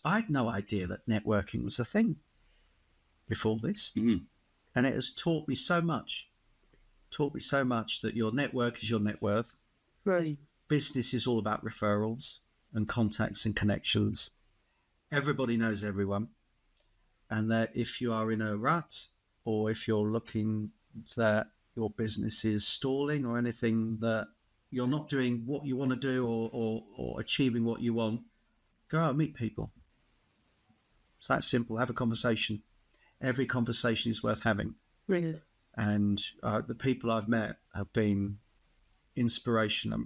I had no idea that networking was a thing before this. Mm. And it has taught me so much that your network is your net worth. Right. Business is all about referrals and contacts and connections. Everybody knows everyone. And that if you are in a rut, or if you're looking that your business is stalling or anything, that you're not doing what you want to do or achieving what you want, go out and meet people. It's that simple. Have a conversation. Every conversation is worth having. Really. And the people I've met have been inspirational.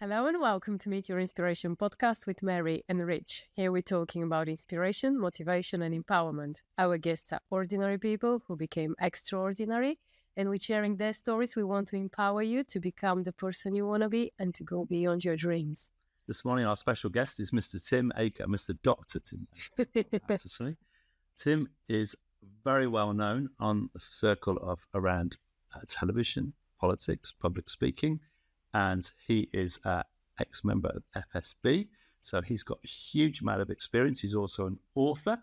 Hello and welcome to Meet Your Inspiration podcast with Meri and Rich. Here we're talking about inspiration, motivation and empowerment. Our guests are ordinary people who became extraordinary, and with sharing their stories, we want to empower you to become the person you want to be and to go beyond your dreams. This morning, our special guest is Mr. Tim Aker, Mr. Dr. Tim Aker. Tim is very well known on the circle of around television, politics, public speaking, and he is an ex-member of FSB. So he's got a huge amount of experience. He's also an author,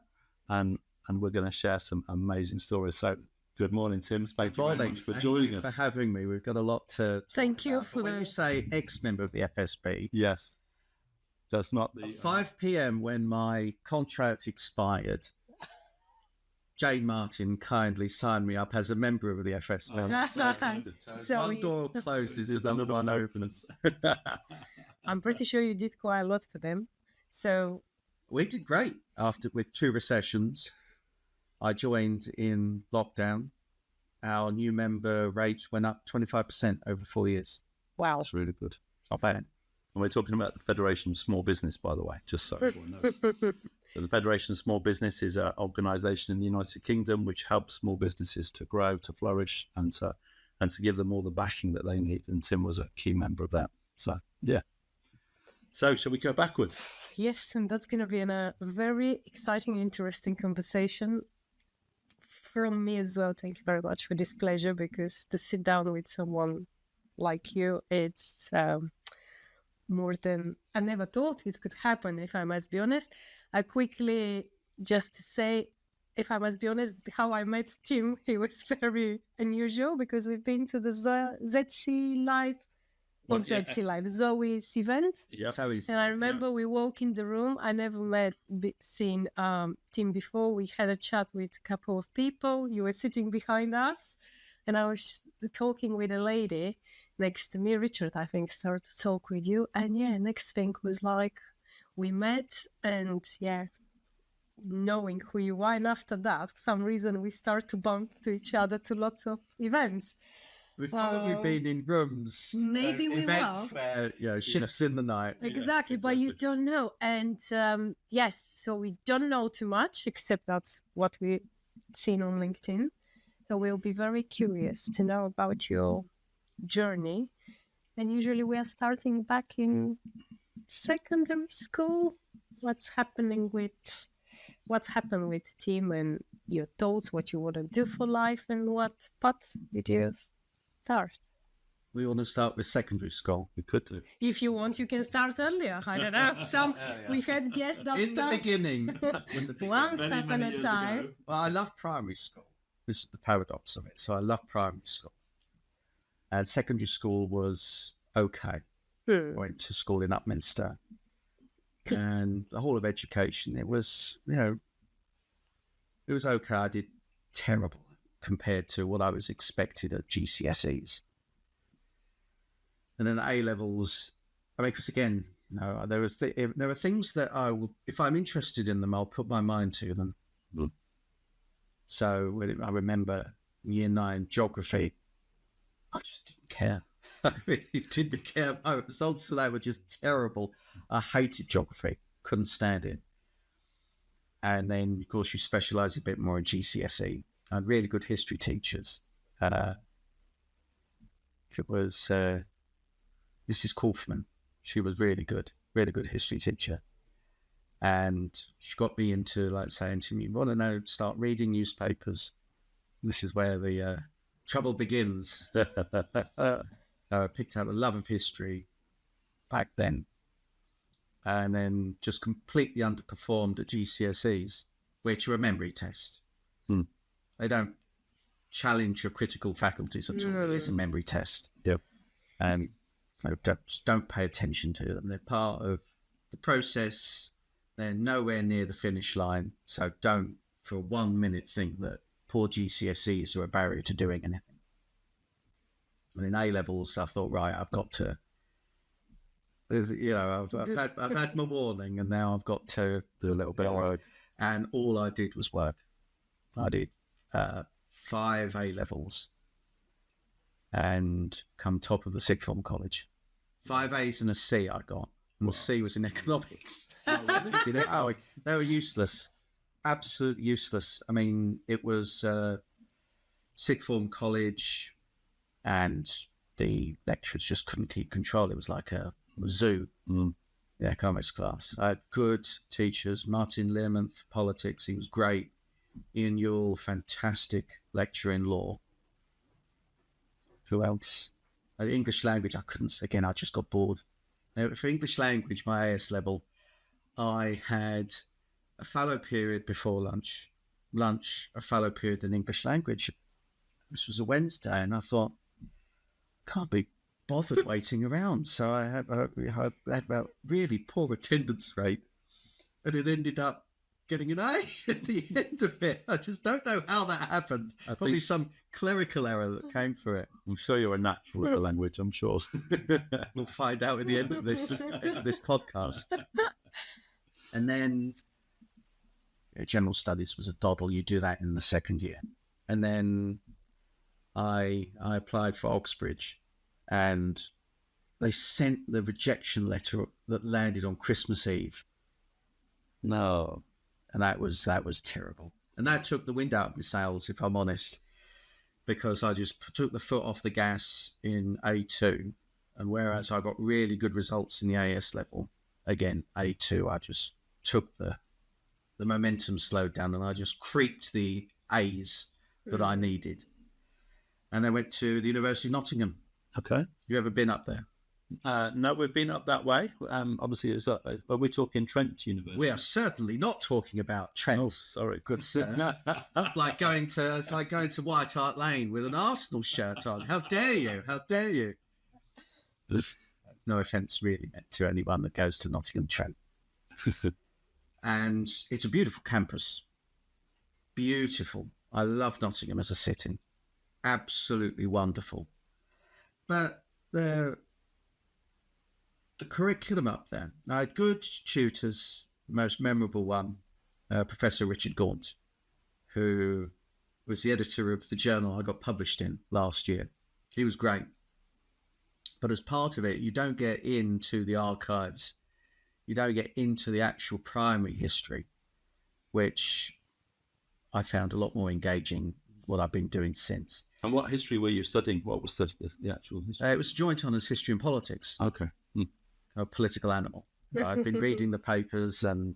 and we're going to share some amazing stories. So good morning, Tim. Thank you very much for joining us. For having me. We've got a lot to... Thank you for When you say ex-member of the FSB... Yes. That's not the... At 5 p.m. when my contract expired, Jane Martin kindly signed me up as a member of the FSB. So one door closes as another one opens. I'm pretty sure you did quite a lot for them. So we did great with 2 recessions. I joined in lockdown. Our new member rate went up 25% over 4 years. wow. That's really good. Not bad. And we're talking about the Federation of Small Business, by the way, just so everyone knows. So the Federation of Small Business is an organisation in the United Kingdom which helps small businesses to grow, to flourish, and to give them all the backing that they need. And Tim was a key member of that. So, yeah. So, shall we go backwards? Yes, and that's going to be a very exciting, interesting conversation from me as well. Thank you very much for this pleasure, because to sit down with someone like you, it's more than I never thought it could happen, if I must be honest. I quickly, just to say, if I must be honest, how I met Tim, he was very unusual, because we've been to the ZC Live, ZC Live, Zoe's event. Yeah. And I remember we walk in the room. I never seen Tim before. We had a chat with a couple of people. You were sitting behind us, and I was talking with a lady next to me. Richard, I think, started to talk with you. And yeah, next thing was like, we met, and yeah, knowing who you are. And after that, for some reason, we start to bump to each other to lots of events. We've probably been in rooms. Maybe we events will. where, ships in the night. Exactly, but you don't know. And yes, so we don't know too much, except that's what we've seen on LinkedIn. So we'll be very curious to know about your journey. And usually we are starting back in secondary school. What's happened with Tim, and your thoughts, what you want to do for life, and what path did you start? We want to start with secondary school. We could do. If you want, you can start earlier. I don't know. We had guests that in the beginning. One step at a time. Well, I love primary school. This is the paradox of it. So I love primary school. And secondary school was okay. I went to school in Upminster. And the whole of education, it was, it was okay. I did terrible compared to what I was expected at GCSEs. And then A-levels, because again, there are things that I will, if I'm interested in them, I'll put my mind to them. So I remember year 9 geography, I just didn't care. I really didn't care. My results for that were just terrible. I hated geography, couldn't stand it. And then, of course, you specialise a bit more in GCSE. I had really good history teachers. It was Mrs. Kaufman. She was really good history teacher. And she got me into, saying to me, you want to know, start reading newspapers. This is where the trouble begins. I picked up a love of history back then. and then just completely underperformed at GCSEs, which are a memory test. They don't challenge your critical faculties at all. It's a memory test. Yep. And don't pay attention to them. They're part of the process. They're nowhere near the finish line. So don't for 1 minute think that poor GCSEs are a barrier to doing anything. And in A-levels, I thought, right, I've got to, I've had my warning, and now I've got to Do a little bit of work. And all I did was work. I did 5 A-levels and come top of the sixth form college. 5 A's and a C I got. And the C was in economics. They were useless. Absolutely useless. I mean, it was sixth form college, and the lecturers just couldn't keep control. It was like a zoo, the economics class. I had good teachers. Martin Learmonth, politics, he was great. Ian Yule, fantastic lecturer in law. Who else? English language, I couldn't, again, I just got bored. Now, for English language, my AS level, I had a fallow period before lunch, a fallow period in English language. This was a Wednesday, and I thought, can't be bothered waiting around. So I had about really poor attendance rate, and it ended up getting an A at the end of it. I just don't know how that happened. Probably some clerical error that came for it. I'm sure you're a natural with the language, I'm sure. We'll find out at the end of this podcast. And then general studies was a doddle. You do that in the second year. And then I applied for Oxbridge, and they sent the rejection letter that landed on Christmas Eve. No. And that was terrible. And that took the wind out of my sails, if I'm honest, because I just took the foot off the gas in A2. And whereas I got really good results in the AS level, again, A2, I just took the momentum slowed down, and I just creaked the A's that I needed. And I went to the University of Nottingham. Okay. You ever been up there? No, we've been up that way. Obviously, are we talking Trent University? We are certainly not talking about Trent. Oh, sorry. Good sir. It's like going to White Hart Lane with an Arsenal shirt on. How dare you? How dare you? No offence really meant to anyone that goes to Nottingham Trent. And it's a beautiful campus. Beautiful. I love Nottingham as a city. Absolutely wonderful. But the curriculum up there, I had good tutors. The most memorable one, Professor Richard Gaunt, who was the editor of the journal I got published in last year. He was great. But as part of it, you don't get into the archives. You don't get into the actual primary history, which I found a lot more engaging, what I've been doing since. And what history were you studying? What was the actual history? It was joint honours history and politics. Okay. A political animal. I've been reading the papers and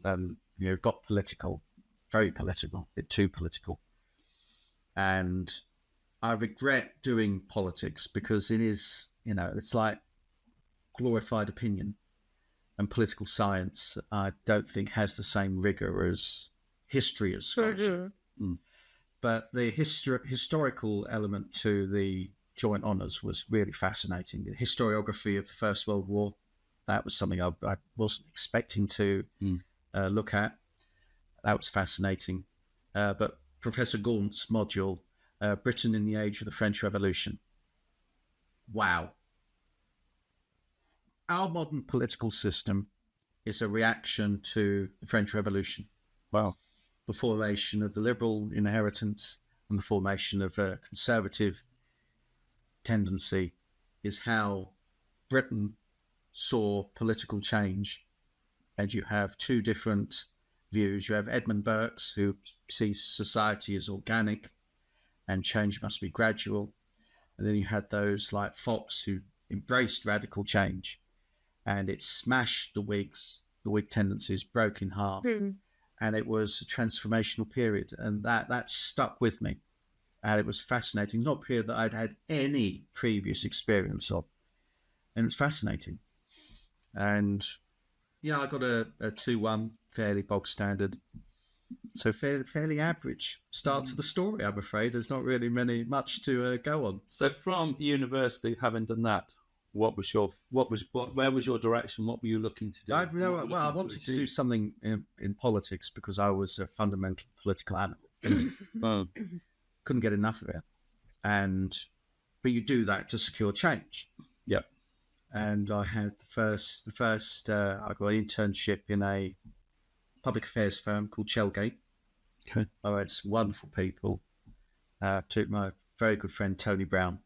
got political, very political, a bit too political. And I regret doing politics because it is, it's like glorified opinion, and political science I don't think has the same rigour as history as scholarship. But the historical element to the joint honours was really fascinating. The historiography of the First World War, that was something I wasn't expecting to look at. That was fascinating. But Professor Gaunt's module, Britain in the Age of the French Revolution. Wow. Our modern political system is a reaction to the French Revolution. Wow. The formation of the liberal inheritance and the formation of a conservative tendency is how Britain saw political change. And you have two different views. You have Edmund Burke's, who sees society as organic and change must be gradual. And then you had those like Fox, who embraced radical change. And it smashed the Whigs. The Whig tendencies broke in half. And it was a transformational period. And that stuck with me. And it was fascinating. Not a period that I'd had any previous experience of. And it was fascinating. And Yeah, I got a 2-1, fairly bog standard. So fairly average start to the story, I'm afraid. There's not really much to go on. So from university, having done that, where was your direction? What were you looking to do? I wanted to do something in politics because I was a fundamental political animal. Couldn't get enough of it. But you do that to secure change. Yep. And I had I got an internship in a public affairs firm called Shellgate. Okay. I had some wonderful people. Took my very good friend Tony Brown,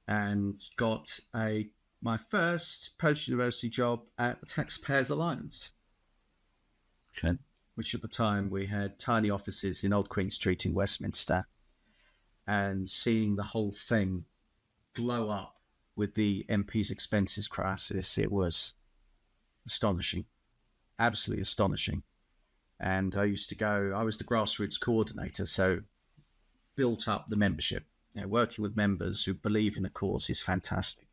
and got my first post-university job at the Taxpayers Alliance. Okay. Which at the time we had tiny offices in Old Queen Street in Westminster, and seeing the whole thing blow up with the MP's expenses crisis, it was astonishing, absolutely astonishing. And I was the grassroots coordinator, so built up the membership. Working with members who believe in a cause is fantastic.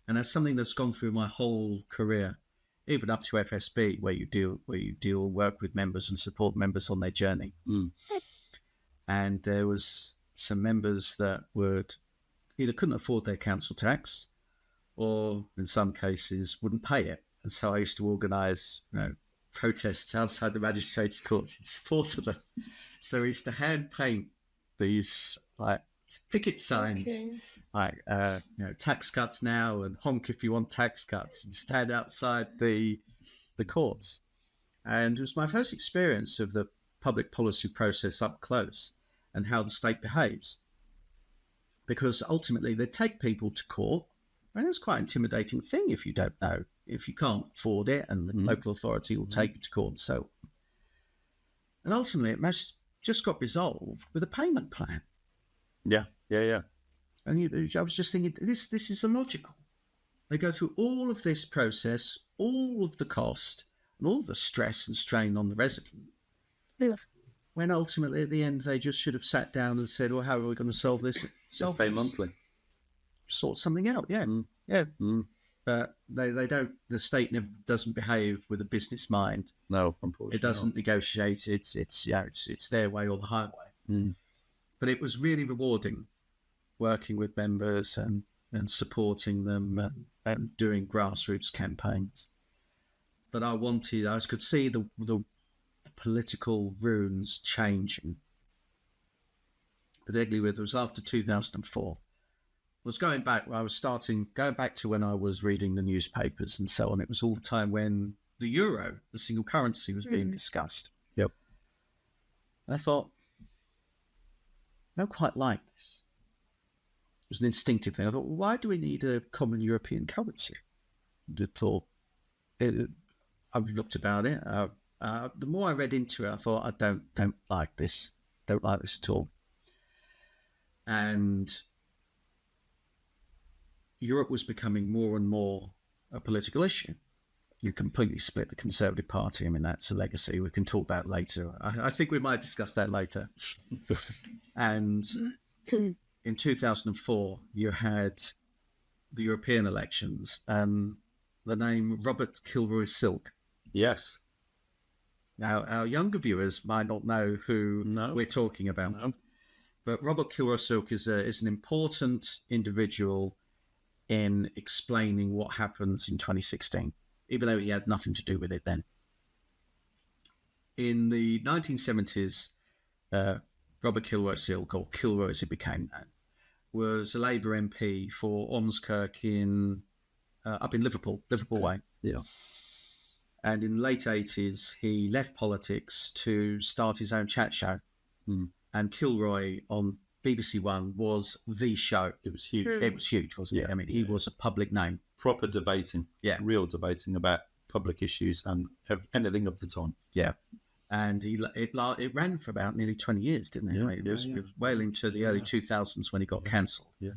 And that's something that's gone through my whole career, even up to FSB, where you work with members and support members on their journey. And there was some members that either couldn't afford their council tax, or in some cases wouldn't pay it. And so I used to organise, protests outside the magistrates' court in support of them. So we used to hand paint these picket signs, tax cuts now and honk if you want tax cuts, and stand outside the courts. And it was my first experience of the public policy process up close and how the state behaves. Because ultimately they take people to court, and it's quite an intimidating thing if you don't know, if you can't afford it, and the local authority will take you to court. And ultimately it just got resolved with a payment plan. Yeah. And I was just thinking, this is illogical. They go through all of this process, all of the cost, and all the stress and strain on the resident. Yeah. When ultimately at the end they just should have sat down and said, well, how are we going to solve this? Pay monthly. Sort something out, yeah. But they don't. The state doesn't behave with a business mind. No, unfortunately, it doesn't negotiate. It's their way or the highway. But it was really rewarding working with members and supporting them and doing grassroots campaigns. But I could see the political runes changing. Particularly it was after 2004. Was going back to when I was reading the newspapers and so on. It was all the time when the euro, the single currency, was being discussed. Yep. And I thought, I don't quite like this. It was an instinctive thing. I thought, well, why do we need a common European currency? I looked about it. The more I read into it, I thought, I don't like this. Don't like this at all. And Europe was becoming more and more a political issue. You completely split the Conservative Party. I mean, that's a legacy. We can talk about later. I think we might discuss that later. And in 2004, you had the European elections and the name Robert Kilroy-Silk. Yes. Now, our younger viewers might not know who we're talking about. No. But Robert Kilroy-Silk is an important individual in explaining what happens in 2016, even though he had nothing to do with it then. In the 1970s, Robert Kilroy-Silk, or Kilroy as it became known, was a Labour MP for Ormskirk up in Liverpool Way. Yeah. And in the late 80s, he left politics to start his own chat show. And Kilroy on BBC One was the show. It was huge. It was huge, wasn't it? I mean, he was a public name. Proper debating. Yeah. Real debating about public issues and anything of the time. Yeah. And it ran for about nearly 20 years, didn't it? Yeah, It was well into the early 2000s when he got cancelled. Yeah.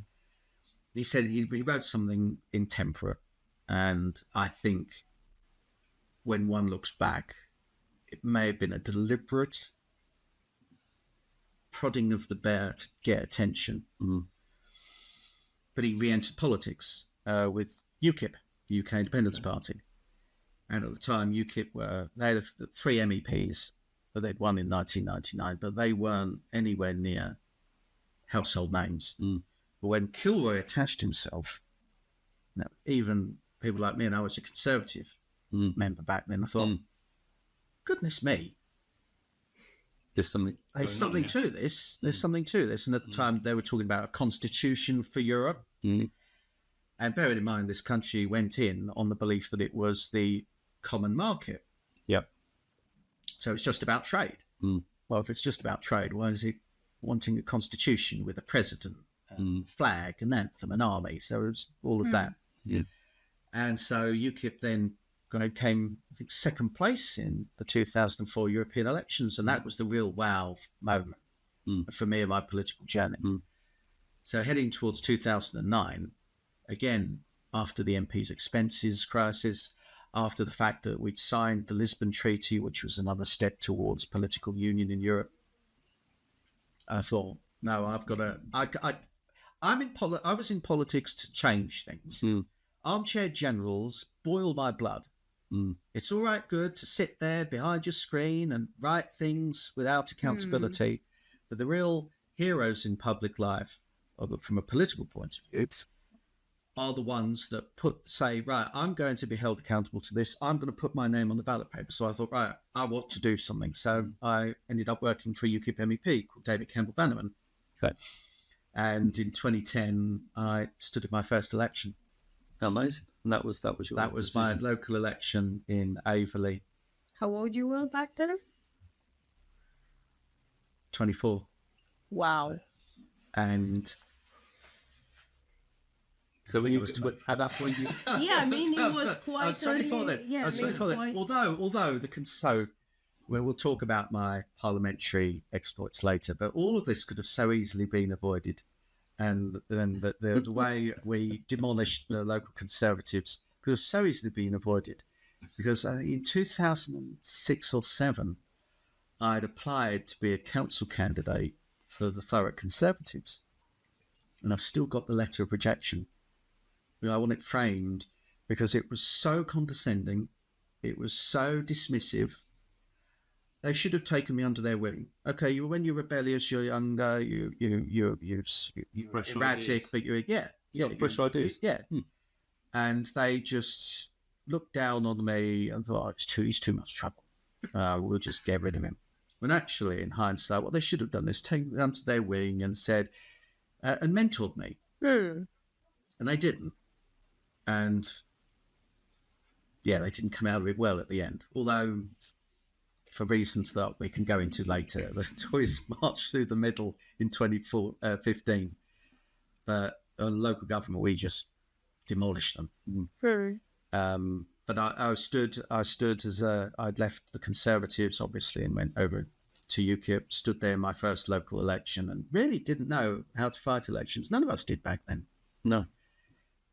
He said he wrote something intemperate. And I think when one looks back, it may have been a deliberate prodding of the bear to get attention. But he re-entered politics with UKIP, the UK Independence Party. And at the time, UKIP they had 3 MEPs that they'd won in 1999, but they weren't anywhere near household names. But when Kilroy attached himself, even people like me, and I was a Conservative member back then, I thought, goodness me, There's something to this. There's something to this. And at the time, they were talking about a constitution for Europe. And bearing in mind, this country went in on the belief that it was the common market. Yep. So it's just about trade. Well, if it's just about trade, why is it wanting a constitution with a president, flag, an anthem, an army? So it's all of that. Yeah. And so UKIP then came, I think, second place in the 2004 European elections, and that was the real wow moment for me in my political journey. So heading towards 2009, again, after the MP's expenses crisis, after the fact that we'd signed the Lisbon Treaty, which was another step towards political union in Europe, I thought, no, I've got to. I was in politics to change things. Armchair generals boil my blood. It's all right, good to sit there behind your screen and write things without accountability, but the real heroes in public life, from a political point of view, are the ones that say, right, I'm going to be held accountable to this. I'm going to put my name on the ballot paper. So I thought, right, I want to do something. So I ended up working for a UKIP MEP called David Campbell-Bannerman. Okay. And in 2010, I stood at my first election. Amazing. And that was my local election in Averley. How old you were back then? 24. Wow. And so when you at that point, you yeah, I mean, it was quite. I was 24 then. Yeah, I was 24 then. Although we'll talk about my parliamentary exploits later, but all of this could have so easily been avoided. And then the way we demolished the local Conservatives could have so easily been avoided, because in 2006 or 7, I'd applied to be a council candidate for the Thurrock Conservatives, and I've still got the letter of rejection. I want it framed because it was so condescending, it was so dismissive. They should have taken me under their wing. Okay, when you're rebellious, you're younger, you're erratic, but you're fresh ideas. Yeah. And they just looked down on me and thought, he's too much trouble. We'll just get rid of him. When actually, in hindsight, what they should have done is taken me under their wing and said, and mentored me. And they didn't. And yeah, they didn't come out of it well at the end. Although, for reasons that we can go into later, the Tories marched through the middle in 2015. But on local government, we just demolished them. But I stood as I'd left the Conservatives, obviously, and went over to UKIP, stood there in my first local election, and really didn't know how to fight elections. None of us did back then. No.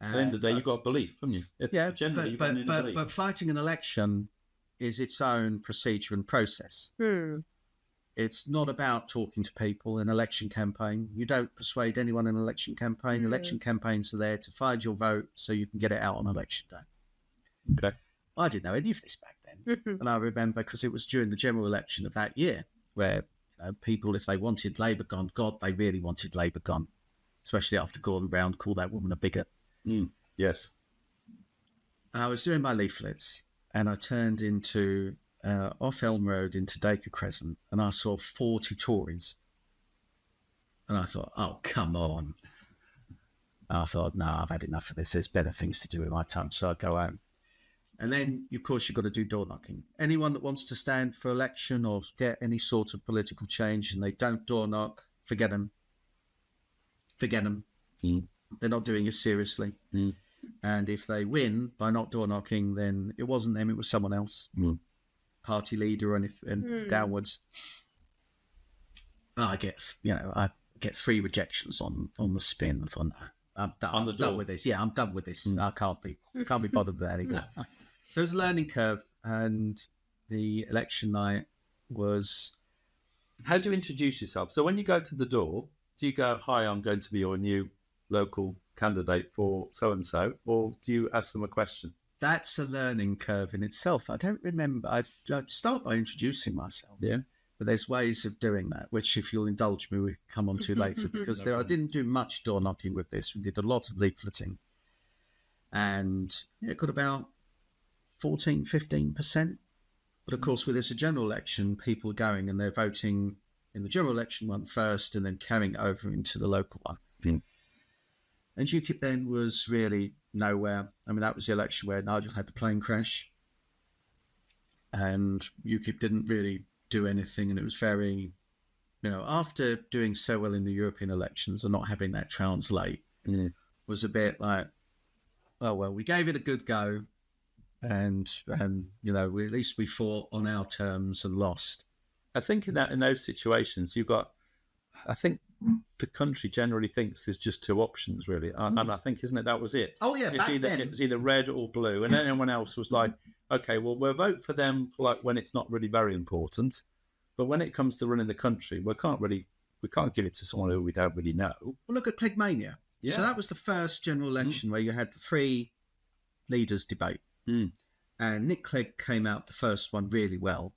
At the end of the day, you got belief, haven't you? But fighting an election is its own procedure and process. It's not about talking to people in an election campaign. You don't persuade anyone in an election campaign. Election campaigns are there to find your vote so you can get it out on election day. Okay. I didn't know any of this back then. And I remember, because it was during the general election of that year, where people, if they wanted Labour gone, God, they really wanted Labour gone, especially after Gordon Brown called that woman a bigot. Yes. And I was doing my leaflets, and I turned into off Elm Road into Dacre Crescent, and I saw 40 Tories. And I thought, oh, come on. And I thought, no, I've had enough of this. There's better things to do with my time, so I'd go home. And then, of course, you've got to do door knocking. Anyone that wants to stand for election or get any sort of political change and they don't door knock, forget them. Forget them. They're not doing it seriously. And if they win by not door knocking, then it wasn't them, it was someone else. Party leader and downwards. I get 3 rejections on the spin. I thought, I'm done with this. Yeah, I'm done with this. I can't be bothered with that anymore. So it was a learning curve, and the election night was... How do you introduce yourself? So when you go to the door, do you go, hi, I'm going to be your new local candidate for so-and-so, or do you ask them a question? that's a learning curve in itself. I don't remember. I'd start by introducing myself. Yeah. But there's ways of doing that, which, if you'll indulge me, we'll come on to later, because I didn't do much door knocking with this. We did a lot of leafleting. And it got about 14, 15%. But of course, with this a general election, people are going and they're voting in the general election one first and then carrying it over into the local one. Mm. And UKIP then was really nowhere. I mean, that was the election where Nigel had the plane crash. And UKIP didn't really do anything, and it was very, after doing so well in the European elections and not having that translate, was a bit like, oh well, we gave it a good go, and at least we fought on our terms and lost. I think in those situations, I think the country generally thinks there's just two options really, and I think, isn't it, that was it? Oh yeah, it was either red or blue, and then everyone else was like, okay, well, we'll vote for them like when it's not really very important, but when it comes to running the country, we can't give it to someone who we don't really know. Well, look at Cleggmania. Yeah. So that was the first general election where you had the three leaders debate, and Nick Clegg came out the first one really well,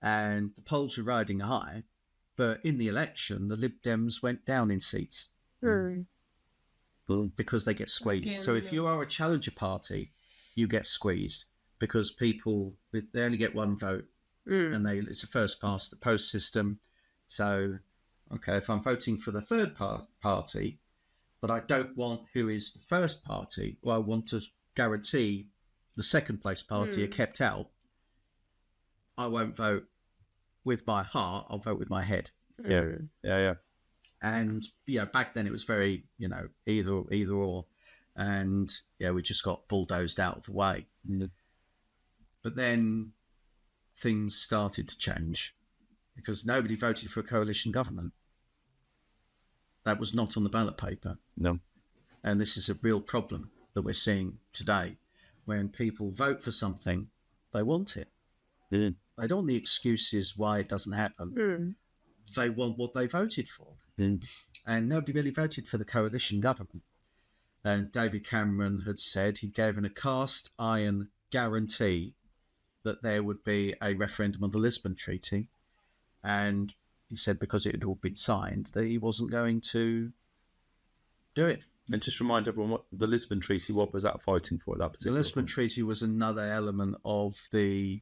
and the polls were riding high, but in the election, the Lib Dems went down in seats because they get squeezed. So if you are a challenger party, you get squeezed, because people, they only get one vote, and it's a first past the post system. So, okay, if I'm voting for the third party, but I don't want who is the first party, or I want to guarantee the second place party are kept out, I won't vote with my heart, I'll vote with my head. Yeah. And back then it was very, either or, and we just got bulldozed out of the way. But then things started to change, because nobody voted for a coalition government. That was not on the ballot paper. No. And this is a real problem that we're seeing today. When people vote for something, they want it. They don't want the excuses why it doesn't happen. They want what they voted for. And nobody really voted for the coalition government. And David Cameron had said he gave a cast iron guarantee that there would be a referendum on the Lisbon Treaty. And he said because it had all been signed, that he wasn't going to do it. And just remind everyone what the Lisbon Treaty, what was that fighting for at that particular The Lisbon Treaty was another element of the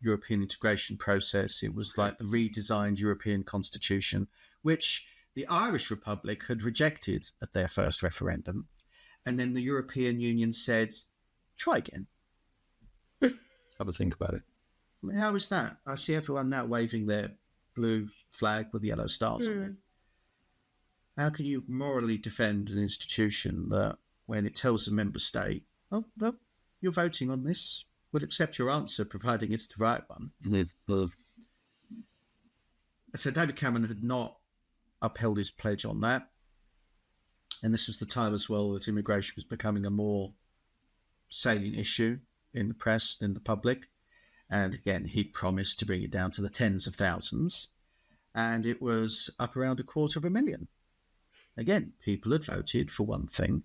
European integration process. It was like the redesigned European constitution, which the Irish Republic had rejected at their first referendum. And then the European Union said, try again. Have a think about it. I mean, how is that? I see everyone now waving their blue flag with yellow stars on it. How can you morally defend an institution that, when it tells a member state, oh, well, you're voting on this, we'll accept your answer providing it's the right one? So David Cameron had not upheld his pledge on that. And this was the time as well that immigration was becoming a more salient issue in the press, in the public. And again, he promised to bring it down to the tens of thousands. And it was up around 250,000. Again, people had voted for one thing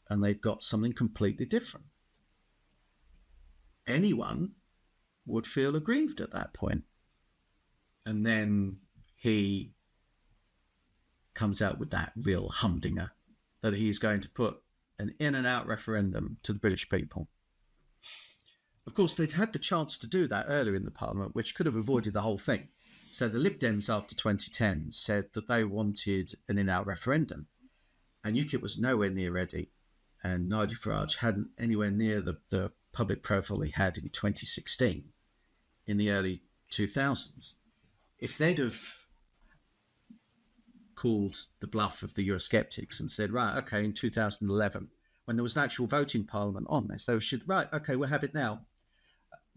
and they'd got something completely different. Anyone would feel aggrieved at that point. And then he comes out with that real humdinger that he's going to put an in and out referendum to the British people. Of course, they'd had the chance to do that earlier in the Parliament, which could have avoided the whole thing. So the Lib Dems after 2010 said that they wanted an in-out referendum, and UKIP was nowhere near ready, and Nigel Farage hadn't anywhere near the public profile he had in 2016, in the early 2000s. If they'd have called the bluff of the Eurosceptics and said, right, okay, in 2011, when there was an actual voting parliament on this, they should, right, okay, we'll have it now.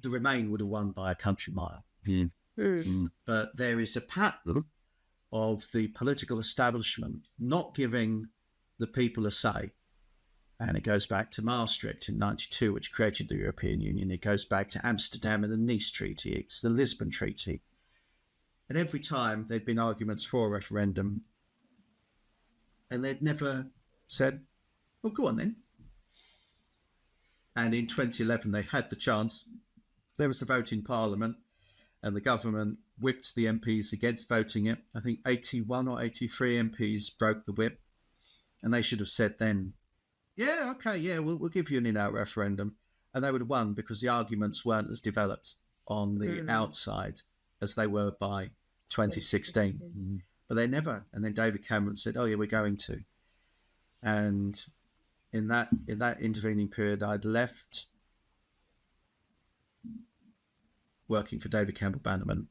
The Remain would have won by a country mile. But there is a pattern of the political establishment not giving the people a say. And it goes back to Maastricht in 92, which created the European Union. It goes back to Amsterdam and the Nice Treaty. It's the Lisbon Treaty. And every time there'd been arguments for a referendum, and they'd never said, well, go on then. And in 2011, they had the chance. There was a vote in Parliament, and the government whipped the MPs against voting it. I think 81 or 83 MPs broke the whip. And they should have said then, yeah, okay, yeah, we'll give you an in-out referendum. And they would have won because the arguments weren't as developed on the outside as they were by 2016. But they never. And then David Cameron said, oh, yeah, we're going to. And in that intervening period, I'd left working for David Campbell Bannerman,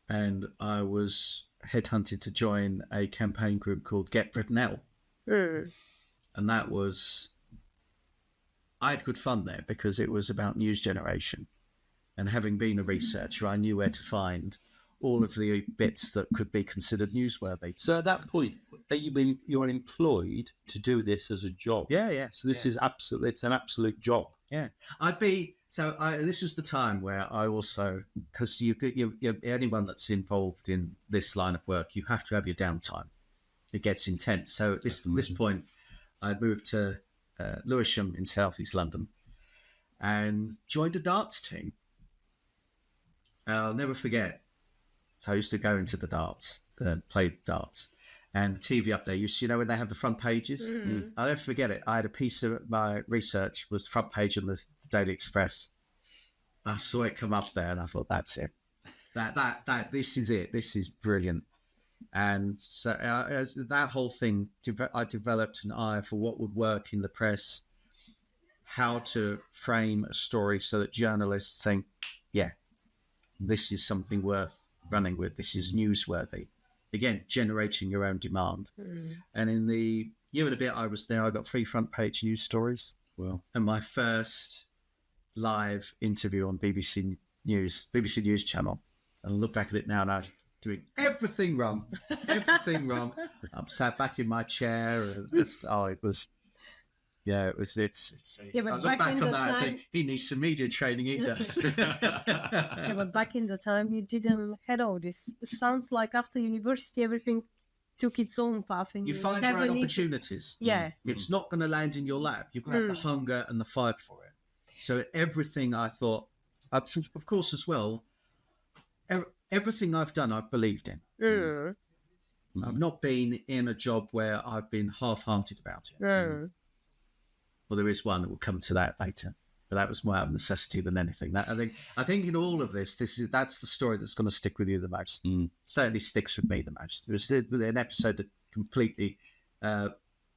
and I was headhunted to join a campaign group called Get Britain Out. And that was, I had good fun there because it was about news generation. And having been a researcher, I knew where to find all of the bits that could be considered newsworthy. So at that point, you're employed to do this as a job. Yeah. So this is it's an absolute job. Yeah. This was the time where I also, because anyone that's involved in this line of work, you have to have your downtime. It gets intense. So at this point, I moved to Lewisham in southeast London and joined a darts team. I'll never forget. So I used to go into the darts, play the darts, and the TV up there. When they have the front pages, I'll never forget it. I had a piece of my research was the front page on the Daily Express. I saw it come up there, and I thought, that's it. This is it. This is brilliant. And so that whole thing, I developed an eye for what would work in the press, how to frame a story so that journalists think, yeah, this is something worth running with. This is newsworthy. Again, generating your own demand. And in the year and a bit I was there, I got 3 front page news stories. Well, and my first live interview on BBC News Channel. And I look back at it now and I'm doing everything wrong. I'm sat back in my chair and it's. I look back on that and think, he needs some media training, he does. Yeah, but back in the time, you didn't have all this. It sounds like after university, everything took its own path. And you find your own opportunities. Yeah. It's not going to land in your lap. You've got to have the hunger and the fight for it. So everything I thought, of course as well, everything I've done, I've believed in. I've not been in a job where I've been half-hearted about it. Well, there is one, we'll come to that later, but that was more out of necessity than anything. I think in all of this, that's the story that's going to stick with you the most. Certainly sticks with me the most. It was an episode that completely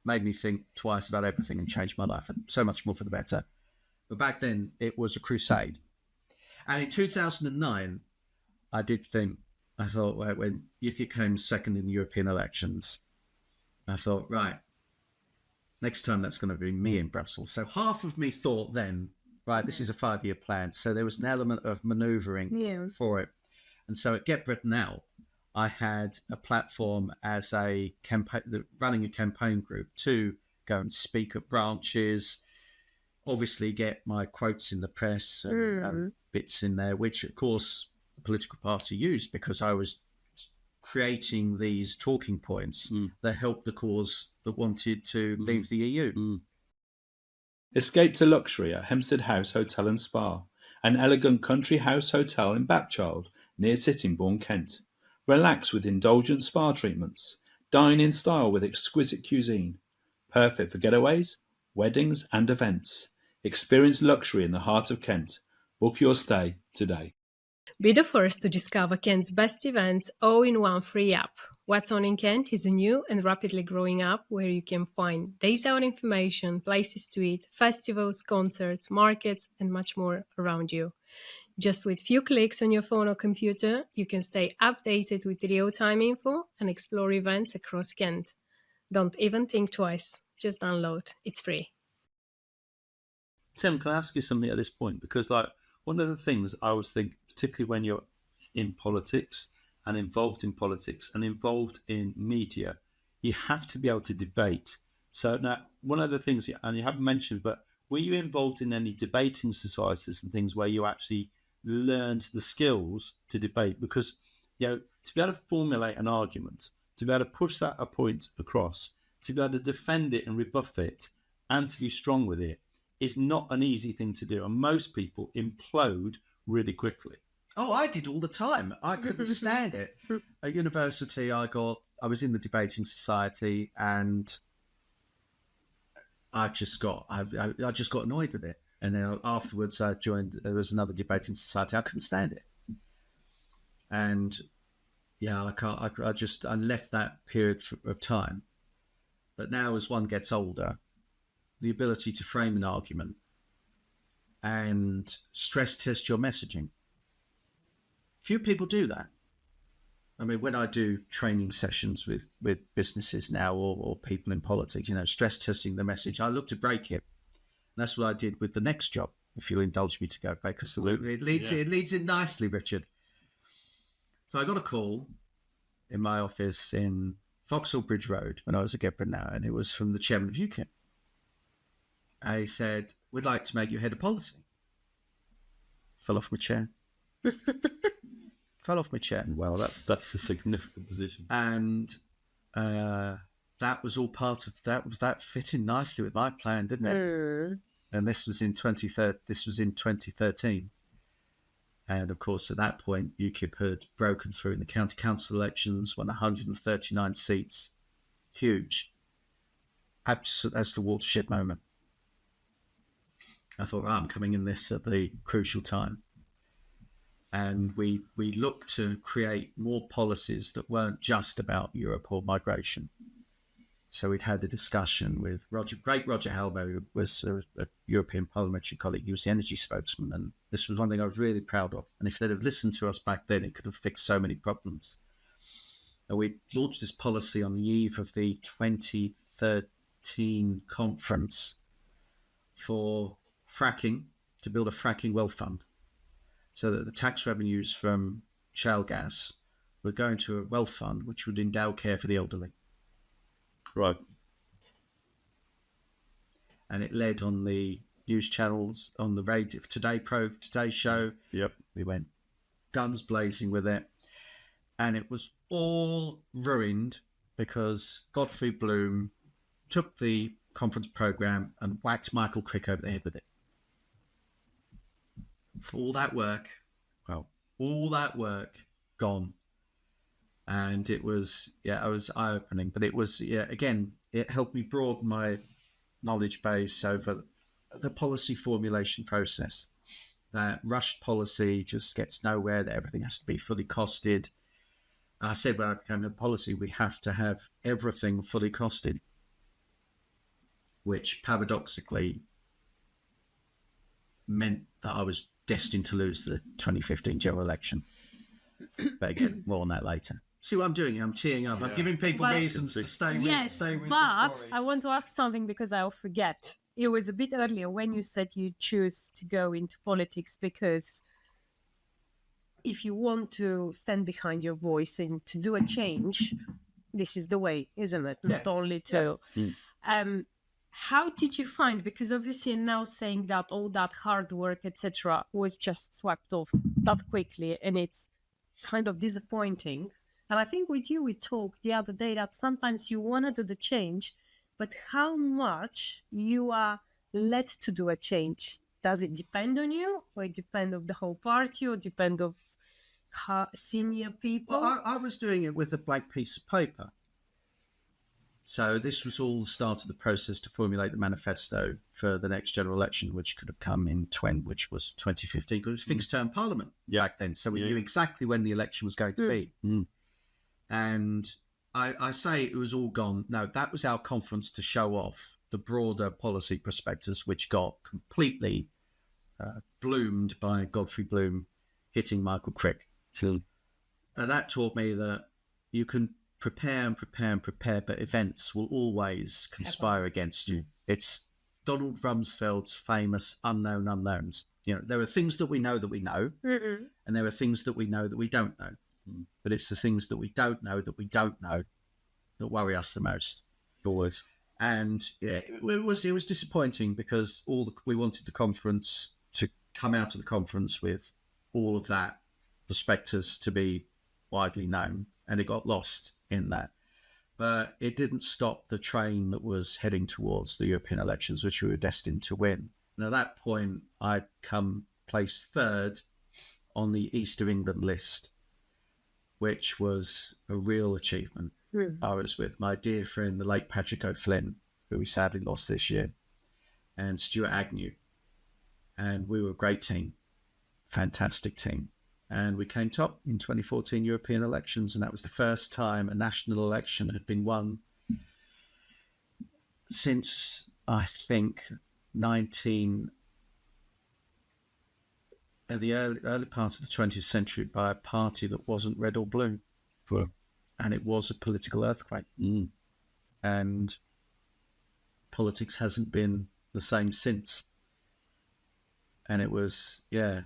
made me think twice about everything and changed my life, and so much more for the better. But back then, it was a crusade. And in 2009, I thought, when UKIP came second in the European elections, I thought, right, next time that's going to be me in Brussels. So half of me thought then, right, this is a 5-year plan. So there was an element of manoeuvring for it. And so at Get Britain Out, I had a platform as a campaign, running a campaign group to go and speak at branches, obviously get my quotes in the press and bits in there, which of course the political party used because I was creating these talking points that helped the cause that wanted to leave the EU. Escape to luxury at Hempstead House Hotel and Spa, an elegant country house hotel in Bapchild, near Sittingbourne, Kent. Relax with indulgent spa treatments. Dine in style with exquisite cuisine. Perfect for getaways, weddings and events. Experience luxury in the heart of Kent. Book your stay today. Be the first to discover Kent's best events all in one free app. What's On in Kent is a new and rapidly growing app where you can find days out information, places to eat, festivals, concerts, markets, and much more around you. Just with few clicks on your phone or computer, you can stay updated with real-time info and explore events across Kent. Don't even think twice. Just download. It's free. Tim, can I ask you something at this point? Because one of the things I always think, particularly when you're in politics and involved in media, you have to be able to debate. So now, one of the things, and you haven't mentioned, but were you involved in any debating societies and things where you actually learned the skills to debate? Because, to be able to formulate an argument, to be able to push a point across, to be able to defend it and rebuff it, and to be strong with it, is not an easy thing to do, and most people implode really quickly. Oh, I did all the time. I couldn't stand it. At university, I was in the debating society, and I just got annoyed with it. And then afterwards, I joined. There was another debating society. I couldn't stand it, and yeah, I left that period of time. But now, as one gets older, the ability to frame an argument and stress test your messaging. Few people do that. I mean, when I do training sessions with businesses now or people in politics, stress testing the message, I look to break it. And that's what I did with the next job, if you'll indulge me to go back, because it leads in nicely, Richard. So I got a call in my office in Vauxhall Bridge Road when I was a Gibber now, and it was from the chairman of UKIP. And he said, "We'd like to make you head of policy." Fell off my chair. Fell off my chair. Well, that's a significant position. And that was all part of that. That fit in nicely with my plan, didn't it? And this was in 2013. And of course, at that point, UKIP had broken through in the county council elections, won 139 seats. Huge. That's the watershed moment. I thought, I'm coming in this at the crucial time. And we looked to create more policies that weren't just about Europe or migration. So we'd had a discussion with great Roger Halbo, who was a European parliamentary colleague. He was the energy spokesman, and this was one thing I was really proud of. And if they'd have listened to us back then, it could have fixed so many problems. And we launched this policy on the eve of the 2013 conference for fracking, to build a fracking wealth fund, so that the tax revenues from shale gas were going to a wealth fund which would endow care for the elderly. Right. And it led on the news channels, on the radio, Today Show. Yep. We went guns blazing with it. And it was all ruined because Godfrey Bloom took the conference programme and whacked Michael Crick over the head with it. For all that work, gone. And it was eye-opening. But it was, again, it helped me broaden my knowledge base over the policy formulation process. That rushed policy just gets nowhere, that everything has to be fully costed. I said when I became a policy, we have to have everything fully costed, which paradoxically meant that I was destined to lose the 2015 general election. But again, more on that later. See what I'm doing? I'm teeing up. I'm giving people reasons to stay with the story. But I want to ask something because I'll forget. It was a bit earlier when you said you choose to go into politics because if you want to stand behind your voice and to do a change, this is the way, isn't it? Not only to... how did you find, because obviously now saying that all that hard work, etc., was just swept off that quickly, and it's kind of disappointing. And I think with you, we talked the other day that sometimes you want to do the change, but how much you are led to do a change? Does it depend on you, or it depend on the whole party, or depend on senior people? Well, I was doing it with a blank piece of paper. So this was all the start of the process to formulate the manifesto for the next general election, which could have come in which was 2015, because it was fixed-term parliament back then. So we knew exactly when the election was going to be. And I say it was all gone. No, that was our conference to show off the broader policy prospectus, which got completely bloomed by Godfrey Bloom hitting Michael Crick. And that taught me that you can prepare, but events will always conspire against you. It's Donald Rumsfeld's famous unknown unknowns. There are things that we know, and there are things that we know that we don't know. But it's the things that we don't know that worry us the most. Always. And it was disappointing because we wanted the conference to come out of the conference with all of that prospectus to be widely known, and it got lost in that. But it didn't stop the train that was heading towards the European elections, which we were destined to win. And at that point, I'd come place third on the East of England list, which was a real achievement. I was with my dear friend, the late Patrick O'Flynn, who we sadly lost this year, and Stuart Agnew. And we were a great team, fantastic team. And we came top in 2014 European elections, and that was the first time a national election had been won since, I think, at the early part of the 20th century by a party that wasn't red or blue. And it was a political earthquake. And politics hasn't been the same since. And it was, I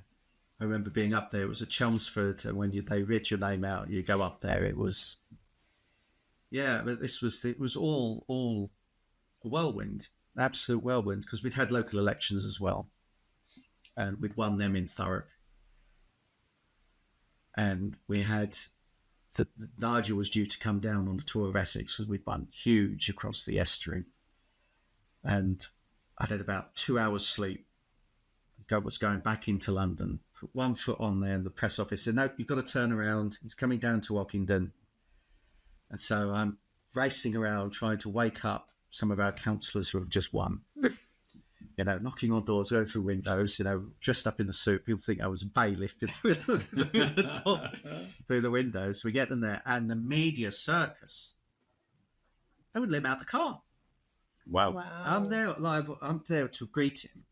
remember being up there. It was at Chelmsford, and when they read your name out, you go up there. It was, but it was all a whirlwind, absolute whirlwind, because we'd had local elections as well. And we'd won them in Thurrock. And we had, Nigel was due to come down on the tour of Essex, because we'd won huge across the estuary. And I'd had about 2 hours sleep. I was going back into London, put one foot on there, and the press office said, no, you've got to turn around. He's coming down to Ockington. And so I'm racing around trying to wake up some of our councillors who have just won. Knocking on doors, going through windows, dressed up in the suit. People think I was a bailiff through the windows. We get them there, and the media circus, they wouldn't let me out the car. Wow. I'm there live. I'm there to greet him.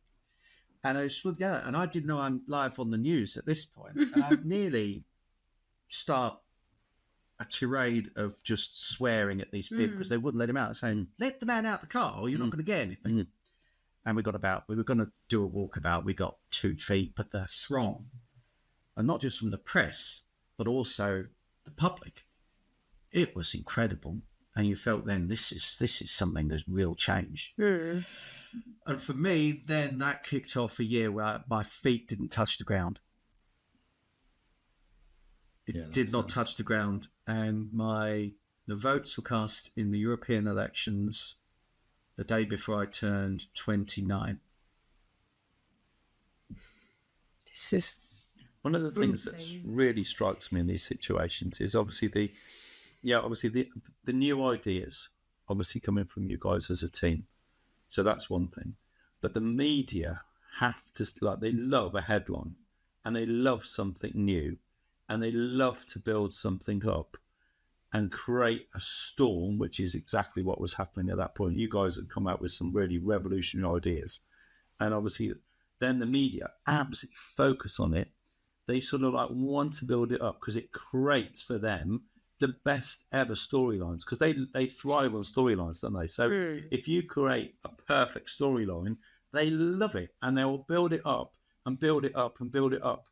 And I stood together, and I didn't know I'm live on the news at this point. And I nearly start a tirade of just swearing at these people because they wouldn't let him out, saying, let the man out the car or you're not going to get anything. And we were going to do a walkabout. We got 2 feet, but the throng, and not just from the press, but also the public, it was incredible. And you felt then this is something that's real change. And for me, then that kicked off a year where my feet didn't touch the ground. It did not touch the ground. And the votes were cast in the European elections the day before I turned 29. This is one of the things that really strikes me in these situations is obviously the new ideas, obviously coming from you guys as a team. So that's one thing. But the media have to, they love a headline, and they love something new, and they love to build something up and create a storm, which is exactly what was happening at that point. You guys had come out with some really revolutionary ideas. And obviously then the media absolutely focus on it. They sort of want to build it up because it creates for them the best ever storylines, because they thrive on storylines, don't they? So if you create a perfect storyline, they love it, and they will build it up and build it up and build it up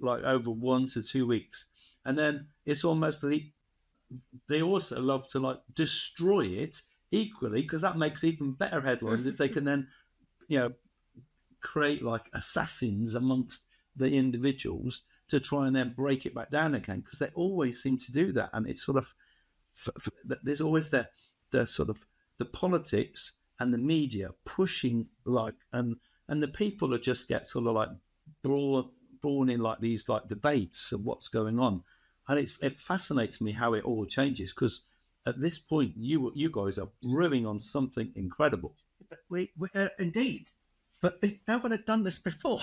over 1 to 2 weeks. And then it's almost they also love to destroy it equally, because that makes even better headlines if they can then create assassins amongst the individuals to try and then break it back down again, because they always seem to do that. And it's sort of there's always the sort of the politics and the media pushing and the people that just get sort of drawn in these debates of what's going on. And it fascinates me how it all changes, because at this point you guys are brewing on something incredible. We indeed, but no one had done this before.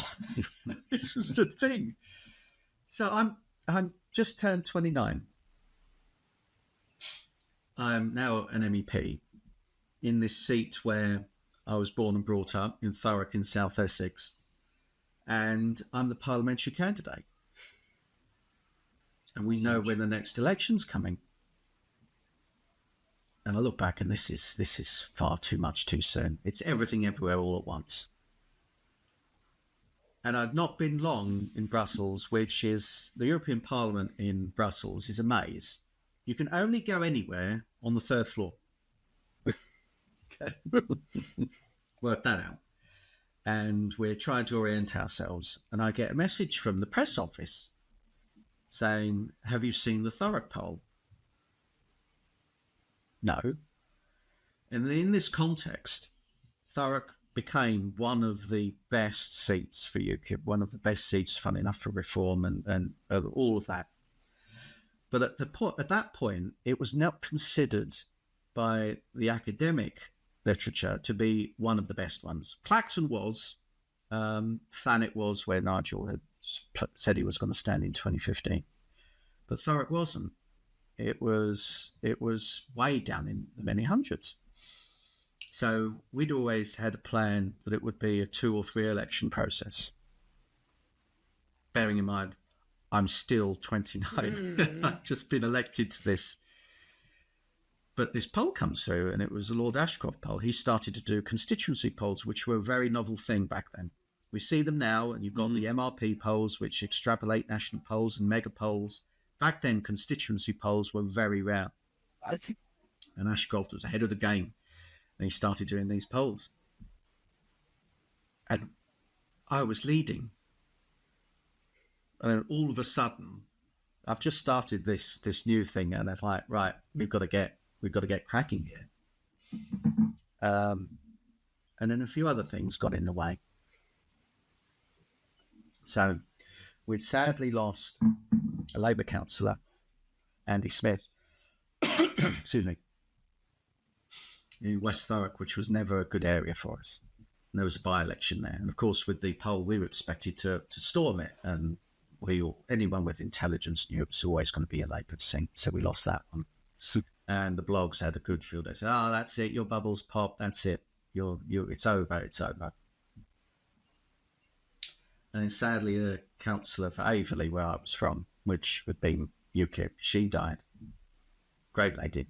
This was the thing. So I'm just turned 29. I'm now an MEP in this seat where I was born and brought up in Thurrock in South Essex, and I'm the parliamentary candidate. And we know when the next election's coming. And I look back, and this is far too much too soon. It's everything everywhere all at once. And I've not been long in Brussels, which is the European Parliament in Brussels is a maze. You can only go anywhere on the 3rd floor. Okay. Work that out. And we're trying to orient ourselves. And I get a message from the press office saying, have you seen the Thurrock poll? No. And in this context, Thurrock became one of the best seats for UKIP, one of the best seats, fun enough, for reform and all of that. But at that point, it was not considered by the academic literature to be one of the best ones. Clacton was, Thanet was, where Nigel had said he was going to stand in 2015, but Thurrock wasn't. It was way down in the many hundreds. So we'd always had a plan that it would be a 2 or 3 election process. Bearing in mind, I'm still 29. I've just been elected to this. But this poll comes through, and it was a Lord Ashcroft poll. He started to do constituency polls, which were a very novel thing back then. We see them now, and you've got the MRP polls, which extrapolate national polls and mega polls. Back then, constituency polls were very rare. And Ashcroft was ahead of the game. And he started doing these polls. And I was leading. And then all of a sudden, I've just started this new thing, and I'm like, right, we've got to get cracking here. And then a few other things got in the way. So we'd sadly lost a Labour councillor, Andy Smith, excuse me, in West Thurrock, which was never a good area for us. And there was a by-election there. And of course, with the poll, we were expected to storm it. And anyone with intelligence knew it was always going to be a Labour thing. So we lost that one. And the blogs had a good feel. They said, "Oh, that's it. Your bubbles pop. That's it. It's over. It's over." And then sadly, a councillor for Averley, where I was from, which had been UKIP, she died. Great lady.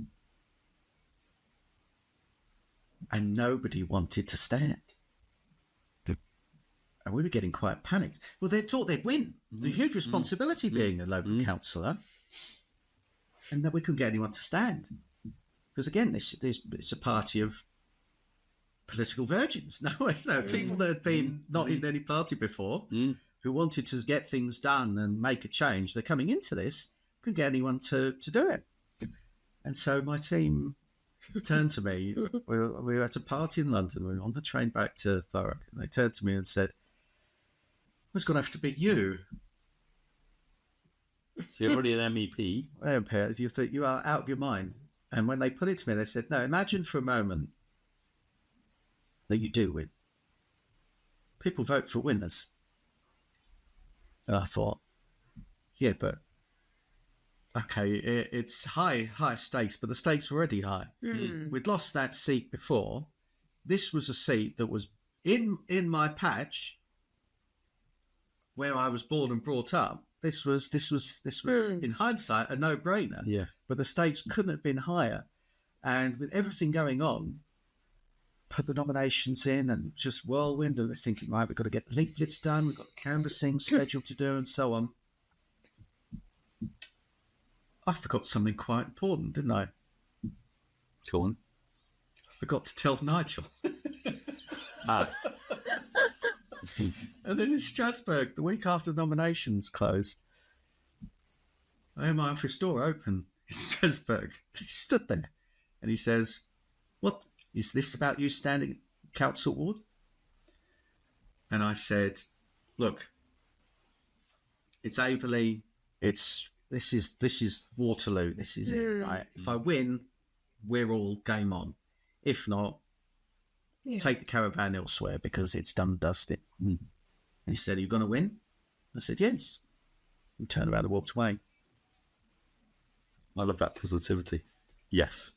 And nobody wanted to stand. And we were getting quite panicked. Well, they thought they'd win. The huge responsibility being a local councillor. And that we couldn't get anyone to stand. Because again, it's a party of political virgins. People that had been not in any party before, who wanted to get things done and make a change. They're coming into this, couldn't get anyone to do it. And so my team turned to me. We were at a party in London. We were on the train back to Thurrock. And they turned to me and said, "It's going to have to be you." So you're already an MEP. You think you are out of your mind. And when they put it to me, they said, "No, imagine for a moment that you do win. People vote for winners." And I thought, yeah, but okay, it's high stakes, but the stakes were already high. We'd lost that seat before. This was a seat that was in my patch where I was born and brought up. This was in hindsight a no-brainer. Yeah. But the stakes couldn't have been higher. And with everything going on, put the nominations in and just whirlwind, and they're thinking, right, we've got to get the leaflets done, we've got the canvassing scheduled to do, and so on. I forgot something quite important, didn't I? Go on. I forgot to tell Nigel. And then in Strasbourg, the week after nominations closed, I heard my office door open in Strasbourg. He stood there and he says, "What is this about you standing at Council Ward?" And I said, "Look, it's Averley. This is Waterloo. This is it. Right? If I win, we're all game on. If not, take the caravan elsewhere because it's done and dusted." And he said, "Are you going to win?" I said, "Yes." We turned around and walked away. I love that positivity. Yes.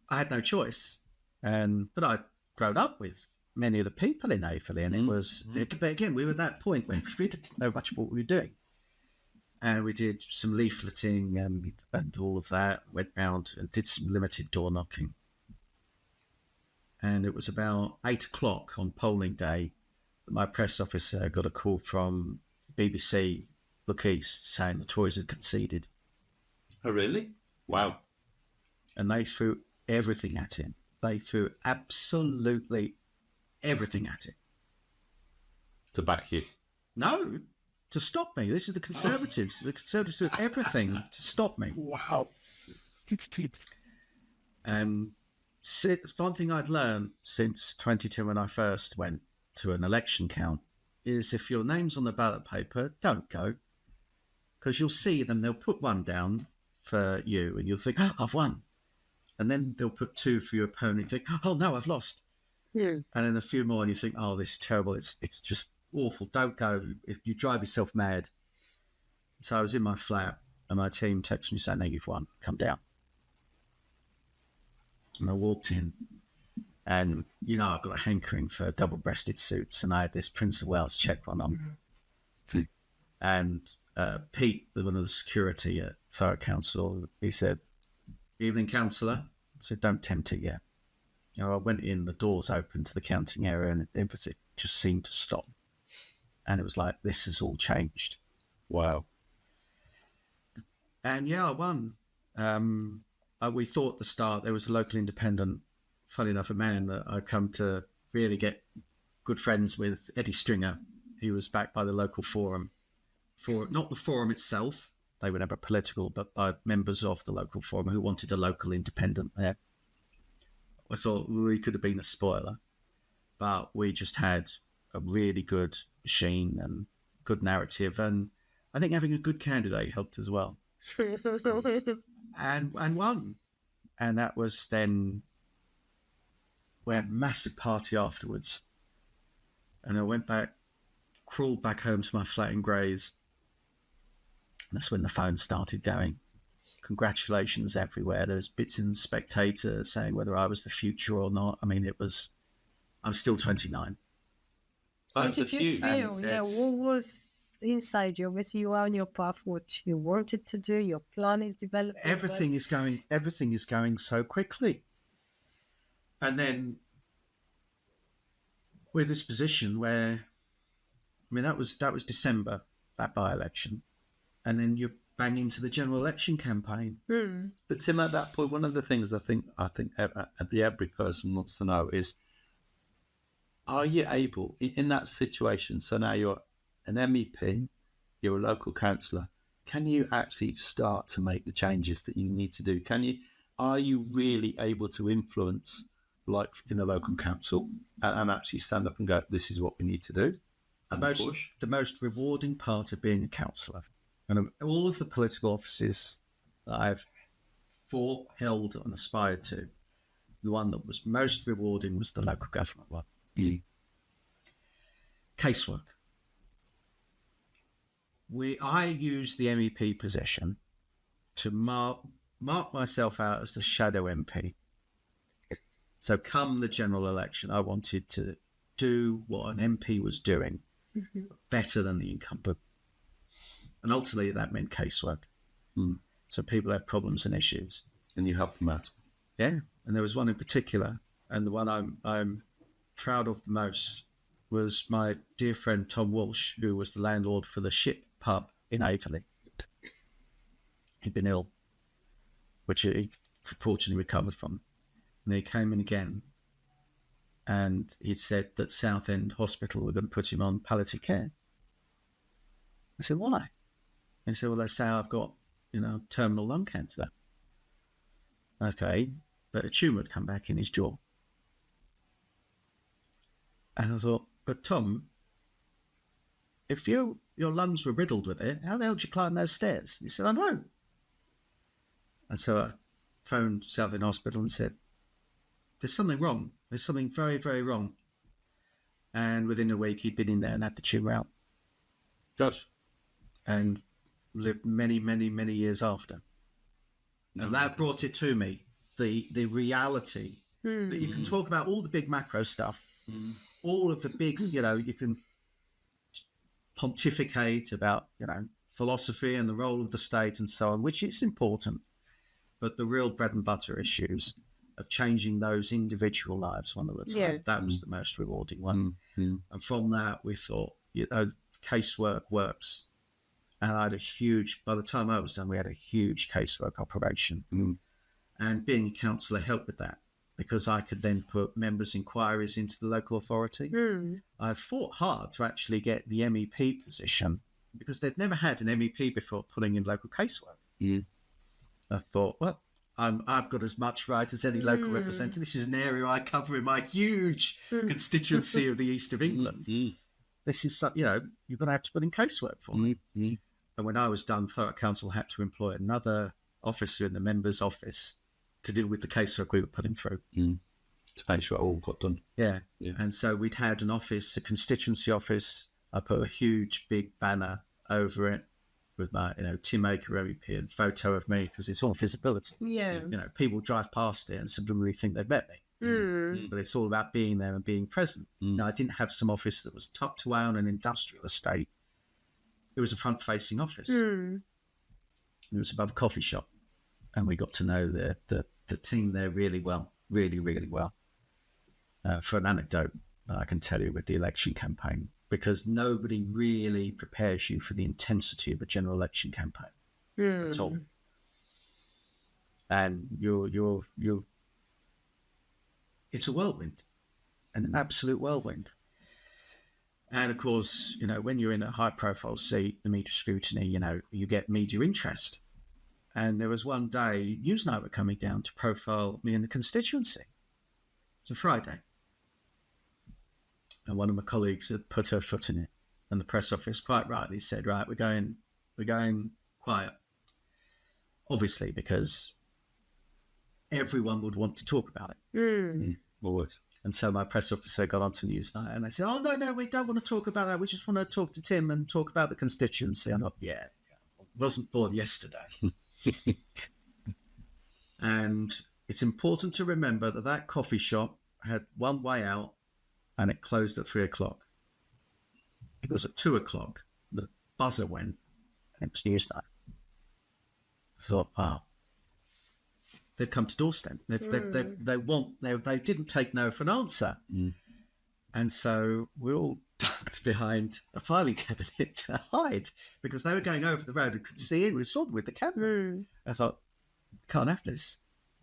I had no choice, but I'd grown up with many of the people in Averley, and it was. But again, we were at that point when we didn't know much what we were doing, and we did some leafleting and all of that. Went round and did some limited door knocking. And it was about 8:00 on polling day that my press officer got a call from BBC Look East saying the Tories had conceded. Oh, really? Wow. And they threw everything at him. They threw absolutely everything at it. To back you? No, to stop me. This is the Conservatives. The Conservatives threw everything to stop me. Wow. one thing I'd learned since 22 when I first went to an election count is if your name's on the ballot paper, don't go. Because you'll see them, they'll put one down for you and you'll think, oh, I've won. And then they'll put two for your opponent and think, oh, no, I've lost. Yeah. And then a few more and you think, oh, this is terrible. It's just awful. Don't go. If you drive yourself mad. So I was in my flat and my team texted me saying, no, you've won. Come down. And I walked in and, you know, I've got a hankering for double-breasted suits and I had this Prince of Wales check one on. And Pete, one of the security at Thurrock Council, he said, evening, councillor. I said, don't tempt it yet. You know, I went in, the doors opened to the counting area and everything just seemed to stop. And it was like, this has all changed. Wow. And yeah, I won. We thought at the start there was a local independent, funny enough, a man that I'd come to really get good friends with, Eddie Stringer. He was backed by the local forum. For not the forum itself, they were never political, but by members of the local forum who wanted a local independent there. I thought we could have been a spoiler, but we just had a really good machine and good narrative, and I think having a good candidate helped as well. and won. And that was then, we had a massive party afterwards. And I went back, crawled back home to my flat in Grays. And that's when the phone started going. Congratulations everywhere. There was bits in the Spectator saying whether I was the future or not. I mean, I'm still 29. How did you feel? Yeah, what was inside you? Obviously, you are on your path, what you wanted to do, your plan is developing. Everything is going so quickly. And then we're in this position where, I mean, that was December, that by-election. And then you're bang into the general election campaign. But Tim, at that point, one of the things I think every person wants to know is, are you able, in that situation, so now you're an MEP, you're a local councillor, can you actually start to make the changes that you need to do? Are you really able to influence, like in the local council, and actually stand up and go, this is what we need to do? The most rewarding part of being a councillor, and all of the political offices that I've fought, held and aspired to, the one that was most rewarding was the local government one. Casework. I used the MEP position to mark myself out as the shadow MP. So come the general election, I wanted to do what an MP was doing better than the incumbent. And ultimately that meant casework. So people have problems and issues. And you help them out. Yeah, and there was one in particular, and the one I'm proud of the most was my dear friend Tom Walsh, who was the landlord for the Ship pub in Averley. He'd been ill, which he fortunately recovered from. And he came in again, and he said that Southend Hospital were going to put him on palliative care. I said, why? And he said, well, they say I've got, terminal lung cancer. Okay, but a tumour had come back in his jaw. And I thought, but Tom, if your lungs were riddled with it, how the hell did you climb those stairs? He said, I know. And so I phoned Southend Hospital and said, there's something wrong. There's something very, very wrong. And within a week, he'd been in there and had the tumour out. Gosh. And lived many, many, many years after. And that brought it to me, the reality that you can talk about all the big macro stuff, all of the big, you can pontificate about, philosophy and the role of the state and so on, which is important. But the real bread and butter issues of changing those individual lives one at a time, that was the most rewarding one. And from that, we thought, casework works. And I had by the time I was done, we had a huge casework operation. And being a councillor helped with that, because I could then put members' inquiries into the local authority. I fought hard to actually get the MEP position, because they'd never had an MEP before putting in local casework. I thought, well, I've got as much right as any local representative. This is an area I cover in my huge constituency of the east of England. This is something, you're going to have to put in casework for me. And when I was done, Thurrock Council had to employ another officer in the member's office to deal with the casework we were putting through. To make sure it all got done. Yeah. And so we'd had an office, a constituency office. I put a huge big banner over it with my, Tim Aker MEP and photo of me, because it's all visibility. Yeah. People drive past it and subliminally think they've met me. But it's all about being there and being present. Now, I didn't have some office that was tucked away on an industrial estate. It was a front-facing office. It was above a coffee shop. And we got to know the team there really well, really, really well. For an anecdote I can tell you with the election campaign, because nobody really prepares you for the intensity of a general election campaign at all. And it's a whirlwind, an absolute whirlwind. And of course, when you're in a high profile seat, the media scrutiny, you get media interest. And there was one day, Newsnight were coming down to profile me in the constituency. It was a Friday. And one of my colleagues had put her foot in it. And the press office quite rightly said, right, we're going quiet. Obviously, because everyone would want to talk about it. Always. And so my press officer got onto Newsnight and they said, oh, no, we don't want to talk about that. We just want to talk to Tim and talk about the constituency. I thought, I wasn't born yesterday. And it's important to remember that coffee shop had one way out and it closed at 3:00. It was at 2:00. The buzzer went and it was Newsnight. I thought, wow. They've come to doorstep. They didn't take no for an answer. And so we all ducked behind a filing cabinet to hide because they were going over the road and could see it. We saw them with the camera. I thought, can't have this.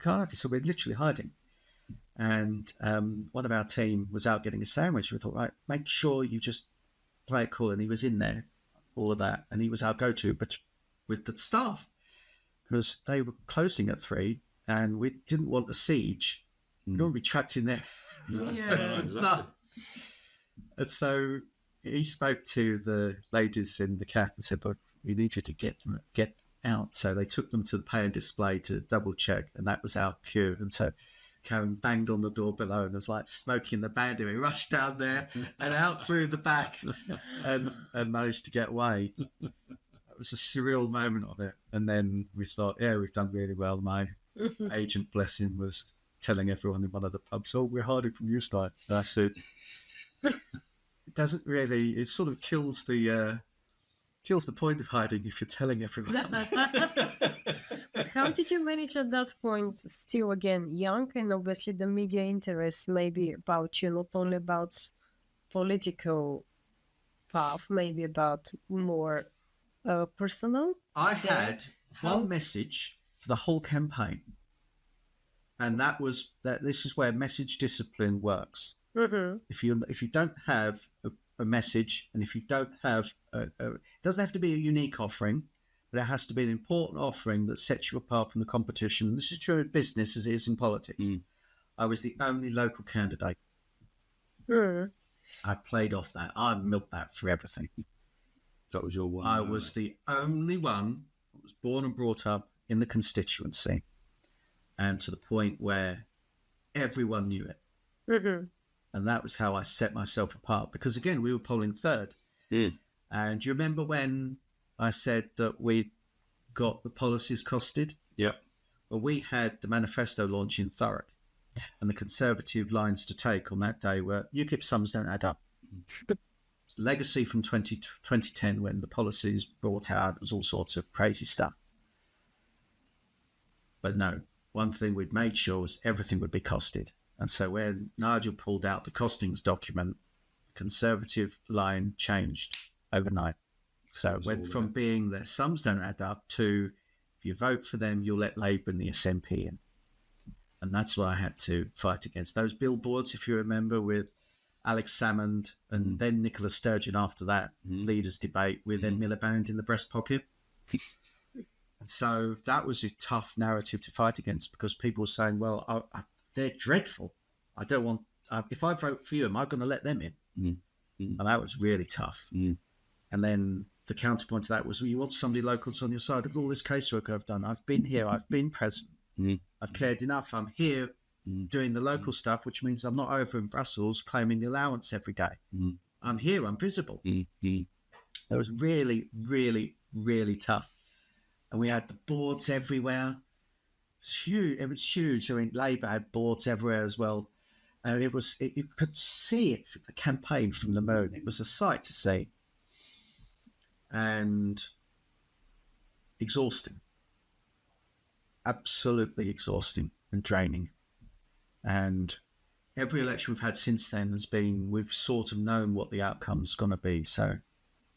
So we're literally hiding. And one of our team was out getting a sandwich. We thought, right, make sure you just play it cool. And he was in there, all of that. And he was our go-to, but with the staff, because they were closing at 3. And we didn't want a siege. We don't want to be trapped in there. No. And so he spoke to the ladies in the cab and said, "Look, we need you to get out." So they took them to the pay and display to double check, and that was our cue. And so Karen banged on the door below and was like smoking the bandit. We rushed down there and out through the back and managed to get away. It was a surreal moment of it. And then we thought, we've done really well. My agent, bless him, was telling everyone in one of the pubs, "Oh, we're hiding from Newsnight." And I said, it doesn't really, it sort of kills the point of hiding if you're telling everyone. But how did you manage at that point, still again young, and obviously the media interest maybe about you, not only about political path, maybe about more personal? I had one message for the whole campaign, and that was that this is where message discipline works. If you don't have a message, and if you don't have it doesn't have to be a unique offering, but it has to be an important offering that sets you apart from the competition. This is true in business as it is in politics. I was the only local candidate. I played off that. I milked that for everything. That was your one. I was the only one that was born and brought up in the constituency, and to the point where everyone knew it. And that was how I set myself apart, because again, we were polling third. And do you remember when I said that we got the policies costed? Yep. Well, we had the manifesto launch in Thurrock, and the Conservative lines to take on that day were UKIP sums don't add up. Legacy from 2010 when the policies brought out was all sorts of crazy stuff. But no, one thing we'd made sure was everything would be costed. And so when Nigel pulled out the costings document, the Conservative line changed overnight. So it went from being their sums don't add up to, if you vote for them, you'll let Labour and the SNP in. And that's what I had to fight against. Those billboards, if you remember, with Alex Salmond and then Nicola Sturgeon after that, leaders' debate with then Miliband in the breast pocket. So that was a tough narrative to fight against, because people were saying, well, they're dreadful. I don't want, if I vote for you, am I going to let them in? And that was really tough. And then the counterpoint to that was, well, you want somebody local on your side. Look at all this casework I've done. I've been here. I've been present. I've cared enough. I'm here doing the local stuff, which means I'm not over in Brussels claiming the allowance every day. I'm here. I'm visible. It was really, really, really tough. And we had the boards everywhere. It was huge. I mean, Labour had boards everywhere as well. And you could see it, the campaign from the moon. It was a sight to see. And exhausting. Absolutely exhausting and draining. And every election we've had since then has been, we've sort of known what the outcome's going to be. So,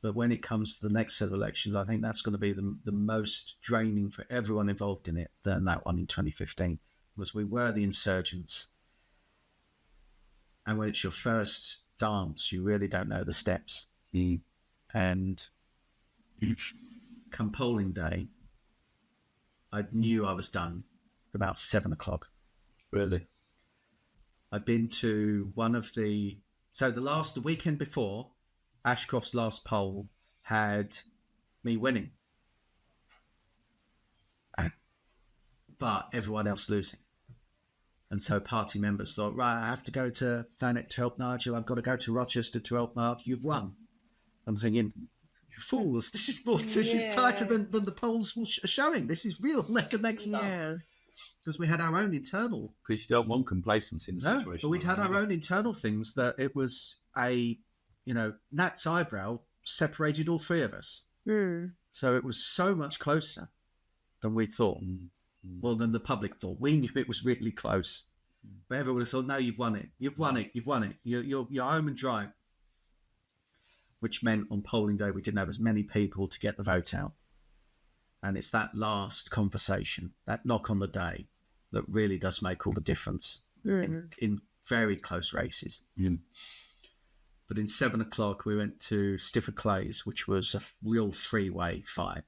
but when it comes to the next set of elections, I think that's going to be the most draining for everyone involved in it than that one in 2015, because we were the insurgents. And when it's your first dance, you really don't know the steps. And come polling day, I knew I was done for about 7 o'clock. Really? I'd been to the weekend before, Ashcroft's last poll had me winning, but everyone else losing. And so party members thought, right, I have to go to Thanet to help Nigel. I've got to go to Rochester to help Mark. You've won. I'm thinking, you fools, this is tighter than the polls are showing. This is real neck and neck stuff. Yeah. Because we had our own internal... Because you don't want complacency in the situation. No, but we'd had our own internal things that it was Nat's eyebrow separated all three of us. So it was so much closer than we thought. Well, than the public thought. We knew it was really close. But everyone thought, no, you've won it. You've won it. You've won it. You're home and dry. Which meant on polling day, we didn't have as many people to get the vote out. And it's that last conversation, that knock on the day, that really does make all the difference in very close races. But in 7 o'clock, we went to Stifford Clays, which was a real three-way fight.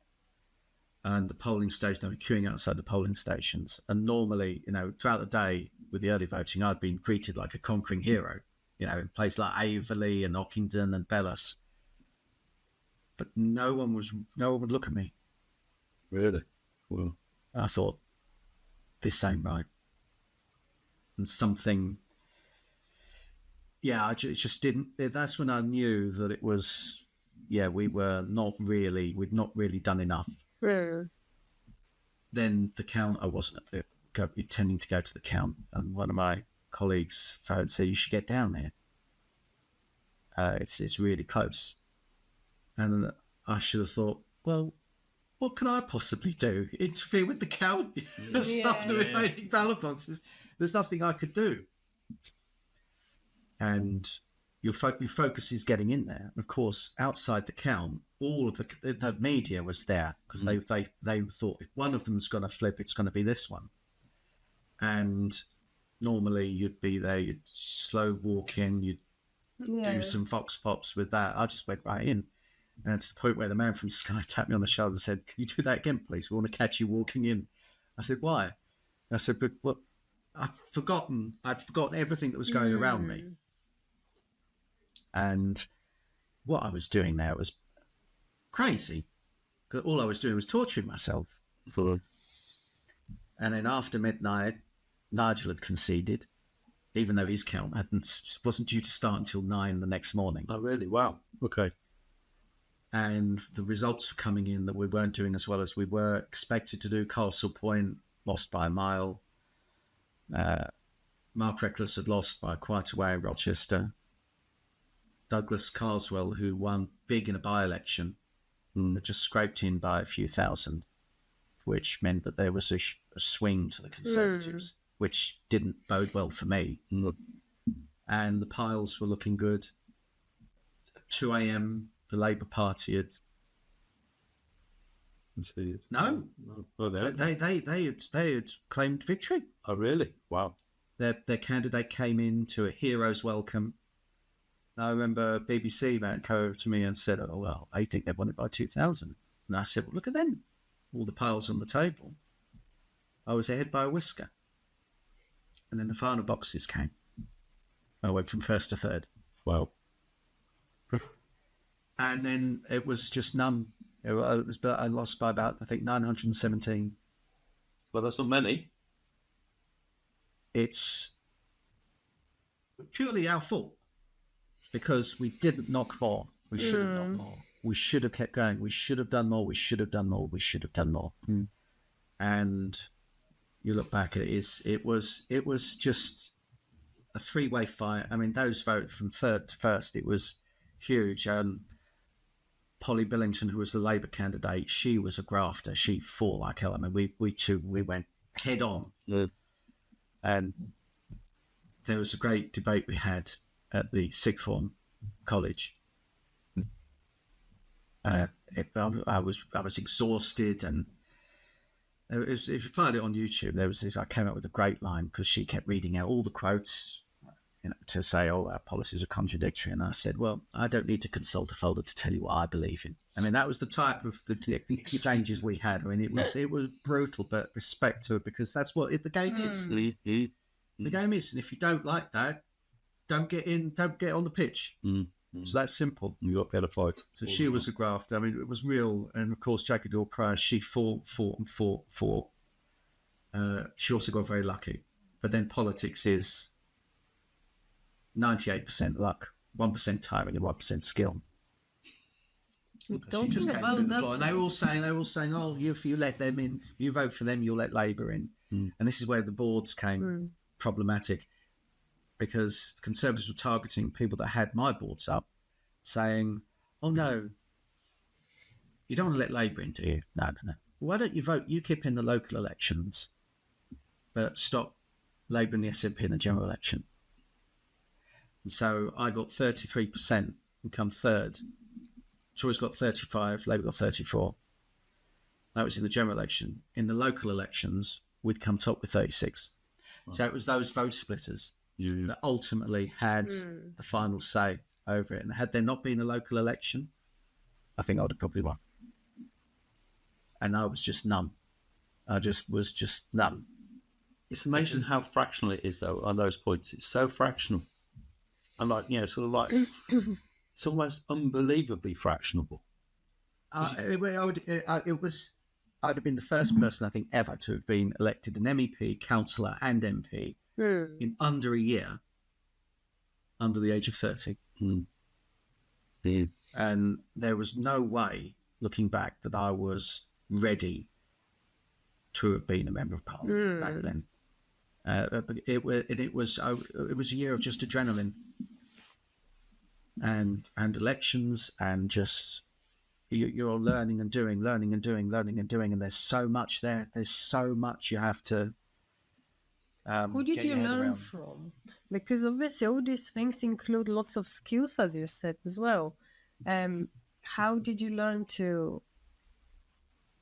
And the polling station, they were queuing outside the polling stations. And normally, throughout the day with the early voting, I'd been greeted like a conquering hero, in places like Averley and Ockington and Bellas. But no one would look at me. Really? Well, I thought, this ain't right. And something, it just didn't. That's when I knew that it was, we'd not really done enough. Then the count, I wasn't intending to go to the count, and one of my colleagues phoned and said, you should get down there. It's really close. And I should have thought, well, what can I possibly do? Interfere with the count? Stuff the remaining ballot boxes. There's nothing I could do. And your focus is getting in there. Of course, outside the count, all of the media was there, because they thought, if one of them's going to flip, it's going to be this one. And normally you'd be there, you'd slow walk in, you'd do some vox pops with that. I just went right in. And to the point where the man from Sky tapped me on the shoulder and said, can you do that again, please? We want to catch you walking in. I said, why? I said, but what? I'd forgotten everything that was going around me. And what I was doing there was crazy. Because all I was doing was torturing myself. And then after midnight, Nigel had conceded, even though his count wasn't due to start until 9 the next morning. Oh, really? Wow. Okay. And the results were coming in that we weren't doing as well as we were expected to do. Castle Point lost by a mile. Mark Reckless had lost by quite a way in Rochester. Douglas Carswell, who won big in a by-election, had just scraped in by a few thousand, which meant that there was a swing to the Conservatives, which didn't bode well for me. And the piles were looking good. At 2 a.m., the Labour Party had... No. Oh, they had claimed victory. Oh, really? Wow. Their candidate came in to a hero's welcome. I remember BBC man came over to me and said, oh, well, they think they've won it by 2,000. And I said, well, look at them. all the piles on the table, I was ahead by a whisker. And then the final boxes came. I went from first to third. Wow. And then it was just none. I lost by about, I think, 917. Well, that's not many. It's purely our fault because we didn't knock more. We should have knocked more. We should have kept going. We should have done more. We should have done more. We should have done more. And you look back at it, it was just a three-way fight. I mean, those votes from third to first, it was huge. Polly Billington, who was the Labour candidate, she was a grafter. She fought like hell. I mean, we went head on. And there was a great debate we had at the sixth form college. I was exhausted, and if you find it on YouTube, there was this. I came up with a great line because she kept reading out all the quotes, to say, "Oh, our policies are contradictory," and I said, "Well, I don't need to consult a folder to tell you what I believe in." I mean, that was the type of the exchanges we had. I mean, it was brutal, but respect to it because that's what the game is. The game is, and if you don't like that, don't get in. Don't get on the pitch. So that's simple. You got better fight. So she was a graft. I mean, it was real. And of course, Jackie Dore Prior, she fought. She also got very lucky. But then politics is 98% luck, 1% timing, and 1% skill. Don't She just think came about through the that. floor. And they were all saying, "Oh, if you let them in, you vote for them, you'll let Labour in." And this is where the boards came problematic, because Conservatives were targeting people that had my boards up, saying, "Oh no, you don't want to let Labour in, do you? No. Why don't you vote UKIP in the local elections, but stop Labour and the SNP in the general election?" And so I got 33%, become third. Tories got 35, Labour got 34. That was in the general election. In the local elections, we'd come top with 36. Wow. So it was those vote splitters that ultimately had the final say over it. And had there not been a local election, I think I would have probably won. And I was just numb. I was just numb. It's amazing how fractional it is, though, on those points. It's so fractional. And sort of like, it's almost unbelievably fractionable. I'd have been the first person, I think, ever to have been elected an MEP, councillor and MP in under a year, under the age of 30. And there was no way, looking back, that I was ready to have been a member of Parliament back then. It was a year of just adrenaline and elections, and just you're learning and doing, and there's so much there. There's so much you have to. Who did you learn from? Because obviously all these things include lots of skills, as you said as well. How did you learn to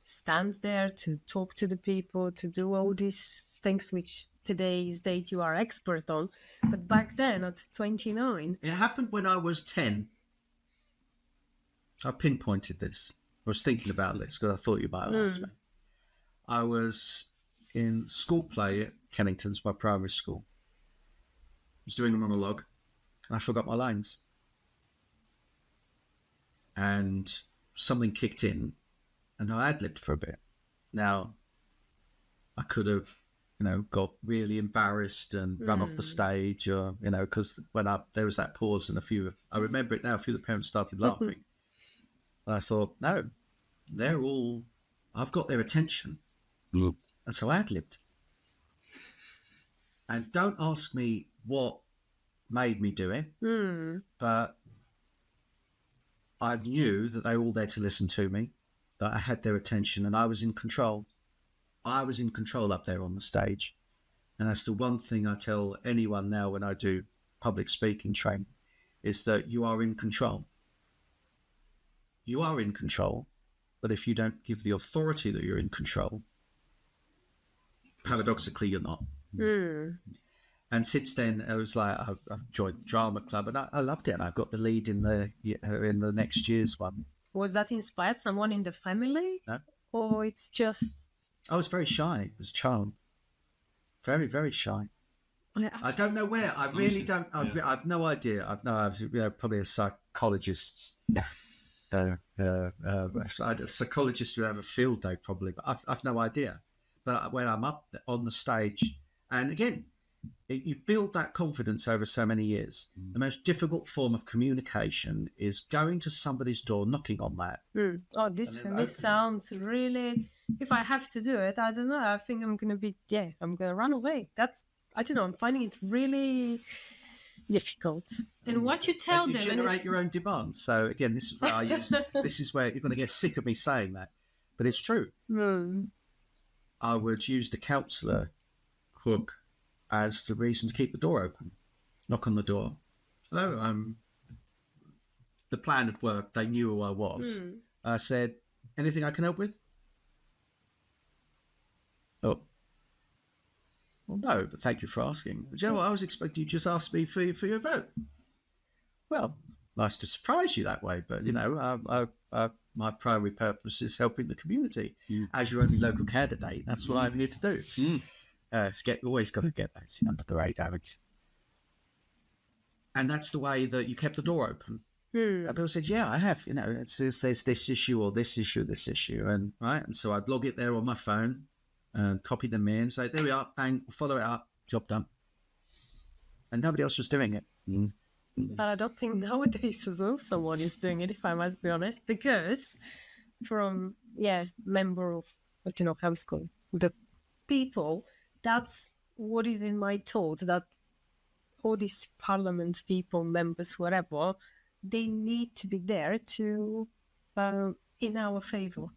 stand there, to talk to the people, to do all these things which today's date you are expert on, but back then at 29? It happened when I was 10. I pinpointed this. I was thinking about this because I thought you might ask me. I was in school play at Kennington's, my primary school. I was doing a monologue and I forgot my lines. And something kicked in and I ad-libbed for a bit. Now, I could have, got really embarrassed and run off the stage, or, because when there was that pause and I remember it now, a few of the parents started laughing. And I thought, no, I've got their attention. And so I ad-libbed. And don't ask me what made me do it, but I knew that they were all there to listen to me, that I had their attention, and I was in control. I was in control up there on the stage. And that's the one thing I tell anyone now when I do public speaking training, is that you are in control. You are in control, but if you don't give the authority that you're in control, paradoxically, you're not. And since then, I was like, I joined the drama club, and I loved it. And I got the lead in the next year's one. Was that inspired someone in the family? No. or it's just... I was very shy as a child. Very, very shy. I don't know where. I really don't. I've no idea. I was probably a psychologist. A psychologist who have a field day probably, but I've no idea. But when I'm up on the stage, and again, you build that confidence over so many years. The most difficult form of communication is going to somebody's door, knocking on that. Oh, this for me sounds really... If I have to do it, I don't know. I think I'm going to run away. I don't know. I'm finding it really difficult. And what you tell you them... generate your own demands. So again, this is where I use... This is where you're going to get sick of me saying that. But it's true. I would use the councillor hook as the reason to keep the door open. Knock on the door. Hello, the plan had worked. They knew who I was. I said, anything I can help with? Oh. Well, no, but thank you for asking. Do you know what? I was expecting you just asked me for your vote. Well, nice to surprise you that way, but, my primary purpose is helping the community. As your only local candidate, that's what I'm here to do. Always got to get those under the radar. And that's the way that you kept the door open. And people said, yeah, I have. There's this issue or this issue. And right. And so I'd log it there on my phone and copy them in. Say, there we are. Bang, follow it up. Job done. And nobody else was doing it. But I don't think nowadays as well someone is doing it, if I must be honest, because from, member of, how it's called, the people, that's what is in my thought, that all these parliament people, members, whatever, they need to be there to, in our favour.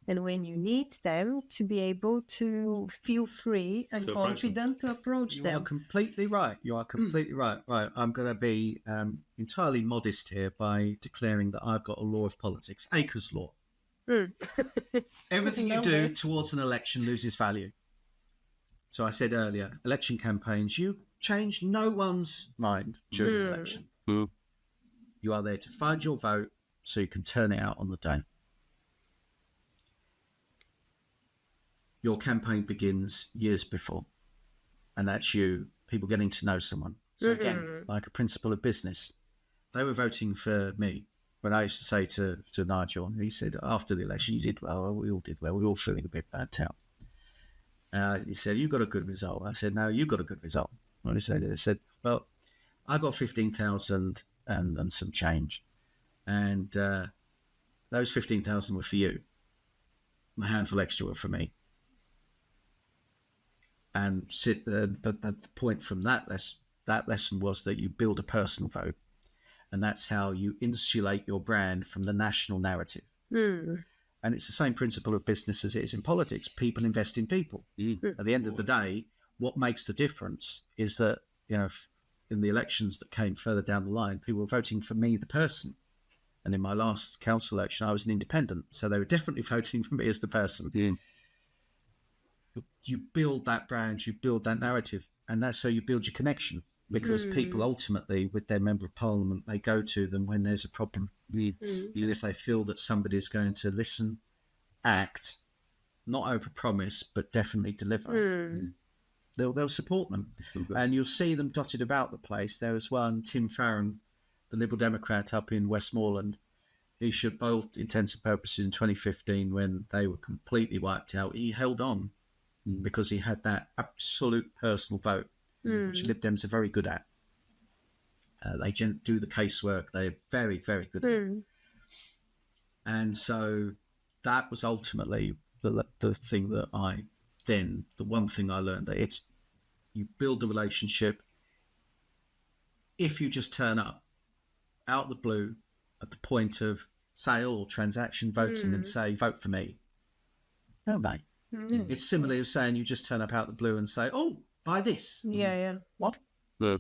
And when you need them to be able to feel free and confident to approach them. You are completely right. Right. I'm going to be entirely modest here by declaring that I've got a law of politics, Aker's law. Everything you do towards an election loses value. So I said earlier, election campaigns, you change no one's mind during the election. You are there to find your vote so you can turn it out on the day. Your campaign begins years before, and that's people getting to know someone. So again, like a principle of business, they were voting for me. When I used to say to Nigel, he said, after the election, you did well, we all did well, we were all feeling a bit bad town. He said, you got a good result. I said, no, you got a good result. What did he say? He said, well, I got 15,000 and some change. And those 15,000 were for you. A handful extra were for me. And but the point from that lesson was that you build a personal vote, and that's how you insulate your brand from the national narrative. And it's the same principle of business as it is in politics. People invest in people. At the end of the day, what makes the difference is that in the elections that came further down the line, people were voting for me, the person. And in my last council election, I was an independent, so they were definitely voting for me as the person. You build that brand, you build that narrative, and that's how you build your connection. Because people ultimately, with their member of parliament, they go to them when there's a problem. Even if they feel that somebody's going to listen, act, not overpromise, but definitely deliver. They'll support them. And you'll see them dotted about the place. There was one, Tim Farron, the Liberal Democrat up in Westmoreland. He should, by all intents and purposes, in 2015, when they were completely wiped out, he held on. Because he had that absolute personal vote, which Lib Dems are very good at. They do the casework. They're very, very good at it. And so that was ultimately the thing that the one thing I learned, that you build the relationship. If you just turn up out the blue at the point of sale or transaction voting and say, vote for me. No, mate. It's similar to saying you just turn up out the blue and say, oh, buy this. Yeah. What? No.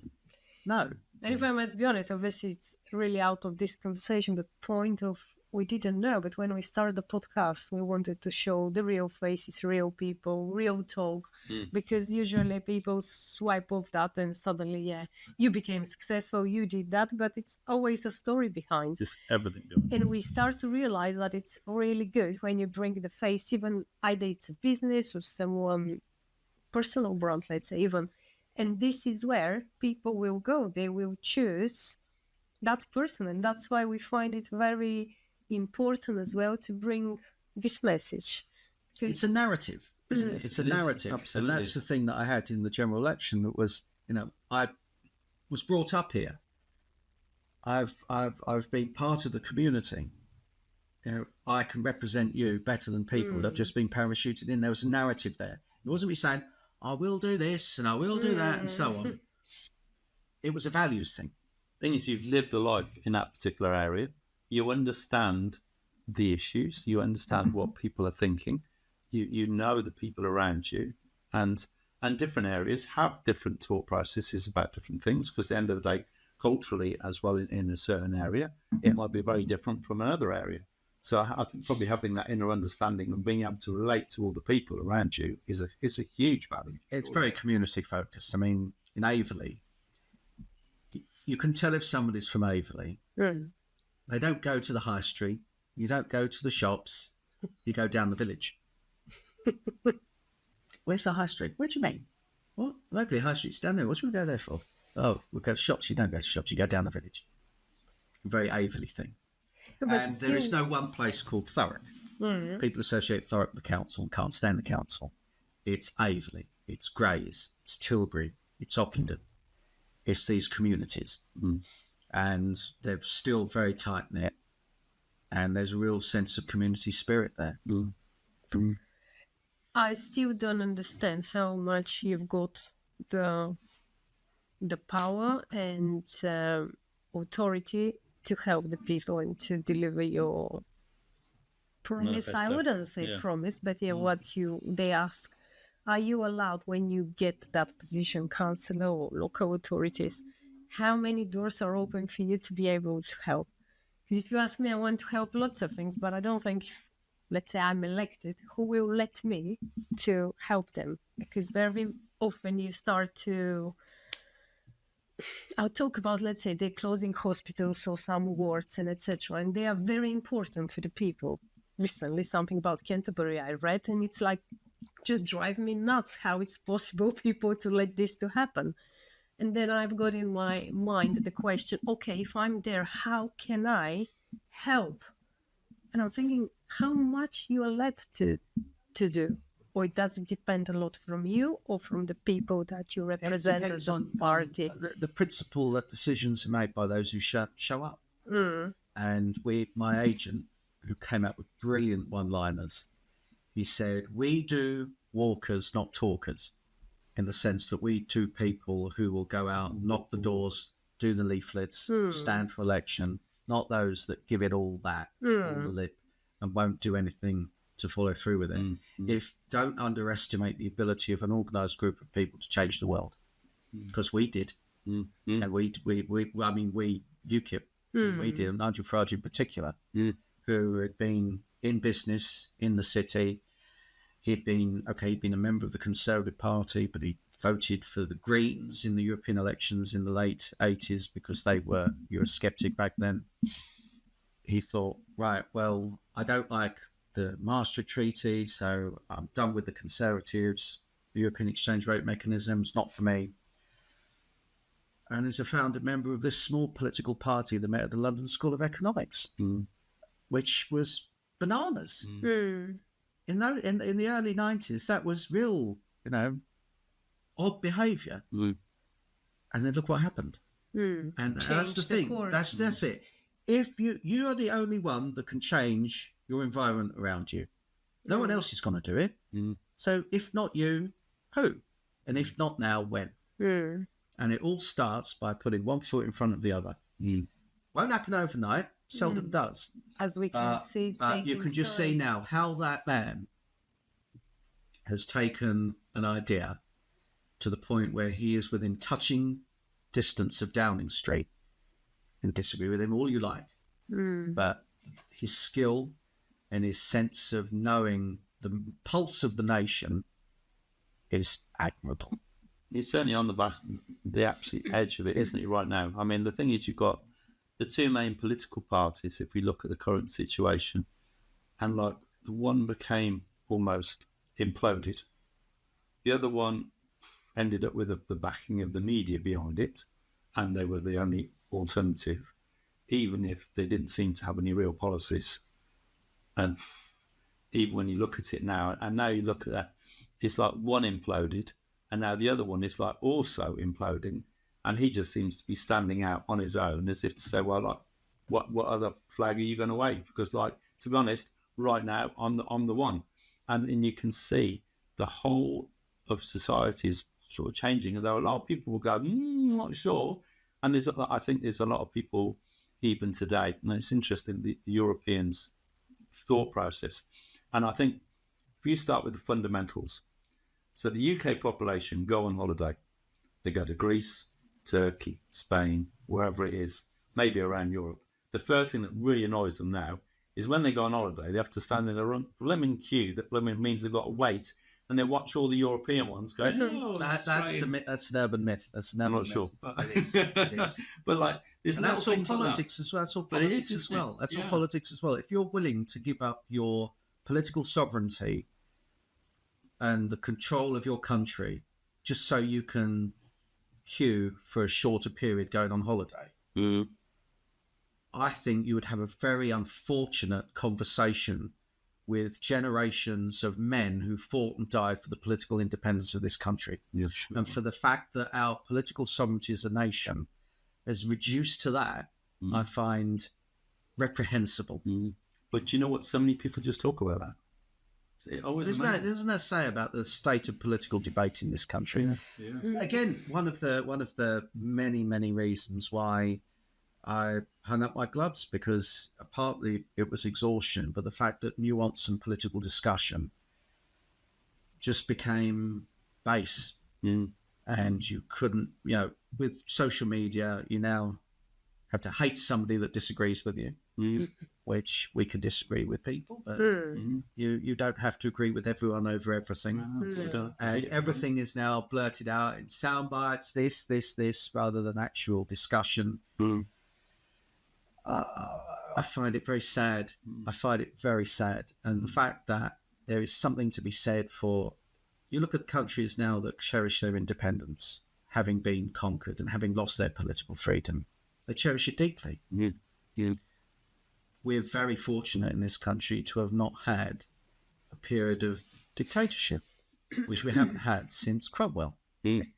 And if I must be honest, obviously it's really out of this conversation, but point of we didn't know, but when we started the podcast, we wanted to show the real faces, real people, real talk, because usually people swipe off that and suddenly, yeah, you became successful, you did that, but it's always a story behind. Just everything. And we start to realize that it's really good when you bring the face, even either it's a business or someone personal brand, let's say, even. And this is where people will go. They will choose that person. And that's why we find it very important as well to bring this message. It's a narrative, isn't it? It's a narrative. Absolutely. And that's the thing that I had in the general election. That was, I was brought up here. I've been part of the community. I can represent you better than people that have just been parachuted in. There was a narrative there. It wasn't me saying, I will do this and I will do that and so on. It was a values thing. The thing is, you've lived a life in that particular area. You understand the issues. You understand what people are thinking. You know the people around you, and different areas have different thought processes about different things. Because at the end of the day, culturally as well in a certain area, it might be very different from another area. So I think probably having that inner understanding and being able to relate to all the people around you is a huge value. It's very community focused. I mean, in Averley, you can tell if somebody's from Averley. They don't go to the high street. You don't go to the shops. You go down the village. Where's the high street? Where do you mean? What? Locally, high street's down there. What should we go there for? Oh, we'll go to shops. You don't go to shops. You go down the village. A very Averley thing. And there is no one place called Thurrock. People associate Thurrock with the council and can't stand the council. It's Averley, it's Grays, it's Tilbury, it's Ockenden. It's these communities. And they're still very tight-knit. And there's a real sense of community spirit there. I still don't understand how much you've got the power and authority to help the people and to deliver your promise. I wouldn't say promise, but what they ask. Are you allowed, when you get that position, councillor or local authorities, how many doors are open for you to be able to help? Because if you ask me, I want to help lots of things, but I don't think, let's say I'm elected, who will let me to help them? Because very often you start to... I'll talk about, let's say, they're closing hospitals or some wards and etc. And they are very important for the people. Recently, something about Canterbury I read, and it's like, just drive me nuts how it's possible people to let this to happen. And then I've got in my mind the question, okay, if I'm there, how can I help? And I'm thinking, how much you are led to do? Or does it depend a lot from you or from the people that you represent as a party? The principle that decisions are made by those who show up. And my agent, who came up with brilliant one-liners, he said, we do walkers, not talkers, in the sense that we do people who will go out, knock the doors, do the leaflets, stand for election, not those that give it all that, all the lip, and won't do anything to follow through with it. Don't underestimate the ability of an organised group of people to change the world, because we did. And we UKIP, we did, and Nigel Farage in particular, who had been in business in the city. He'd been a member of the Conservative Party, but he voted for the Greens in the European elections in the late 80s because they were Eurosceptic back then. He thought, right, well, I don't like the Maastricht Treaty, so I'm done with the Conservatives. The European exchange rate mechanism is not for me. And is a founder member of this small political party that met at the London School of Economics, which was bananas. In the early 90s, that was real, odd behaviour. And then look what happened. And that's the thing. That's it. If you are the only one that can change your environment around you, no one else is going to do it. So if not you, who? And if not now, when? And it all starts by putting one foot in front of the other. Won't happen overnight. Seldom does. As we can see. But you can just see now how that man has taken an idea to the point where he is within touching distance of Downing Street. You can disagree with him all you like. But his skill and his sense of knowing the pulse of the nation is admirable. He's certainly on the absolute edge of it, isn't he, right now? I mean, the thing is, you've got the two main political parties, if we look at the current situation, and like the one became almost imploded. The other one ended up with the backing of the media behind it, and they were the only alternative, even if they didn't seem to have any real policies. And even when you look at it now, and now you look at that, it's like one imploded, and now the other one is like also imploding, and he just seems to be standing out on his own, as if to say, well, like, what other flag are you going to wave? Because, like, to be honest, right now I'm the one, and you can see the whole of society is sort of changing. Although a lot of people will go, not sure, and I think there's a lot of people even today, and it's interesting the Europeans' thought process, and I think if you start with the fundamentals. So the UK population go on holiday. They go to Greece, Turkey, Spain, wherever it is, maybe around Europe. The first thing that really annoys them now is when they go on holiday, they have to stand in a blooming queue that blooming means they've got to wait, and they watch all the European ones go, That's an urban myth. That's an urban I'm not myth. sure. It is. But like, there's And no that's all politics as well. That's all politics as well. That's all politics as well. If you're willing to give up your political sovereignty and the control of your country just so you can queue for a shorter period going on holiday, I think you would have a very unfortunate conversation with generations of men who fought and died for the political independence of this country. Yeah, sure. And for the fact that our political sovereignty as a nation is reduced to that, I find reprehensible. But you know what? So many people just talk about that. It always There's no say about the state of political debate in this country. Yeah. Again, one of the many reasons why I hung up my gloves, because partly it was exhaustion, but the fact that nuance and political discussion just became base, and you couldn't, with social media, you now have to hate somebody that disagrees with you, which we can disagree with people, but you don't have to agree with everyone over everything. And everything is now blurted out in sound bites, this, rather than actual discussion. I find it very sad. I find it very sad. And the fact that there is something to be said for, you look at countries now that cherish their independence, having been conquered and having lost their political freedom, they cherish it deeply. We're very fortunate in this country to have not had a period of dictatorship, which we haven't had since Cromwell. And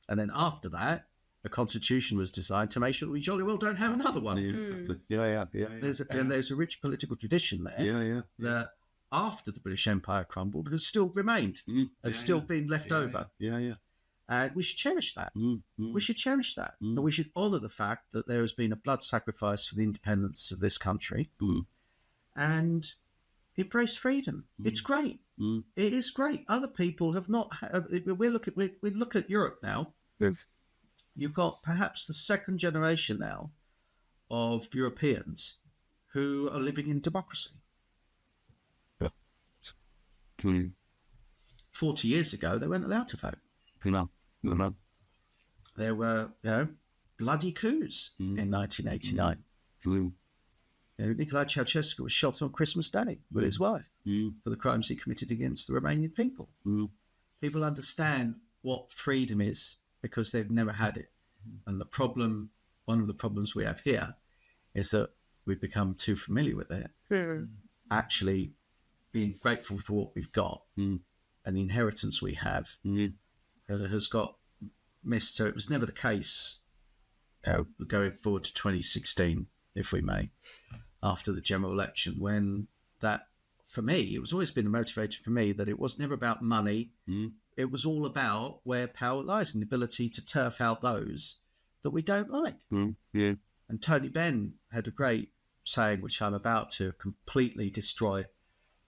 then after that, a constitution was designed to make sure we jolly well don't have another one. Exactly. There's a rich political tradition there that after the British Empire crumbled has still remained and still been left over. And we should cherish that. We should cherish that. And we should honour the fact that there has been a blood sacrifice for the independence of this country and embrace freedom. It's great. It is great. Other people have not. We look at Europe now. You've got perhaps the second generation now of Europeans who are living in democracy. 40 years ago, they weren't allowed to vote. There were, bloody coups in 1989. Nicolae Ceausescu was shot on Christmas Day with his wife for the crimes he committed against the Romanian people. People understand what freedom is because they've never had it. And one of the problems we have here is that we've become too familiar with it. Actually being grateful for what we've got and the inheritance we have has got missed. So it was never the case going forward to 2016, if we may, after the general election, when that, for me, it was always been a motivator for me that it was never about money. It was all about where power lies and the ability to turf out those that we don't like. And Tony Benn had a great saying, which I'm about to completely destroy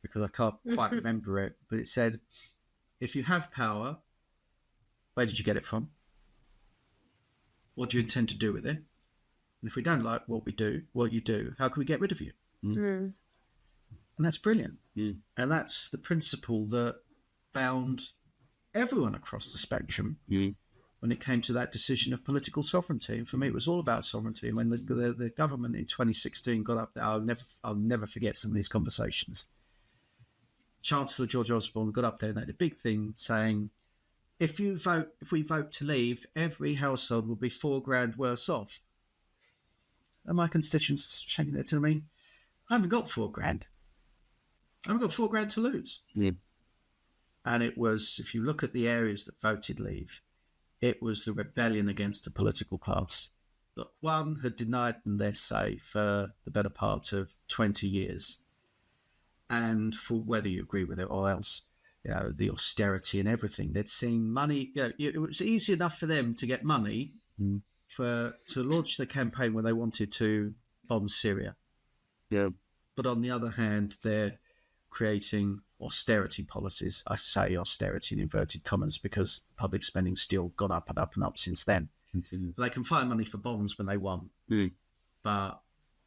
because I can't quite remember it, but it said, if you have power, where did you get it from? What do you intend to do with it? And if we don't like what you do, how can we get rid of you? Mm. And that's brilliant. And that's the principle that bound everyone across the spectrum when it came to that decision of political sovereignty. And for me, it was all about sovereignty. And when the government in 2016 got up there, I'll never forget some of these conversations. Chancellor George Osborne got up there and made a big thing saying, if we vote to leave, every household will be £4,000 worse off. And my constituents shaking their head to me, I haven't got £4,000. I haven't got £4,000 to lose. And it was, if you look at the areas that voted leave, it was the rebellion against the political class that one had denied them their say for the better part of 20 years. And for whether you agree with it or else, the austerity and everything, they'd seen money. It was easy enough for them to get money to launch the campaign when they wanted to bomb Syria. But on the other hand, they're creating austerity policies. I say austerity in inverted commas because public spending's still gone up and up and up since then. They can find money for bonds when they want, but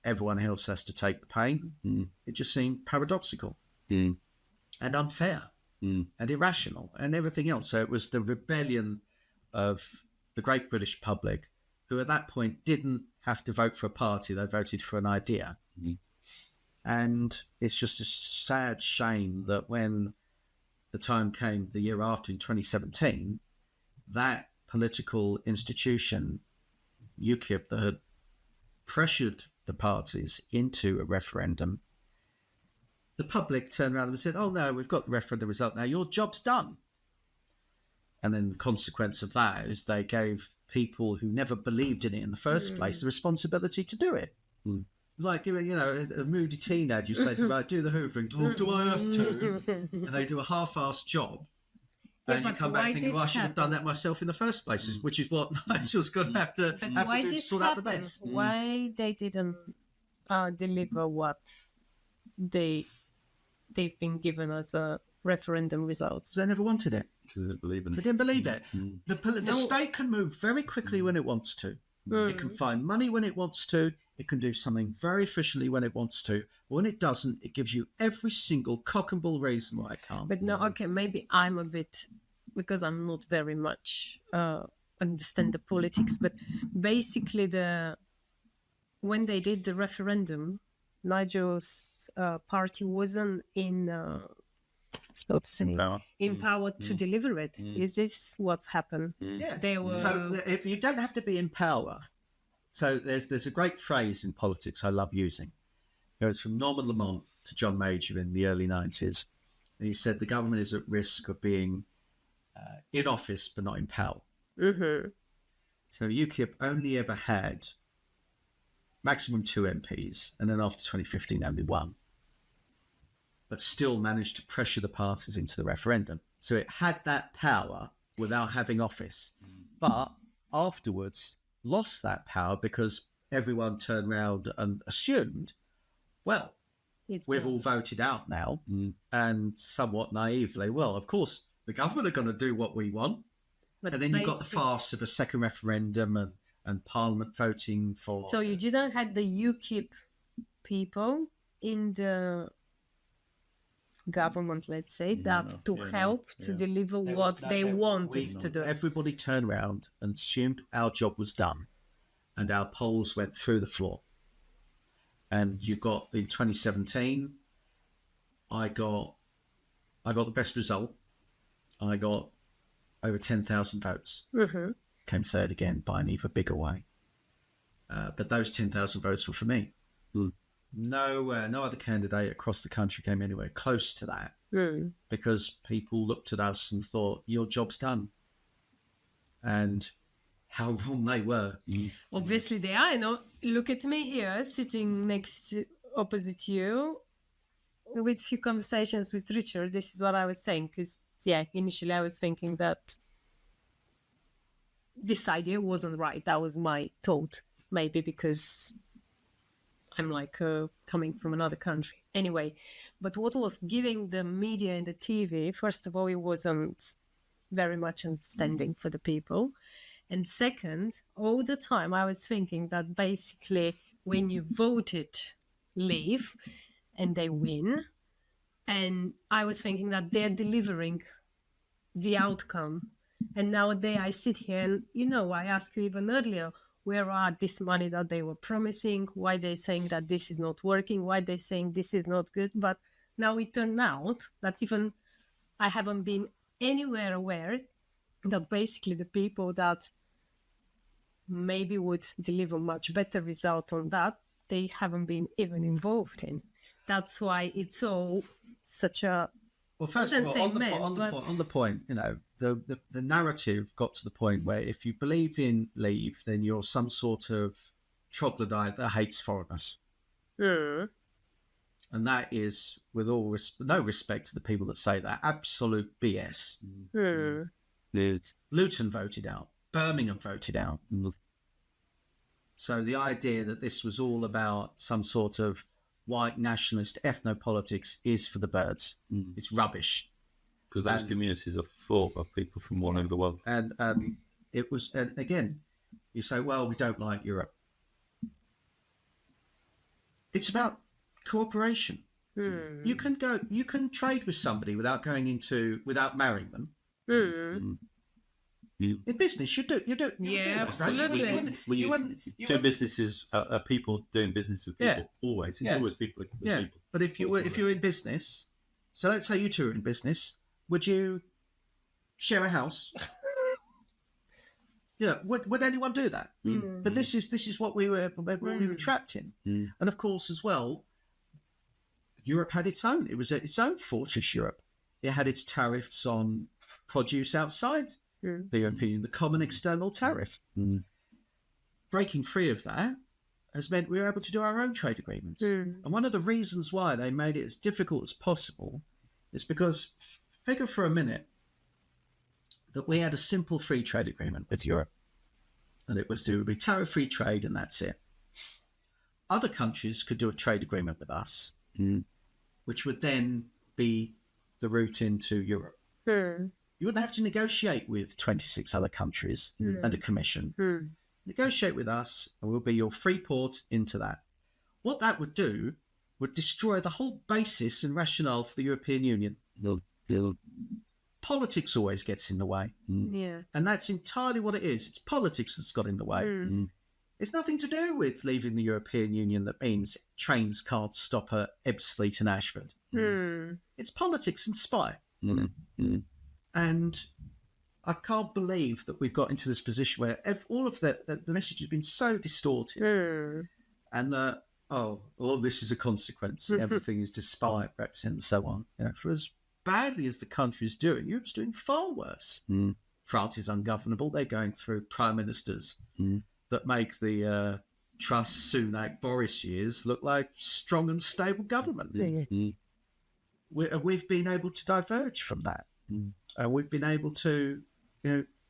everyone else has to take the pain. It just seemed paradoxical and unfair and irrational and everything else. So it was the rebellion of the great British public who at that point didn't have to vote for a party, they voted for an idea. And it's just a sad shame that when the time came the year after in 2017, that political institution, UKIP, that had pressured the parties into a referendum, the public turned around and said, oh no, we've got the referendum result now, your job's done. And then the consequence of that is they gave people who never believed in it in the first place the responsibility to do it. Like, a moody teenager, you say to them, do the hoovering, do I have to? And they do a half-assed job. And you come back thinking, I should have done that myself in the first place, which is what Nigel's going to have to do to sort out the mess. Why they didn't deliver what they've been given as a referendum result? They never wanted it. Because they didn't believe in it. They didn't believe it. The state can move very quickly when it wants to. It can find money when it wants to. It can do something very officially when it wants to. When it doesn't, it gives you every single cock and bull reason why it can't. But no, okay, maybe I'm a bit, because I'm not very much understand the politics, but basically when they did the referendum, Nigel's party wasn't empowered to deliver it. Is this what's happened? Yeah. They were... So if you don't have to be in power. So there's a great phrase in politics I love using. It goes from Norman Lamont to John Major in the early 90s. And he said the government is at risk of being in office but not in power. So UKIP only ever had maximum 2 MPs, and then after 2015 only 1. But still managed to pressure the parties into the referendum. So it had that power without having office. But afterwards lost that power because everyone turned around and assumed, well, we've all voted out now, and somewhat naively, well, of course, the government are going to do what we want. But then you've got the farce of a second referendum and Parliament voting for... So you didn't have the UKIP people in the government, let's say, to help to deliver what they wanted to do. Everybody turned around and assumed our job was done, and our polls went through the floor. And you got, in 2017, I got the best result. I got over 10,000 votes. Came third again by an even bigger way. But those 10,000 votes were for me. No other candidate across the country came anywhere close to that, because people looked at us and thought, your job's done. And how wrong they were. Obviously they are. Look at me here, sitting opposite you, with a few conversations with Richard. This is what I was saying, because, initially I was thinking that this idea wasn't right. That was my thought, maybe because I'm coming from another country. Anyway, but what was giving the media and the TV, first of all, it wasn't very much understanding for the people. And second, all the time I was thinking that basically when you voted leave and they win. And I was thinking that they're delivering the outcome. And nowadays I sit here and, I asked you even earlier, where are this money that they were promising? Why they're saying that this is not working? Why they're saying this is not good? But now it turned out that even I haven't been anywhere aware that basically the people that maybe would deliver much better result on that, they haven't been even involved in. That's why it's all such a... Well, first of all, on the point, the narrative got to the point where if you believe in leave, then you're some sort of troglodyte that hates foreigners. Mm. And that is, with all no respect to the people that say that, absolute BS. Mm. Luton voted out. Birmingham voted out. So the idea that this was all about some sort of white nationalist ethnopolitics is for the birds. It's rubbish. Because those communities are full of people from all over the world. And it was, and again, you say, well, we don't like Europe. It's about cooperation. You can trade with somebody without marrying them. In business, you do. Yeah, absolutely. Two businesses are people doing business with people. Always, it's always people. With people. But if you're in business, so let's say you two are in business, would you share a house? Would anyone do that? But this is what we were trapped in, and of course as well, Europe had its own. It was its own fortress. Europe. It had its tariffs on produce outside the European Union, the common external tariff. Breaking free of that has meant we were able to do our own trade agreements. And one of the reasons why they made it as difficult as possible is because, figure for a minute, that we had a simple free trade agreement with Europe. And it would be tariff-free trade and that's it. Other countries could do a trade agreement with us, which would then be the route into Europe. You wouldn't have to negotiate with 26 other countries and a commission. Negotiate with us and we'll be your free port into that. What that would do would destroy the whole basis and rationale for the European Union. Politics always gets in the way. And that's entirely what it is. It's politics that's got in the way. It's nothing to do with leaving the European Union that means trains can't stop at Ebbsfleet and Ashford. It's politics and spite. And I can't believe that we've got into this position where all of the message has been so distorted, and that all this is a consequence. Everything is despite Brexit and so on. For as badly as the country is doing, Europe's doing far worse. France is ungovernable. They're going through prime ministers that make the Truss, Sunak, Boris years look like strong and stable government. We've been able to diverge from that. We've been able to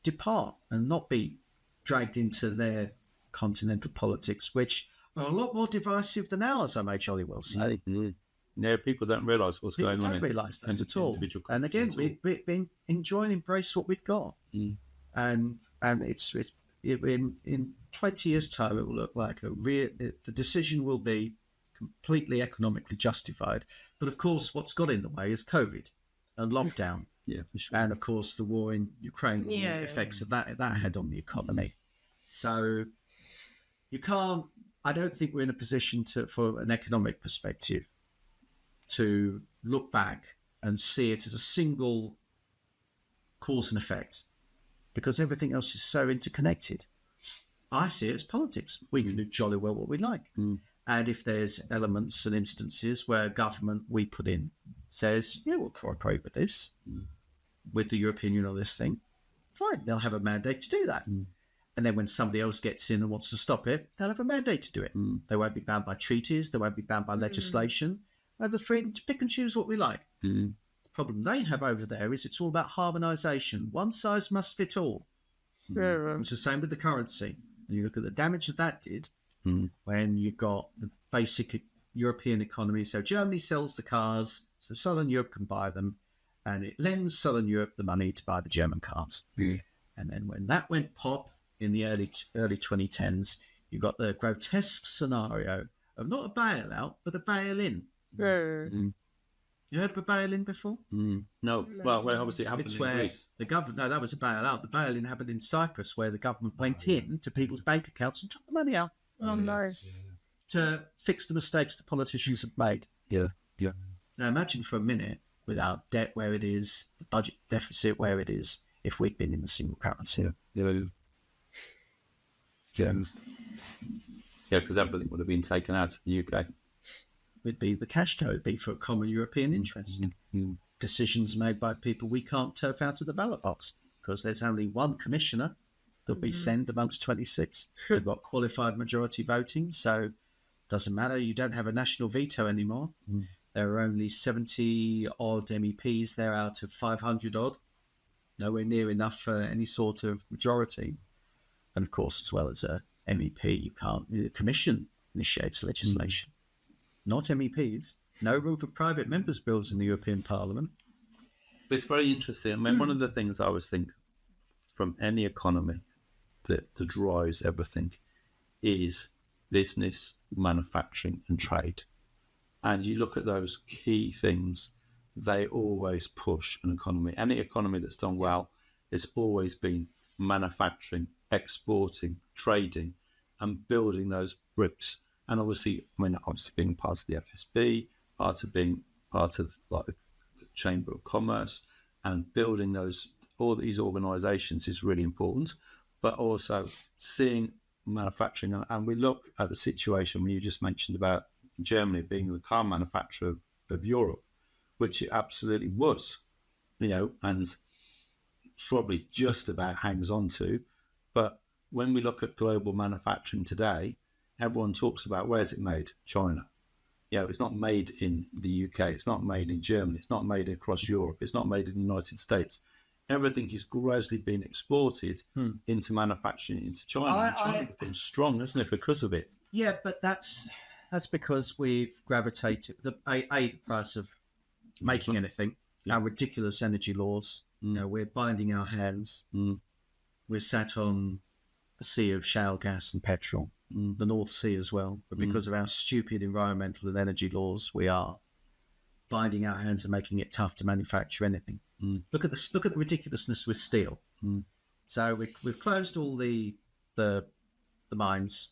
depart and not be dragged into their continental politics, which are a lot more divisive than ours, I may jolly well say. Yeah, people don't realise what's going on. Don't realise that at all. And again, we've been enjoying, embrace what we've got. And it's in 20 years' time, it will look like the decision will be completely economically justified. But of course, what's got in the way is COVID and lockdown. For sure. And of course, the war in Ukraine, the effects of that had on the economy. So you can't. I don't think we're in a position for an economic perspective, to look back and see it as a single cause and effect, because everything else is so interconnected. I see it as politics. We can do jolly well what we like. And if there's elements and instances where government we put in says, we'll cooperate with this, with the European Union on this thing, fine, they'll have a mandate to do that. And then when somebody else gets in and wants to stop it, they'll have a mandate to do it. They won't be bound by treaties, they won't be bound by legislation. They have the freedom to pick and choose what we like. The problem they have over there is it's all about harmonisation. One size must fit all. It's the same with the currency. And you look at the damage that did when you got the basic European economy. So Germany sells the cars, so Southern Europe can buy them, and it lends Southern Europe the money to buy the German cars. And then when that went pop in the early 2010s, you got the grotesque scenario of not a bailout, but a bail-in. You heard of a bail-in before? No. Well, obviously it happened It's in where Greece. the government, no, that was a bailout. The bail-in happened in Cyprus, where the government went in to people's bank accounts and took the money out Oh, nice. to fix the mistakes the politicians have made. Yeah. Now imagine for a minute, with our debt where it is, the budget deficit where it is, if we'd been in the single currency. Yeah, because everything would have been taken out of the UK. It'd be the cash cow, it'd be for a common European interest. Decisions made by people we can't turf out of the ballot box because there's only one commissioner that'll be sent amongst 26. They've got qualified majority voting, so doesn't matter. You don't have a national veto anymore. There are only 70 odd MEPs there out of 500 odd. Nowhere near enough for any sort of majority. And of course, as well as a MEP, you can't. The Commission initiates legislation, not MEPs. No room for private members' bills in the European Parliament. But it's very interesting. I mean, one of the things I always think from any economy that drives everything is business, manufacturing, and trade. And you look at those key things, they always push an economy. Any economy that's done well has always been manufacturing, exporting, trading, and building those bricks. And obviously being part of the FSB, being part of like the Chamber of Commerce, and building all these organisations is really important. But also seeing manufacturing, and we look at the situation when you just mentioned about Germany being the car manufacturer of Europe, which it absolutely was, and probably just about hangs on to. But when we look at global manufacturing today, everyone talks about where's it made? China. It's not made in the UK, it's not made in Germany, it's not made across Europe, it's not made in the United States. Everything is gradually being exported into manufacturing into China. China becomes strong, isn't it, because of it? Yeah, but that's because we've gravitated the price of making anything. Our ridiculous energy laws. We're binding our hands. We're sat on a sea of shale gas and petrol, the North Sea as well. But because of our stupid environmental and energy laws, we are binding our hands and making it tough to manufacture anything. Look at the ridiculousness with steel. So we've closed all the mines.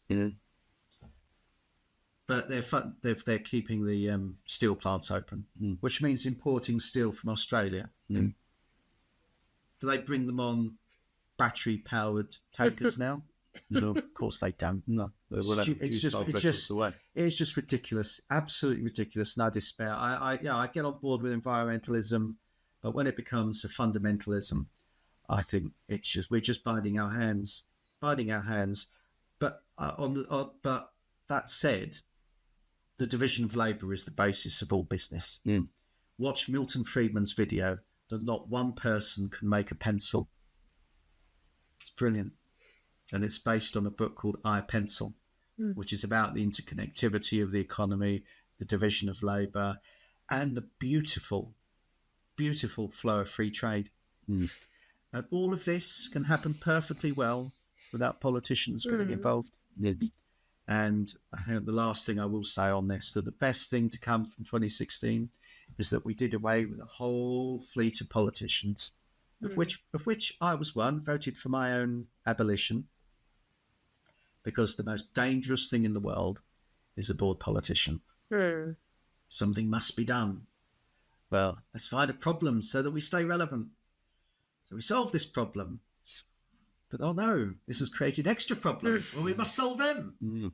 But they're keeping the steel plants open, which means importing steel from Australia. Do they bring them on battery-powered tankers now? No, of course they don't. No, it's just ridiculous, absolutely ridiculous. And I despair. I get on board with environmentalism, but when it becomes a fundamentalism, I think we're just binding our hands. But but that said, the division of labour is the basis of all business. Watch Milton Friedman's video that not one person can make a pencil. It's brilliant. And it's based on a book called I, Pencil, which is about the interconnectivity of the economy, the division of labour, and the beautiful, beautiful flow of free trade. And all of this can happen perfectly well without politicians getting involved. And I think the last thing I will say on this, that the best thing to come from 2016 is that we did away with a whole fleet of politicians, of which I was one, voted for my own abolition, because the most dangerous thing in the world is a bored politician. Something must be done. Well, let's find a problem so that we stay relevant. So we solve this problem. But oh no, this has created extra problems. Well, we must solve them.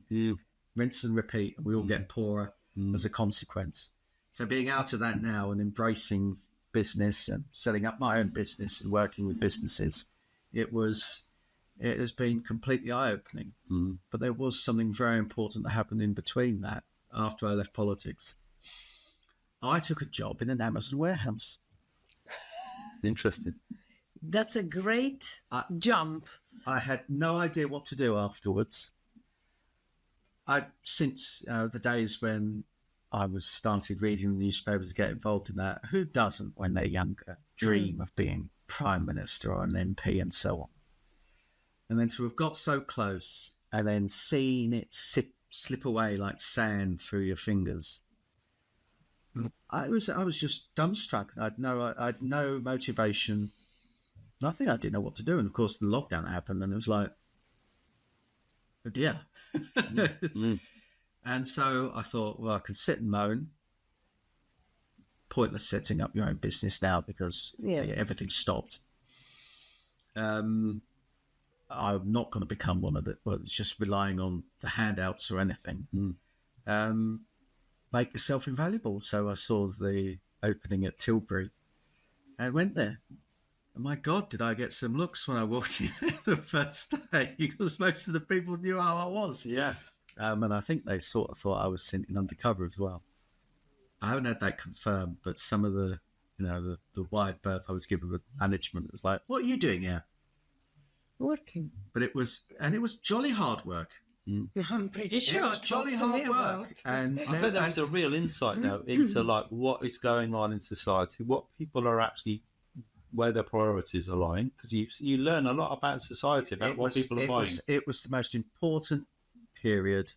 Rinse and repeat. We all get poorer as a consequence. So being out of that now and embracing business and setting up my own business and working with businesses, it has been completely eye-opening. But there was something very important that happened in between that. After I left politics, I took a job in an Amazon warehouse. Interesting. That's a great jump. I had no idea what to do afterwards. Since the days when I started reading the newspapers to get involved in that, who doesn't, when they're younger, dream of being Prime Minister or an MP and so on? And then to have got so close and then seen it slip away like sand through your fingers. I was just dumbstruck. I'd no motivation, nothing. I didn't know what to do. And of course, the lockdown happened, and it was like, oh dear. And so I thought, well, I can sit and moan. Pointless setting up your own business now because everything's stopped. I'm not going to become one of the just relying on the handouts or anything. Make yourself invaluable. So I saw the opening at Tilbury and went there. And my God, did I get some looks when I walked in the first day, because most of the people knew how I was. Yeah. And I think they sort of thought I was sent in undercover as well. I haven't had that confirmed, but some of the, the wide berth I was given with management was like, what are you doing here? Working. But it was jolly hard work. I'm pretty sure. It was jolly hard work. And I bet that was a real insight now into like what is going on in society, what people are actually, where their priorities are lying, because you learn a lot about society, about what people are buying. It was the most important period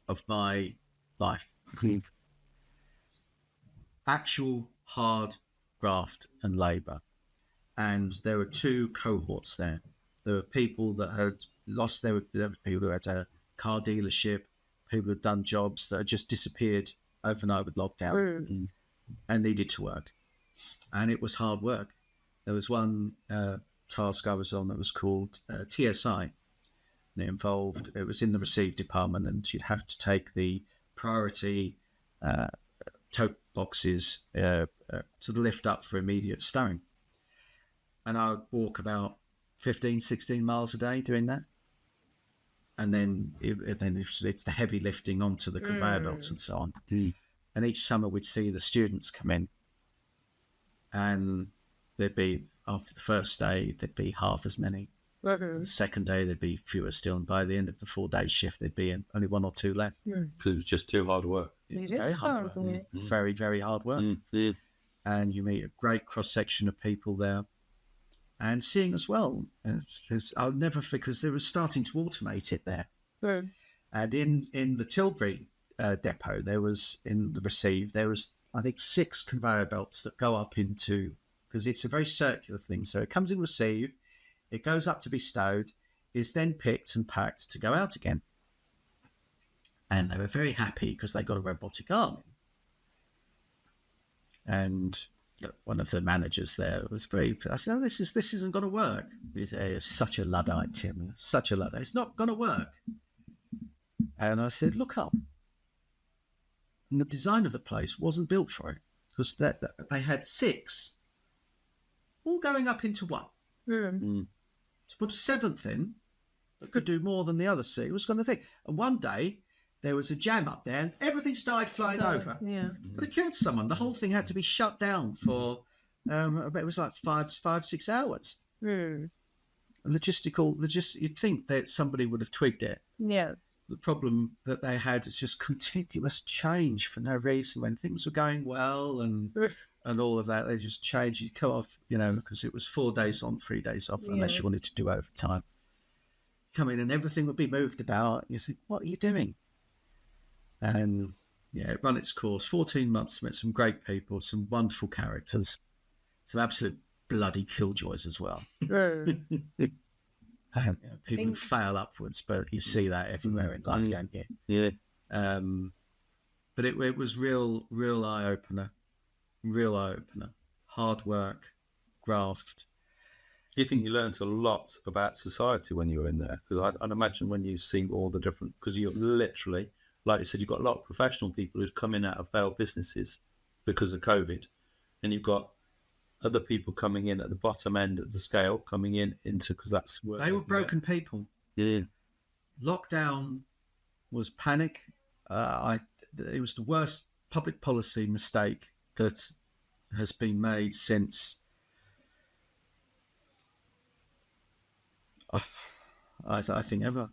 of my life. Actual hard graft and labour. And there were two cohorts there. There were people that had lost there were people who had a car dealership, people who had done jobs that had just disappeared overnight with lockdown and needed to work. And it was hard work. There was one task I was on that was called TSI. And it was in the receive department, and you'd have to take the priority tote boxes to the lift up for immediate stowing. And I would walk about 15, 16 miles a day doing that. And then it's the heavy lifting onto the conveyor belts and so on. And each summer we'd see the students come in, and there'd be, after the first day, there'd be half as many. The second day, there'd be fewer still. And by the end of the 4-day shift, there'd be only one or two left. Because it was just too hard work. It is hard work. Very, very hard work. And you meet a great cross-section of people there. And seeing as well, I'll never forget, because they were starting to automate it there. And in the Tilbury depot, there was, in the receive, there was, I think, 6 conveyor belts that go up into, because it's a very circular thing. So it comes in receive, it goes up to be stowed, is then picked and packed to go out again. And they were very happy because they got a robotic arm in. And one of the managers there was very, I said, oh, this isn't going to work. He said, hey, such a Luddite, Tim, such a Luddite. It's not going to work. And I said, look up. And the design of the place wasn't built for it, because they had 6 all going up into one. To put a 7th in that could do more than the other 6 was going to think. And one day there was a jam up there and everything started flying over. But it killed someone. The whole thing had to be shut down for it was like 5-6 hours. You'd think that somebody would have twigged it. The problem that they had is just continuous change for no reason. When things were going well and all of that, they just changed. You'd come off, because it was 4 days on, 3 days off, unless you wanted to do overtime. Come in and everything would be moved about. You think, what are you doing? And it ran its course. 14 months, met some great people, some wonderful characters, some absolute bloody killjoys as well. People who fail upwards, but you see that everywhere in life, don't you? But it was real eye opener. Hard work, graft. Do you think you learned a lot about society when you were in there? Because I'd imagine when you've seen all the different, because you're literally, like you said, you've got a lot of professional people who've come in out of failed businesses because of COVID, and you've got other people coming in at the bottom end of the scale, coming into, because that's where they were broken people. Lockdown was panic. It was the worst public policy mistake that has been made since I think ever.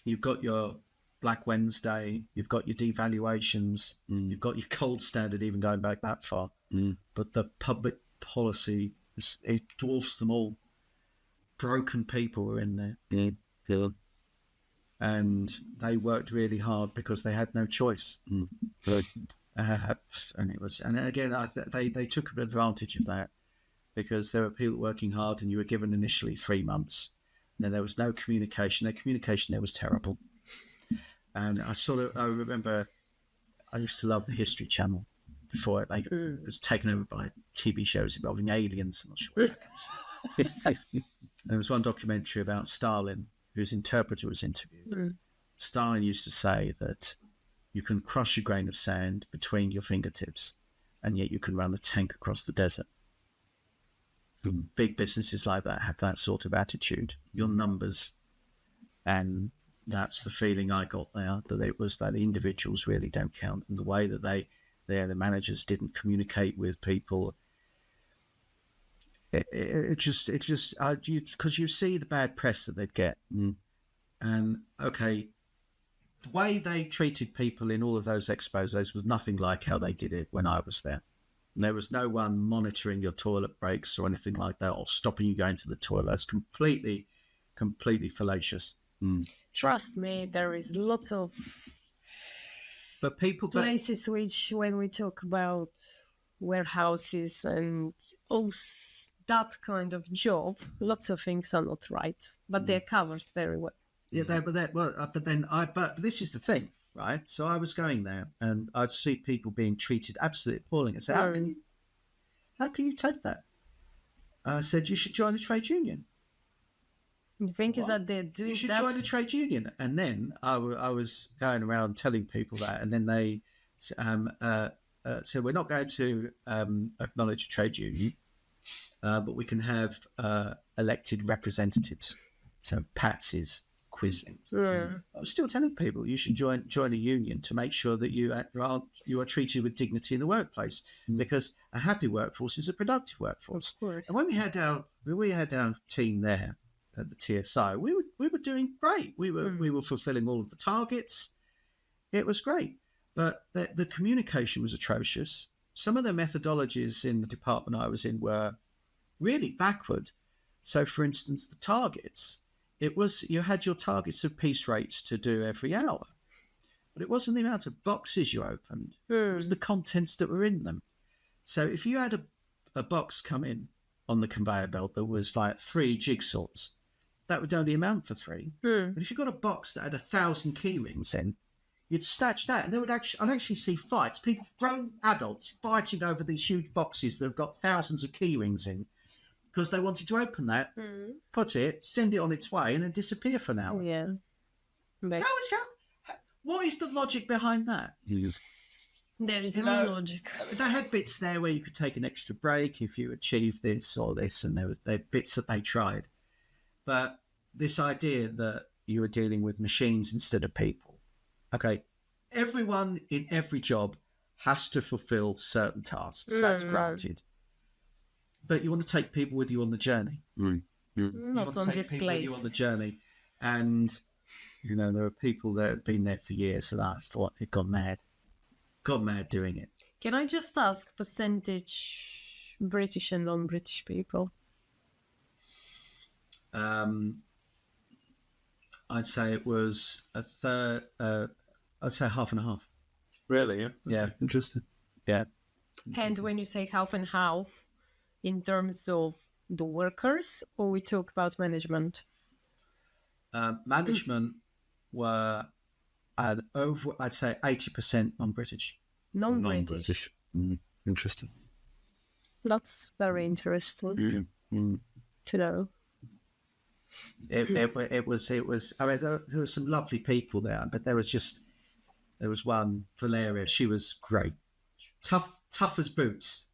You've got your Black Wednesday, you've got your devaluations, you've got your gold standard, even going back that far. But the public policy, it dwarfs them all. Broken people were in there. and they worked really hard because they had no choice. Right. And it was, and again, they took advantage of that because there were people working hard, and you were given initially 3 months. And then there was no communication. Their communication there was terrible. And I remember, I used to love the History Channel before it was taken over by TV shows involving aliens. I'm not sure what that was. There was one documentary about Stalin, whose interpreter was interviewed. Stalin used to say that you can crush a grain of sand between your fingertips, and yet you can run a tank across the desert. Big businesses like that have that sort of attitude. Your numbers, and that's the feeling I got there, that it was that the individuals really don't count, and the way that the managers didn't communicate with people. It just because you see the bad press that they'd get, and okay, the way they treated people in all of those exposés was nothing like how they did it when I was there. And there was no one monitoring your toilet breaks or anything like that, or stopping you going to the toilet. It's completely fallacious. Trust me, there is lots of places which, when we talk about warehouses and all that kind of job, lots of things are not right, but they're covered very well. Yeah, but this is the thing, right? So I was going there, and I'd see people being treated absolutely appalling. I said, how can you take that? I said, you should join a trade union. The thing is that they're doing that. You should join a trade union. And then I was going around telling people that, and then they said, we're not going to acknowledge a trade union, but we can have elected representatives, so patsies, quislings. I was still telling people you should join a union to make sure that you are treated with dignity in the workplace, because a happy workforce is a productive workforce. And when we had our team there at the TSI, we were doing great. We were fulfilling all of the targets. It was great, but the communication was atrocious. Some of the methodologies in the department I was in were really backward. So, for instance, the targets. It was, you had your targets of piece rates to do every hour, but it wasn't the amount of boxes you opened. It was the contents that were in them. So if you had a box come in on the conveyor belt that was like 3 jigsaws, that would only amount for 3. But if you got a box that had 1,000 key rings in, you'd stitch that, and I'd actually see fights, people, grown adults, fighting over these huge boxes that have got thousands of key rings in, because they wanted to open that, put it, send it on its way, and then disappear for an hour. Yeah. What is the logic behind that? There is no logic. They had bits there where you could take an extra break if you achieved this or this, and there were bits that they tried. But this idea that you were dealing with machines instead of people. Okay, everyone in every job has to fulfill certain tasks. That's granted. But you want to take people with you on the journey. Not on this place. You on the journey, and there are people that have been there for years, and I thought they'd gone mad doing it. Can I just ask percentage British and non-British people? I'd say it was a third. I'd say half and a half. Really? Yeah. Interesting. Yeah. And when you say half and half, in terms of the workers, or we talk about management? Management were I'd say 80% non-British. Non-British. Interesting. That's very interesting to know. It was. I mean, there were some lovely people there, but there was one, Valeria. She was great, tough as boots.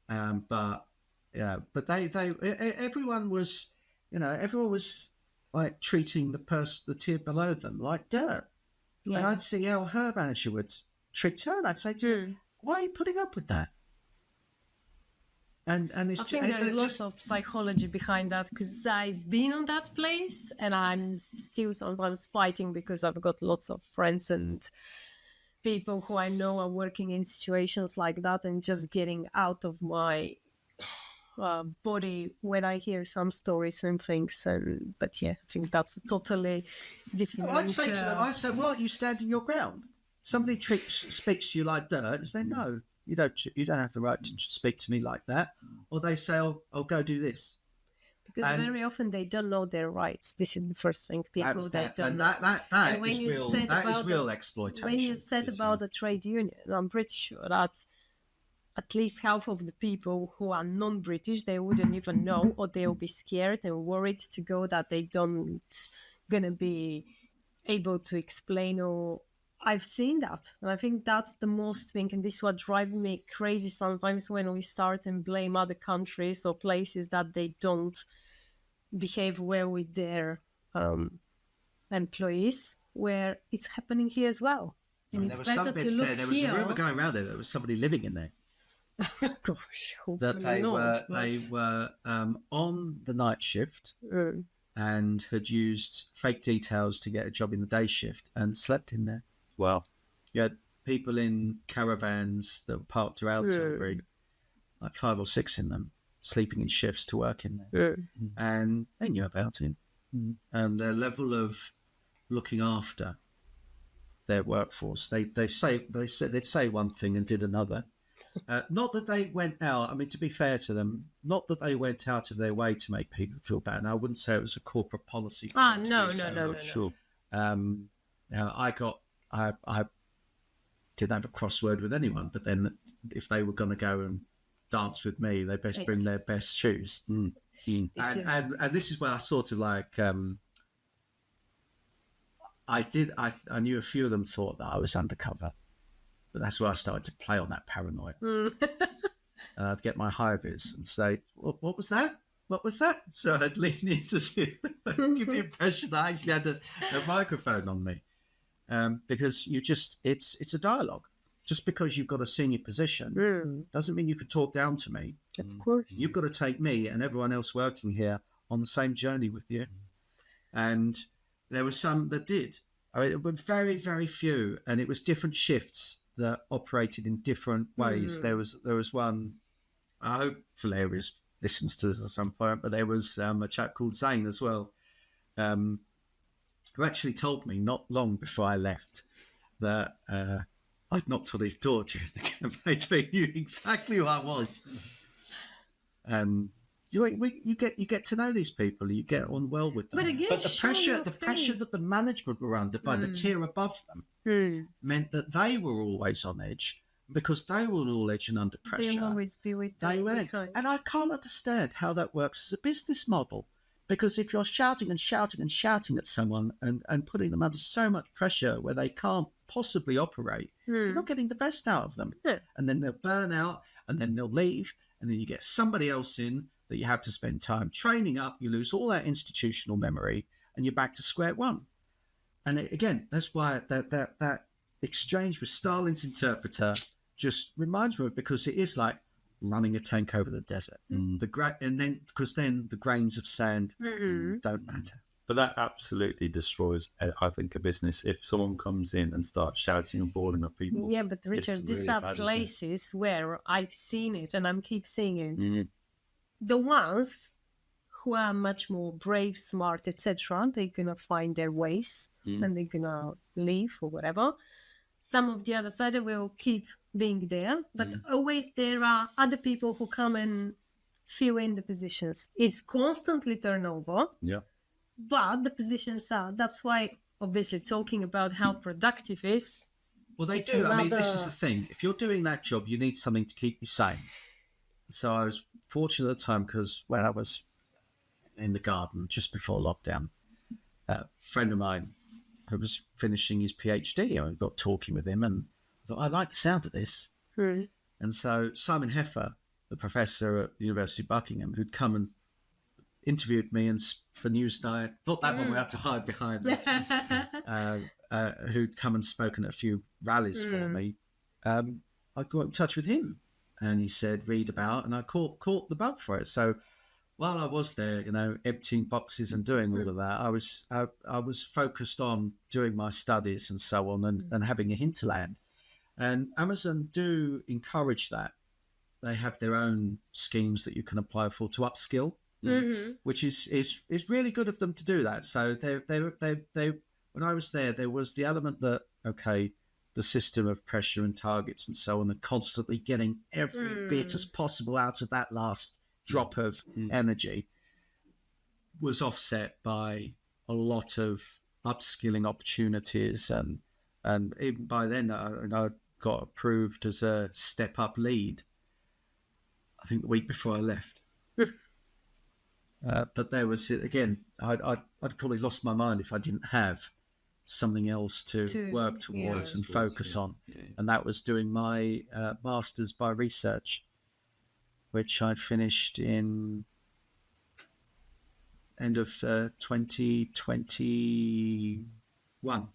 But everyone was like treating the tier below them like dirt. Yeah. And I'd see how her manager would treat her, and I'd say to her, why are you putting up with that? And it's I think there's lots of psychology behind that, because I've been on that place, and I'm still sometimes fighting because I've got lots of friends and people who I know are working in situations like that, and just getting out of my body when I hear some stories and things. But yeah, I think that's a totally different. I'd say to them, I'd say, well, you stand in your ground. Somebody speaks to you like dirt, and say, no, you don't have the right to speak to me like that. Or they say, I'll go do this. Because very often they don't know their rights. This is the first thing people that don't know. That is real exploitation. When you said about the trade union, I'm pretty sure that at least half of the people who are non-British, they wouldn't even know, or they'll be scared and worried to go, that they don't gonna be able to explain. Or I've seen that, and I think that's the most thing, and this is what drives me crazy sometimes when we start and blame other countries or places that they don't behave well with their employees, where it's happening here as well. And it's better to look here. There was a rumour going around there was somebody living in there. Gosh, that they were on the night shift and had used fake details to get a job in the day shift and slept in there. Wow. You had people in caravans that were parked around Tilbury, like 5 or 6 in them, sleeping in shifts to work in there. And they knew about it. And their level of looking after their workforce, they'd say one thing and did another. Not that they went out, I mean, to be fair to them, not that they went out of their way to make people feel bad. And I wouldn't say it was a corporate policy. No. Sure. Now, I didn't have a crossword with anyone, but then if they were going to go and dance with me, they best bring their best shoes. And this is where I sort of like, I knew a few of them thought that I was undercover. But that's where I started to play on that paranoia. I'd get my high-vis and say, what was that? What was that? So I'd lean in to see, give the impression that I actually had a microphone on me. Because it's a dialogue. Just because you've got a senior position doesn't mean you could talk down to me. Of course. You've got to take me and everyone else working here on the same journey with you. And there were some that did. I mean, it were very, very few, and it was different shifts that operated in different ways. There was one, I hope Valerius listens to this at some point, but there was a chap called Zane as well, who actually told me not long before I left that I'd knocked on his door during the campaign, so he knew exactly who I was. You get to know these people, you get on well with them. But again, the pressure that the management were under by the tier above them meant that they were always on edge, because they were all edge and under pressure. They'll always be with them. And I can't understand how that works as a business model, because if you're shouting and shouting and shouting at someone and putting them under so much pressure where they can't possibly operate, you're not getting the best out of them. And then they'll burn out, and then they'll leave, and then you get somebody else in that you have to spend time training up, you lose all that institutional memory, and you're back to square one. And again, that's why that exchange with Stalin's interpreter just reminds me of it, because it is like running a tank over the desert. And then the grains of sand don't matter. But that absolutely destroys, I think, a business if someone comes in and starts shouting and bawling at people. Yeah, but Richard, these are places where I've seen it, and I keep seeing it. The ones who are much more brave, smart, etc., they're going to find their ways and they're going to leave or whatever. Some of the other side will keep being there, but always there are other people who come and fill in the positions. It's constantly turnover, but the positions are. That's why, obviously, talking about how productive is. Well, they do. I mean, this is the thing. If you're doing that job, you need something to keep you sane. So I was fortunate at the time, because when I was in the garden just before lockdown, a friend of mine who was finishing his PhD, I got talking with him and I thought, I like the sound of this. And so Simon Heffer, the professor at the University of Buckingham, who'd come and interviewed me and for Newsnight, not that one we had to hide behind, who'd come and spoken at a few rallies for me, I got in touch with him. And he said, read about, and I caught the bug for it. So while I was there, emptying boxes and doing all of that, I was focused on doing my studies and so on, and having a hinterland. And Amazon do encourage that. they have their own schemes that you can apply for to upskill, which is really good of them to do that. So they when I was there was the element that, okay, the system of pressure and targets and so on, and constantly getting every bit as possible out of that last drop of energy, was offset by a lot of upskilling opportunities, and even by then I got approved as a step up lead, I think the week before I left. But there was, again, I'd probably lost my mind if I didn't have something else to work towards and focus on. And that was doing my master's by research, which I'd finished in end of 2021.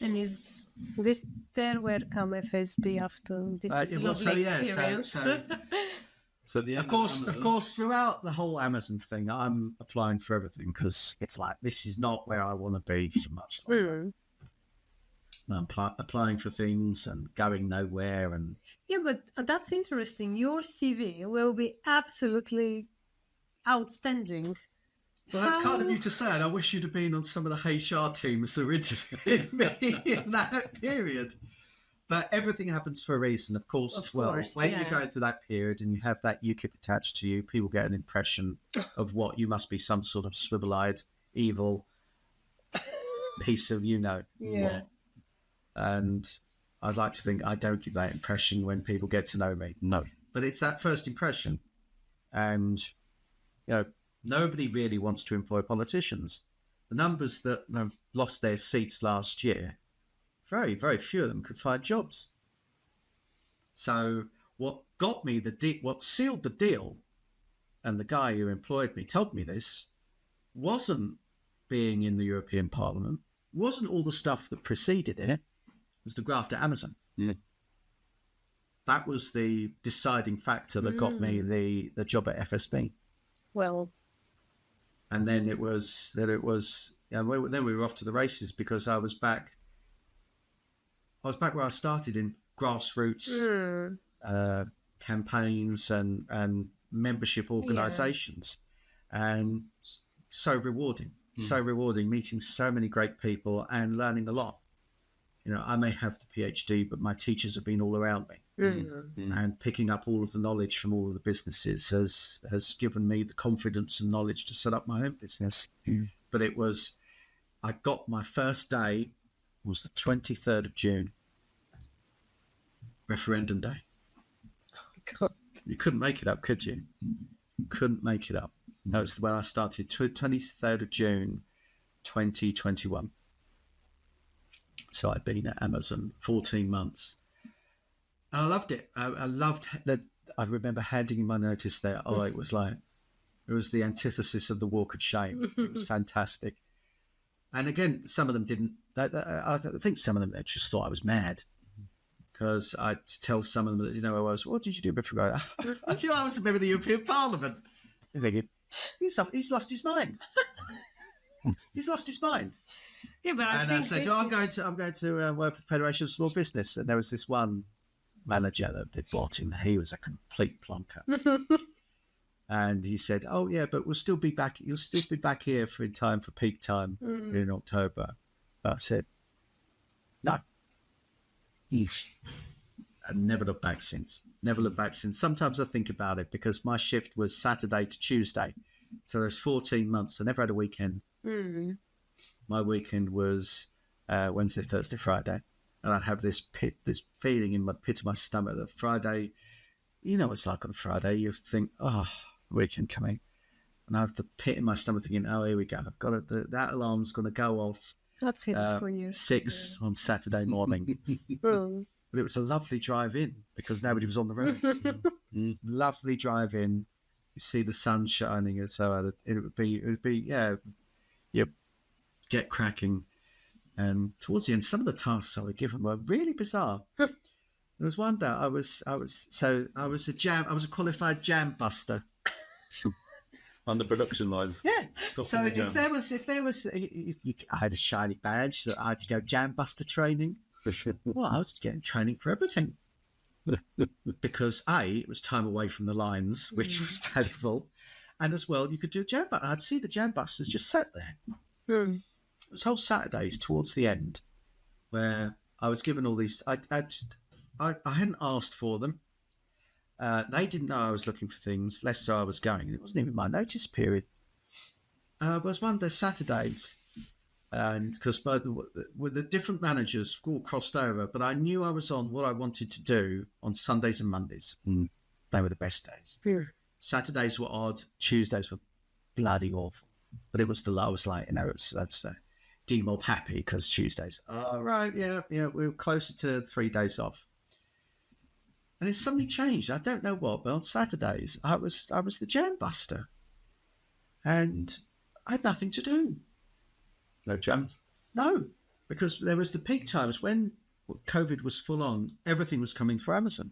And is this there where come FSB after this lovely experience? So of course, throughout the whole Amazon thing, I'm applying for everything because it's like, this is not where I want to be so much longer. I'm applying for things and going nowhere. And yeah, but that's interesting. Your CV will be absolutely outstanding. Well, that's kind of you to say, and I wish you'd have been on some of the HR teams that were interviewing me in that period. But everything happens for a reason, of course, as well. When you go through that period and you have that UKIP attached to you, people get an impression of what you must be, some sort of swivel-eyed, evil piece of what. And I'd like to think I don't give that impression when people get to know me. No. But it's that first impression. And, nobody really wants to employ politicians. The numbers that have lost their seats last year, very, very few of them could find jobs. So what got me what sealed the deal, and the guy who employed me told me this, wasn't being in the European Parliament, wasn't all the stuff that preceded it, was the graft at Amazon. That was the deciding factor that got me the job at FSB. Well, and then then we were off to the races, because I was back where I started, in grassroots campaigns and membership organisations, and so rewarding meeting so many great people and learning a lot. I may have the PhD, but my teachers have been all around me, and picking up all of the knowledge from all of the businesses has given me the confidence and knowledge to set up my own business. But I got my first day was the 23rd of June, referendum day. God. You couldn't make it up, could you? Couldn't make it up. No, it's when I started, 23rd of June, 2021. So I'd been at Amazon 14 months. And I loved it. I loved that. I remember handing in my notice there. It was the antithesis of the walk of shame. It was fantastic. And again, some of them didn't. I think some of them just thought I was mad, because I'd tell some of them that, I was, what did you do before? I feel I was a member of the European Parliament. They're thinking, he's lost his mind. He's lost his mind. Yeah, but I said, I'm going to work for the Federation of Small Business. And there was this one manager that they'd brought in. He was a complete plonker. And he said, "Oh yeah, but we'll still be back. You'll still be back here in time for peak time in October." But I said, "No." I've never looked back since. Never looked back since. Sometimes I think about it, because my shift was Saturday to Tuesday, so there's 14 months. I never had a weekend. My weekend was Wednesday, Thursday, Friday, and I'd have this feeling in the pit of my stomach that Friday. It's like on Friday, you think, weekend coming, and I have the pit in my stomach thinking, here we go, I've got that alarm's going to go off for you. 6 on Saturday morning. But it was a lovely drive in, because nobody was on the roads. Lovely drive in, you see the sun shining, and so it would be you get cracking. And towards the end, some of the tasks I were given were really bizarre. There was one day I was a qualified jam buster. On the production lines. Yeah. So if there was, I had a shiny badge that I had to go jam buster training. Well, I was getting training for everything. because it was time away from the lines, which was valuable, and as well you could do a jam. But I'd see the jam busters just sat there. It was whole Saturdays towards the end where I was given all these. I hadn't asked for them. They didn't know I was looking for things, less so I was going. It wasn't even my notice period. It was one of those Saturdays, and because with the different managers all crossed over, but I knew I was on what I wanted to do on Sundays and Mondays. They were the best days. Saturdays were odd, Tuesdays were bloody awful, but it was I was like, it was demob happy because Tuesdays. Oh right, yeah, we were closer to 3 days off. And it suddenly changed. I don't know what, but on Saturdays I was the jam buster, and I had nothing to do. No jams? No, because there was the peak times when COVID was full on. Everything was coming for Amazon,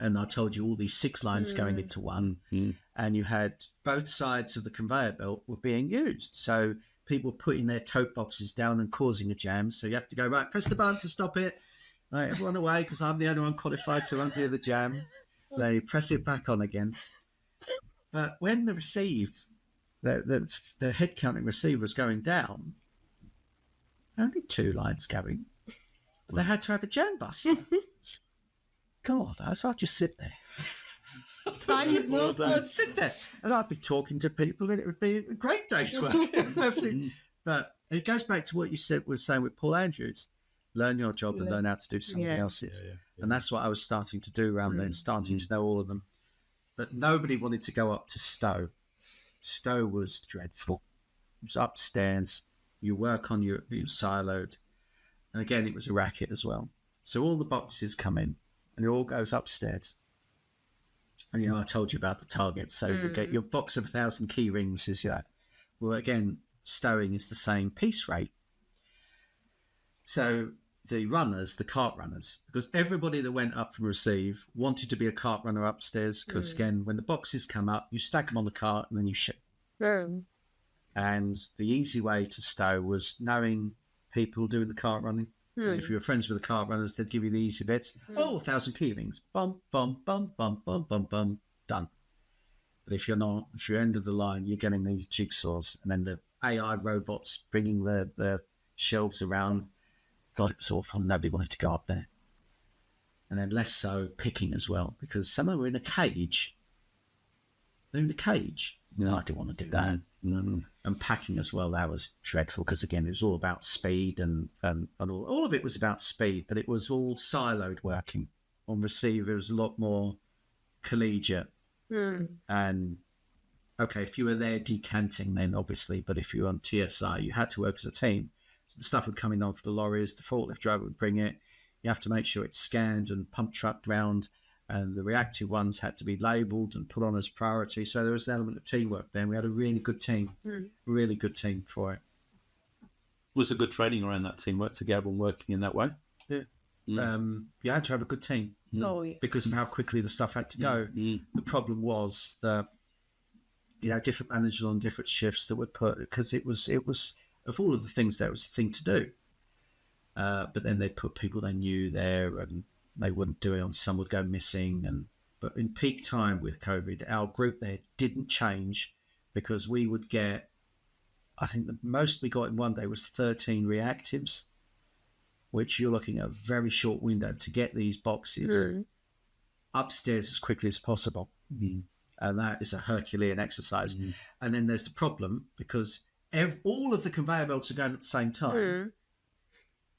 and I told you all these 6 lines going into one, and you had both sides of the conveyor belt were being used. So people putting their tote boxes down and causing a jam. So you have to go right, press the button to stop it. Right, everyone away because I'm the only one qualified to undo the jam. They press it back on again. But when the head counting receiver was going down, only 2 lines going. But they had to have a jam buster. God, I'd just sit there. I'd sit there and I'd be talking to people and it would be a great day's work. But it goes back to what you was saying with Paul Andrews. Learn your job and learn how to do something else's. And that's what I was starting to do around then, starting to know all of them. But nobody wanted to go up to Stowe. Stowe was dreadful. It was upstairs. You work on your siloed. And again, it was a racket as well. So all the boxes come in and it all goes upstairs. And, I told you about the target. So you get your box of 1,000 key rings is that. Well, again, stowing is the same piece rate. So the runners, the cart runners, because everybody that went up from receive wanted to be a cart runner upstairs because, again, when the boxes come up, you stack them on the cart and then you ship. And the easy way to stow was knowing people doing the cart running. If you were friends with the cart runners, they'd give you the easy bits. 1,000 key rings. Bum, bum, bum, bum, bum, bum, bum. Done. But if you're not, if you're end of the line, you're getting these jigsaws and then the AI robots bringing the shelves around. God, it was awful. Nobody wanted to go up there. And then less so picking as well, because some of them were in a cage. They're in a cage. I didn't want to do that. And packing as well, that was dreadful, because again, it was all about speed and all of it was about speed, but it was all siloed working. On receive, it was a lot more collegiate. And okay, if you were there decanting, then obviously, but if you were on TSI, you had to work as a team. So the stuff would come in off the lorries, the forklift driver would bring it. You have to make sure it's scanned and pump trucked round, and the reactive ones had to be labelled and put on as priority. So there was an element of teamwork there, and we had a really good team, really good team for it. Was there good training around that teamwork together and working in that way? Yeah. You had to have a good team because of how quickly the stuff had to go. The problem was that, different managers on different shifts that would put, because it was of all of the things, there was a thing to do. But then they'd put people they knew there and they wouldn't do it, and some would go missing. But in peak time with COVID, our group there didn't change, because we would get, I think the most we got in one day was 13 reactives, which you're looking at a very short window to get these boxes upstairs as quickly as possible. And that is a Herculean exercise. And then there's the problem, because all of the conveyor belts are going at the same time.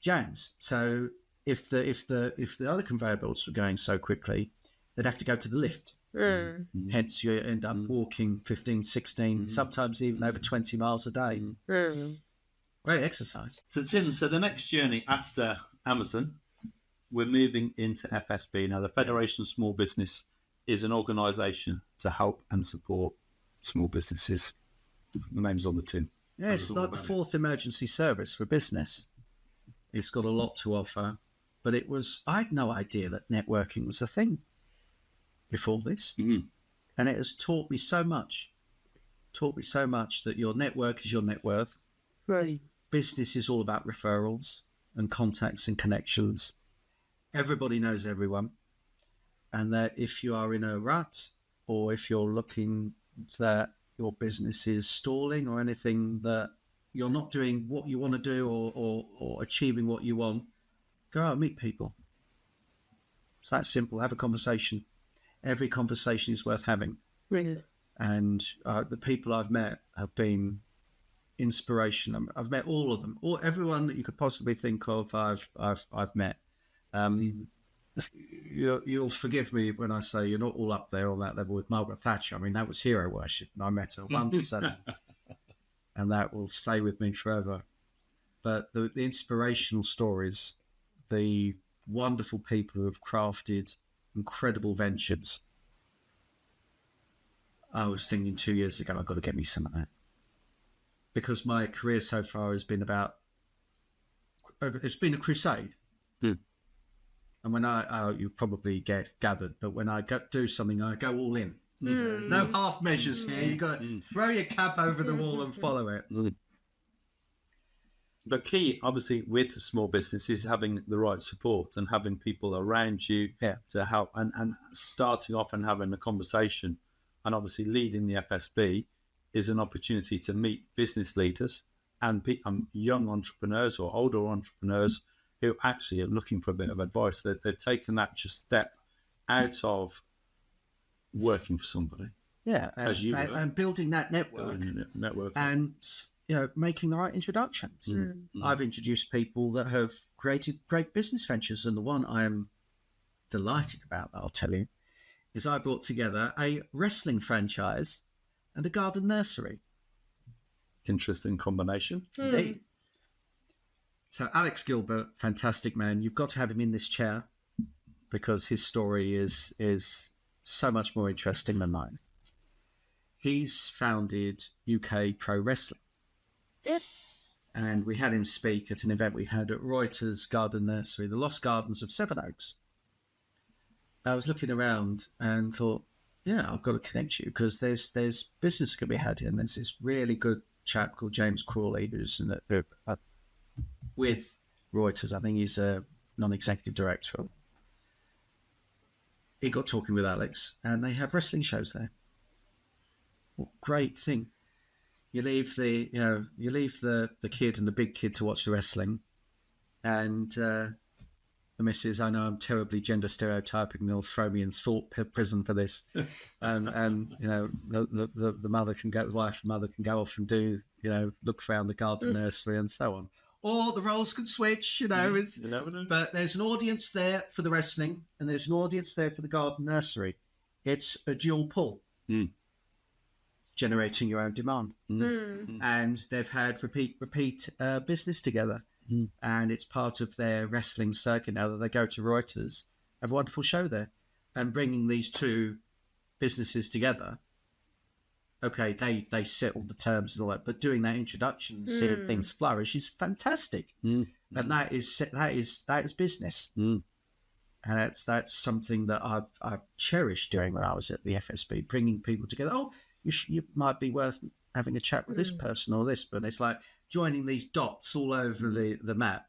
Jams. So if the other conveyor belts were going so quickly, they'd have to go to the lift. Hence, you end up walking 15, 16, sometimes even over 20 miles a day. Great exercise. So, Tim, the next journey after Amazon, we're moving into FSB. Now, the Federation of Small Business is an organisation to help and support small businesses. The name's on the tin. Yeah, it's like the fourth emergency service for business. It's got a lot to offer, but I had no idea that networking was a thing before this. And it has taught me so much that your network is your net worth. Right. Business is all about referrals and contacts and connections. everybody knows everyone, and that if you are in a rut or if you're looking that your business is stalling or anything, that you're not doing what you want to do or achieving what you want, go out and meet people. It's that simple. Have a conversation. Every conversation is worth having. Really? And the people I've met have been inspiration. I've met all of them, everyone that you could possibly think of. I've met. You'll forgive me when I say you're not all up there on that level with Margaret Thatcher. I mean, that was hero worship, and I met her once, and that will stay with me forever. But the inspirational stories, the wonderful people who have crafted incredible ventures. I was thinking 2 years ago, I've got to get me some of that. Because my career so far has been it's been a crusade. Mm. And when you probably gathered, but when I do something, I go all in. There's no half measures here. You got to throw your cap over the wall and follow it. The key, obviously, with small business is having the right support and having people around you to help, and starting off and having a conversation. And obviously leading the FSB is an opportunity to meet business leaders and young entrepreneurs or older entrepreneurs who actually are looking for a bit of advice. They've taken that just step out of working for somebody. Yeah, as you were. And building that network. And making the right introductions. I've introduced people that have created great business ventures, and the one I am delighted about, I'll tell you, is I brought together a wrestling franchise and a garden nursery. Interesting combination. Indeed. So Alex Gilbert, fantastic man. You've got to have him in this chair because his story is so much more interesting than mine. He's founded UK Pro Wrestling. Yep. And we had him speak at an event we had at Reuters Garden Nursery, the Lost Gardens of Sevenoaks. I was looking around and thought, yeah, I've got to connect you because there's business can be had here. And there's this really good chap called James Crawley who's with Reuters. I think he's a non-executive director. He got talking with Alex and they have wrestling shows there. What great thing. You leave the kid and the big kid to watch the wrestling, and the missus, I know I'm terribly gender stereotyping, they'll throw me in thought prison for this. and the mother can go, the wife and mother can go off and do, look around the garden nursery and so on. Or the roles can switch, you never know. But there's an audience there for the wrestling and there's an audience there for the garden nursery. It's a dual pull. Generating your own demand. And they've had repeat business together. And it's part of their wrestling circuit now that they go to Reuters, have a wonderful show there. And bringing these two businesses together, okay, they settle the terms and all that, but doing that introduction, seeing things flourish is fantastic. And that is business. And that's something that I've cherished during when I was at the FSB, bringing people together. Oh, you might be worth having a chat with this person or this, but it's like joining these dots all over the map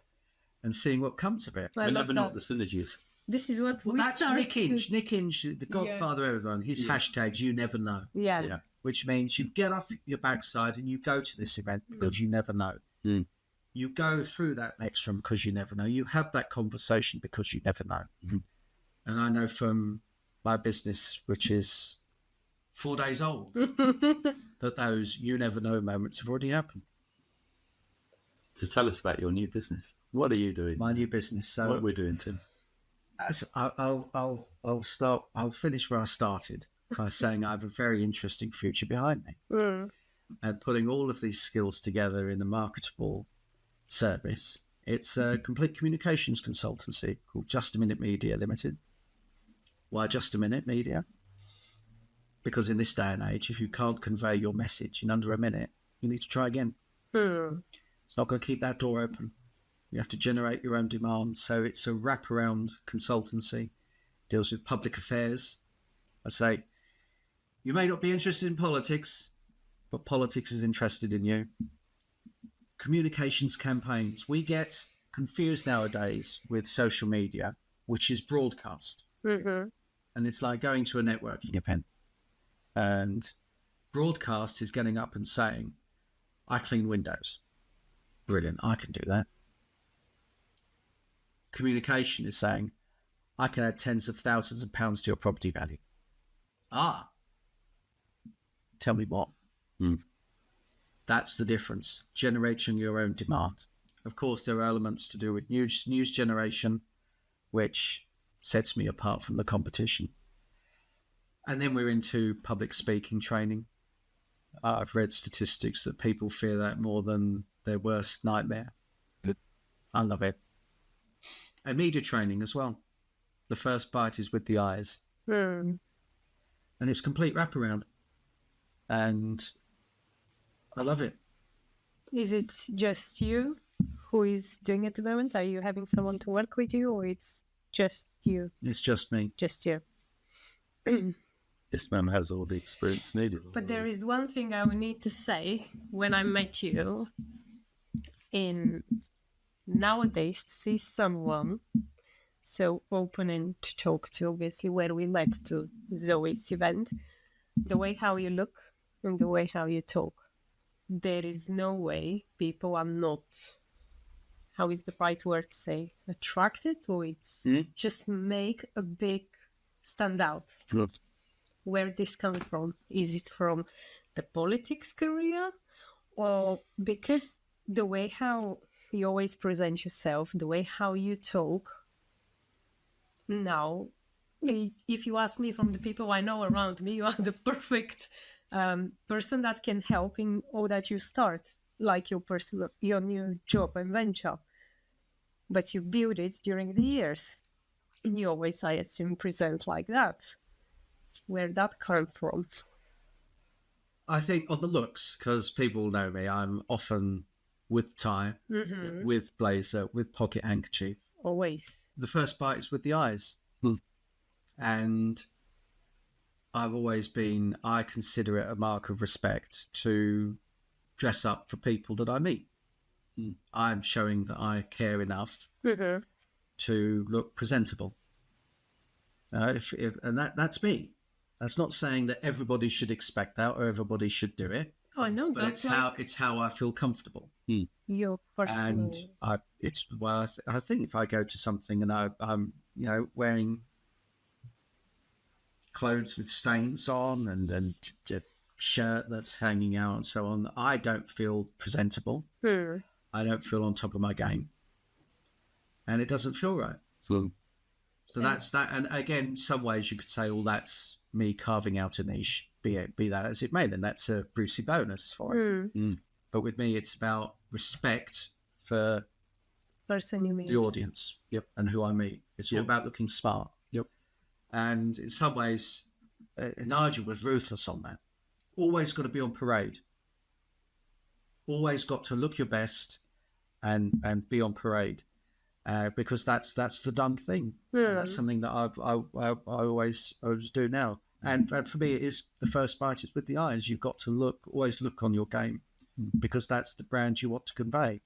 and seeing what comes of it. We never know what the synergies. This is what that's Nick Inge. Nick Inge, the godfather of everyone. His hashtags, you never know. Yeah. Which means you get off your backside and you go to this event because you never know. You go through that next room because you never know. You have that conversation because you never know. And I know from my business, which is 4 days old, that those you never know moments have already happened. To tell us about your new business. What are you doing? My new business. So what are we doing, Tim? I'll finish where I started by saying I have a very interesting future behind me. And putting all of these skills together in a marketable service. It's a complete communications consultancy called Just a Minute Media Limited. Why Just a Minute Media? Because in this day and age, if you can't convey your message in under a minute, you need to try again. It's not going to keep that door open. You have to generate your own demand. So it's a wraparound consultancy, deals with public affairs. I say, you may not be interested in politics, but politics is interested in you. Communications campaigns. We get confused nowadays with social media which is broadcast. Mm-hmm. And it's like going to a networking event. And broadcast is getting up and saying, I clean windows. Brilliant, I can do that. Communication is saying, I can add tens of thousands of pounds to your property value. Ah, tell me what. That's the difference, generating your own demand. Of course, there are elements to do with news generation, which sets me apart from the competition. And then we're into public speaking training. I've read statistics that people fear that more than their worst nightmare. I love it. And media training as well. The first bite is with the eyes. And it's complete wraparound. And I love it. Is it just you who is doing it at the moment? Are you having someone to work with you, or it's just you? It's just me. Just you. This man has all the experience needed. But there is one thing I would need to say. When I met you, in nowadays, to see someone so open and to talk to, obviously, where we met to Zoe's event, the way how you look and the way how you talk, there is no way people are not, how is the right word to say, attracted, or it's just make a big stand out. Good. Where this comes from? Is it from the politics career, or because the way how you always present yourself, the way how you talk? Now, if you ask me, from the people I know around me, you are the perfect person that can help in all that you start, like your new job and venture. But you build it during the years. And you always, I assume, present like that. Where that come from? I think on the looks, because people know me, I'm often with tie, with blazer, with pocket handkerchief. Always. The first bite is with the eyes. And I've always been, I consider it a mark of respect to dress up for people that I meet. I'm showing that I care enough to look presentable. And that's me. That's not saying that everybody should expect that or everybody should do it. Oh no, But it's how I feel comfortable. Your personal. And I think if I go to something and I'm wearing clothes with stains on and a shirt that's hanging out and so on, I don't feel presentable. I don't feel on top of my game, and it doesn't feel right. So that's that. And again, some ways you could say, well, that's me carving out a niche, be that as it may, then that's a Brucey bonus for it. But with me, it's about respect for person you meet, the audience, and who I meet. It's all about looking smart. And in some ways, Nigel was ruthless on that. Always got to be on parade. Always got to look your best and be on parade. Because that's the done thing. That's something that I always do now. And for me, it is the first bite is with the eyes. You've got to always look on your game, because that's the brand you want to convey.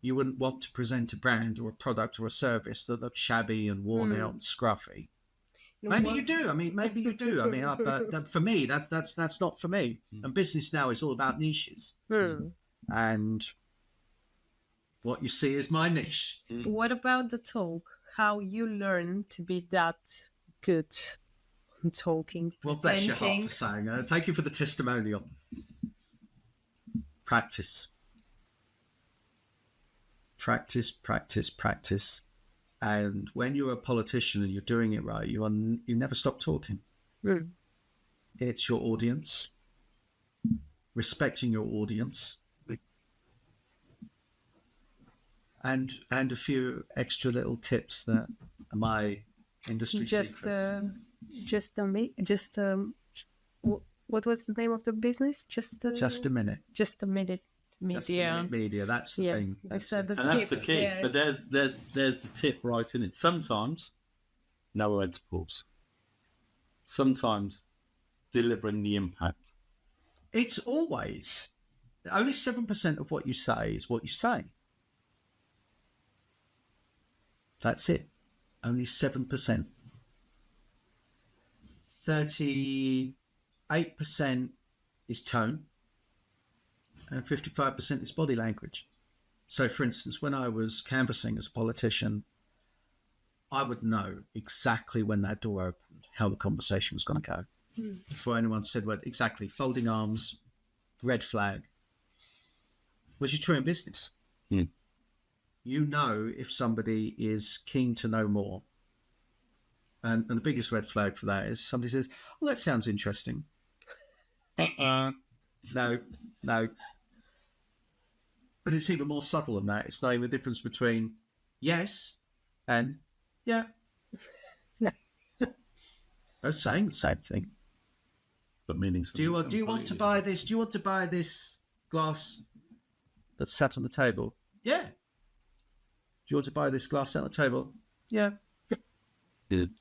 You wouldn't want to present a brand or a product or a service that looks shabby and worn out and scruffy. Maybe you do. Maybe you do. But for me, that's not for me. And business now is all about niches. And what you see is my niche. What about the talk? How you learn to be that good in talking, Well, bless your presenting? heart for saying that. Thank you for the testimonial. Practice. Practice, practice, practice. And when you're a politician and you're doing it right, you never stop talking. It's your audience. Respecting your audience. And a few extra little tips that are my industry secrets. What was the name of the business? Just a minute. Media. Just a minute media. That's the thing. I said the And that's the tips key. there. But there's the tip right in it. Sometimes know when to pause. Sometimes delivering the impact. It's always only 7% of what you say is what you say. That's it. only 7%. 38% is tone, and 55% is body language. So, for instance, when I was canvassing as a politician, I would know exactly when that door opened, how the conversation was going to go. Before anyone said, well, exactly, folding arms, red flag, which is true in business. You know if somebody is keen to know more. And the biggest red flag for that is somebody says, well, that sounds interesting. No. But it's even more subtle than that. It's knowing the difference between yes and yeah. No. They're saying the same thing. But meaning Do you want to buy this? Do you want to buy this glass that's sat on the table? Yeah. Do you want to buy this glass sat on the table? Yeah. Good.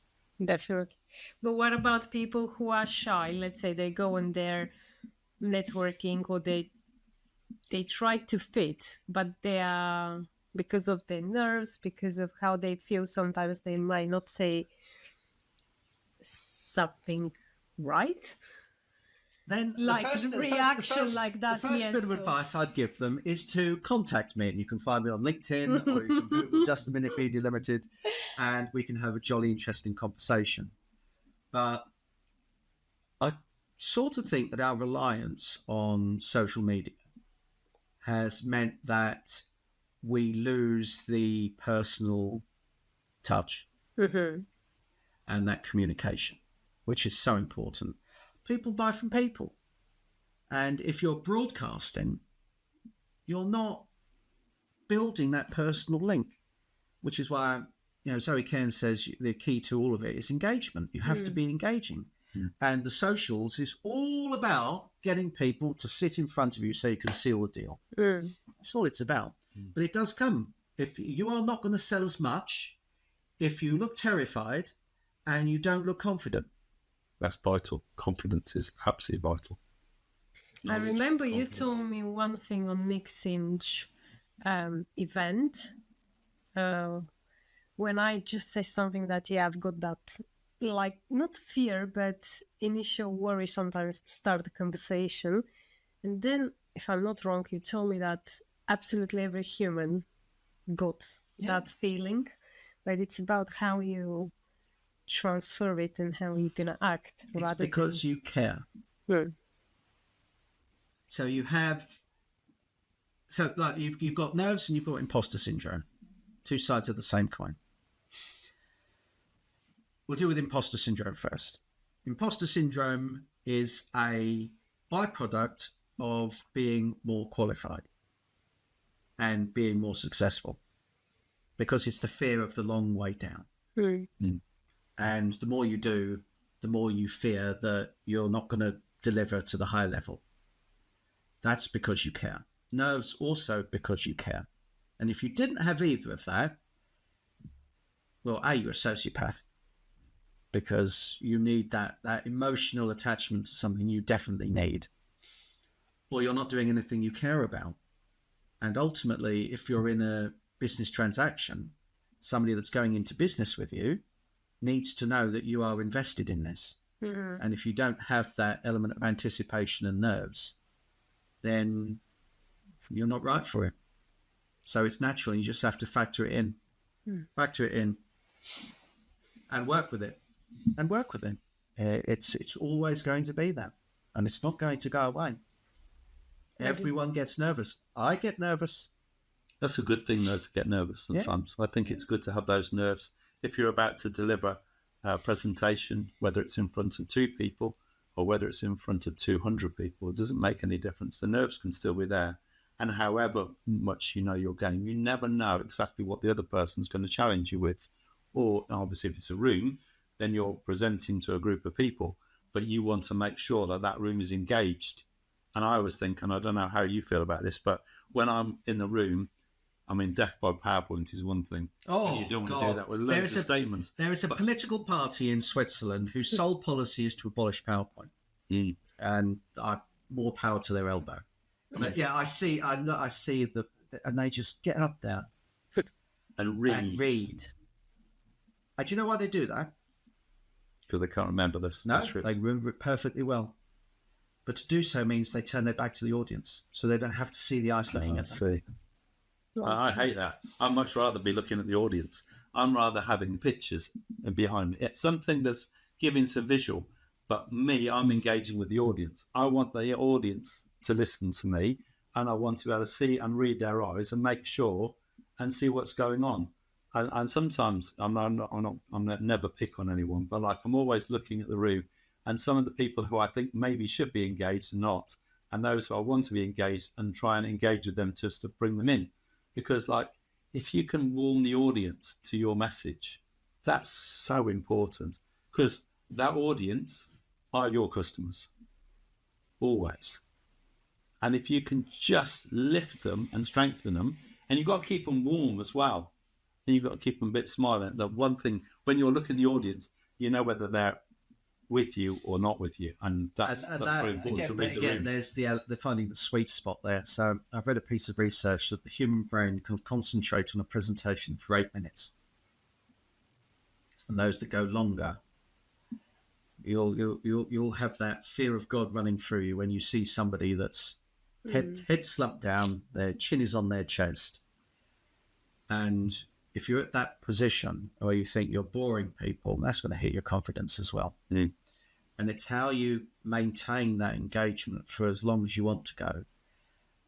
Definitely. But what about people who are shy? Let's say they go on their networking, or they try to fit, but they are, because of their nerves, because of how they feel, sometimes they might not say something right. Then Like reaction like that, The first yes, bit of so- advice I'd give them is to contact me, and you can find me on LinkedIn or you can Google Just a Minute Media Limited, and we can have a jolly interesting conversation. But I sort of think that our reliance on social media has meant that we lose the personal touch and that communication, which is so important. People buy from people. And if you're broadcasting, you're not building that personal link, which is why, Zoe Cairn says the key to all of it is engagement. You have to be engaging. And the socials is all about getting people to sit in front of you so you can seal the deal. That's all it's about. But it does come. If you are not going to sell as much, if you look terrified and you don't look confident. That's vital. Confidence is absolutely vital. I remember you told me one thing on Nick Singe event, when I just say something that, I've got that, like, not fear, but initial worry sometimes to start the conversation. And then, if I'm not wrong, you told me that absolutely every human got that feeling, but it's about how you transfer it and how you're going to act. It's because you care. So you have, like you've got nerves and you've got imposter syndrome, two sides of the same coin. We'll deal with imposter syndrome first. Imposter syndrome is a byproduct of being more qualified and being more successful, because it's the fear of the long way down. And the more you do, the more you fear that you're not going to deliver to the high level. That's because you care. Nerves also because you care. And if you didn't have either of that, well, you're a sociopath, because you need that emotional attachment to something you definitely need, or you're not doing anything you care about. And ultimately, if you're in a business transaction, somebody that's going into business with you needs to know that you are invested in this. And if you don't have that element of anticipation and nerves, then you're not right for it. So it's natural. You just have to factor it in. Factor it in and work with it. It's always going to be that. And it's not going to go away. Everyone gets nervous. I get nervous. That's a good thing, though, to get nervous sometimes. I think it's good to have those nerves. If you're about to deliver a presentation, whether it's in front of 2 people or whether it's in front of 200 people, it doesn't make any difference. The nerves can still be there. And however much you know your game, you never know exactly what the other person's going to challenge you with. Or obviously, if it's a room, then you're presenting to a group of people, but you want to make sure that that room is engaged. And I always think, and I don't know how you feel about this, but when I'm in the room, I mean, death by PowerPoint is one thing. Oh, you don't want to do that with loads of statements. There is a political party in Switzerland whose sole policy is to abolish PowerPoint. And more power to their elbow. But I see and they just get up there and read. And do you know why they do that? Because they can't remember this. No, script. they remember it perfectly well. But to do so means they turn their back to the audience, so they don't have to see the eyes looking at them. I hate that. I'd much rather be looking at the audience. I'm rather having pictures and behind me. It's something that's giving us a visual. But me, I'm engaging with the audience. I want the audience to listen to me, and I want to be able to see and read their eyes and make sure and see what's going on. And sometimes I'm never pick on anyone, but like I'm always looking at the room, and some of the people who I think maybe should be engaged are not, and those who I want to be engaged and try and engage with them just to bring them in, because like if you can warm the audience to your message, that's so important, because that audience are your customers, always. And if you can just lift them and strengthen them, and you've got to keep them warm as well, and you've got to keep them a bit smiling. The one thing, when you're looking at the audience, you know whether they're with you or not with you, and that's very important to read the room. There's the finding the sweet spot there. So I've read a piece of research that the human brain can concentrate on a presentation for 8 minutes, and those that go longer, you'll have that fear of God running through you when you see somebody that's head slumped down, their chin is on their chest, and if you're at that position where you think you're boring people, that's going to hit your confidence as well. And it's how you maintain that engagement for as long as you want to go.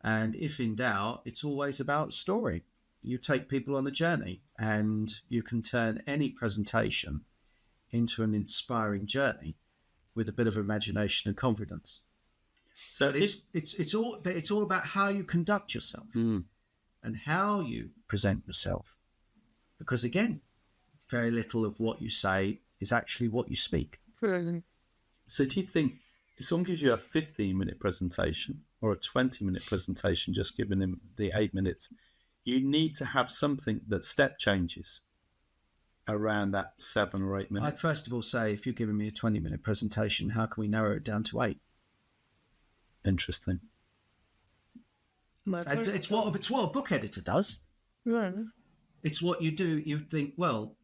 And if in doubt, it's always about story. You take people on a journey, and you can turn any presentation into an inspiring journey with a bit of imagination and confidence. So it's all about how you conduct yourself and how you present yourself. Because again, very little of what you say is actually what you speak. So do you think if someone gives you a 15-minute presentation or a 20-minute presentation, just giving them the 8 minutes, you need to have something that step changes around that 7 or 8 minutes? I'd first of all say, if you're giving me a 20-minute presentation, how can we narrow it down to 8? Interesting. It's what a book editor does. It's what you do. You think, well,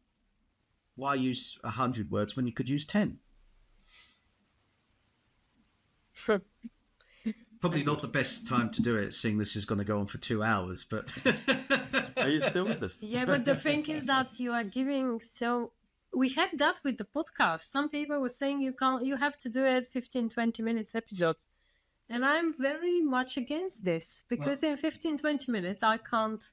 why use 100 words when you could use 10? Probably not the best time to do it, seeing this is going to go on for 2 hours, but... Are you still with us? Yeah, but the thing is that you are giving so... We had that with the podcast. Some people were saying you have to do it 15, 20 minutes episodes. And I'm very much against this, because in 15, 20 minutes, I can't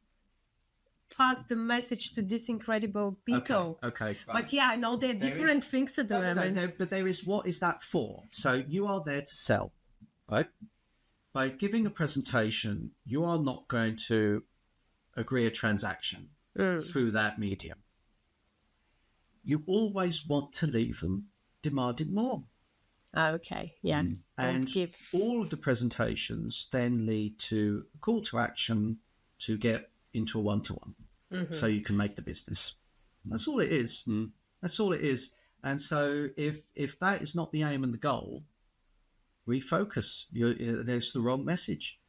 pass the message to these incredible people. Okay. But yeah, I know there are different things at the moment. But there is, what is that for? So you are there to sell, right? By giving a presentation, you are not going to agree a transaction through that medium. You always want to leave them demanding more. Okay, yeah. And all of the presentations then lead to a call to action to get into a one-to-one, so you can make the business. That's all it is. That's all it is. And so if that is not the aim and the goal, refocus. There's the wrong message.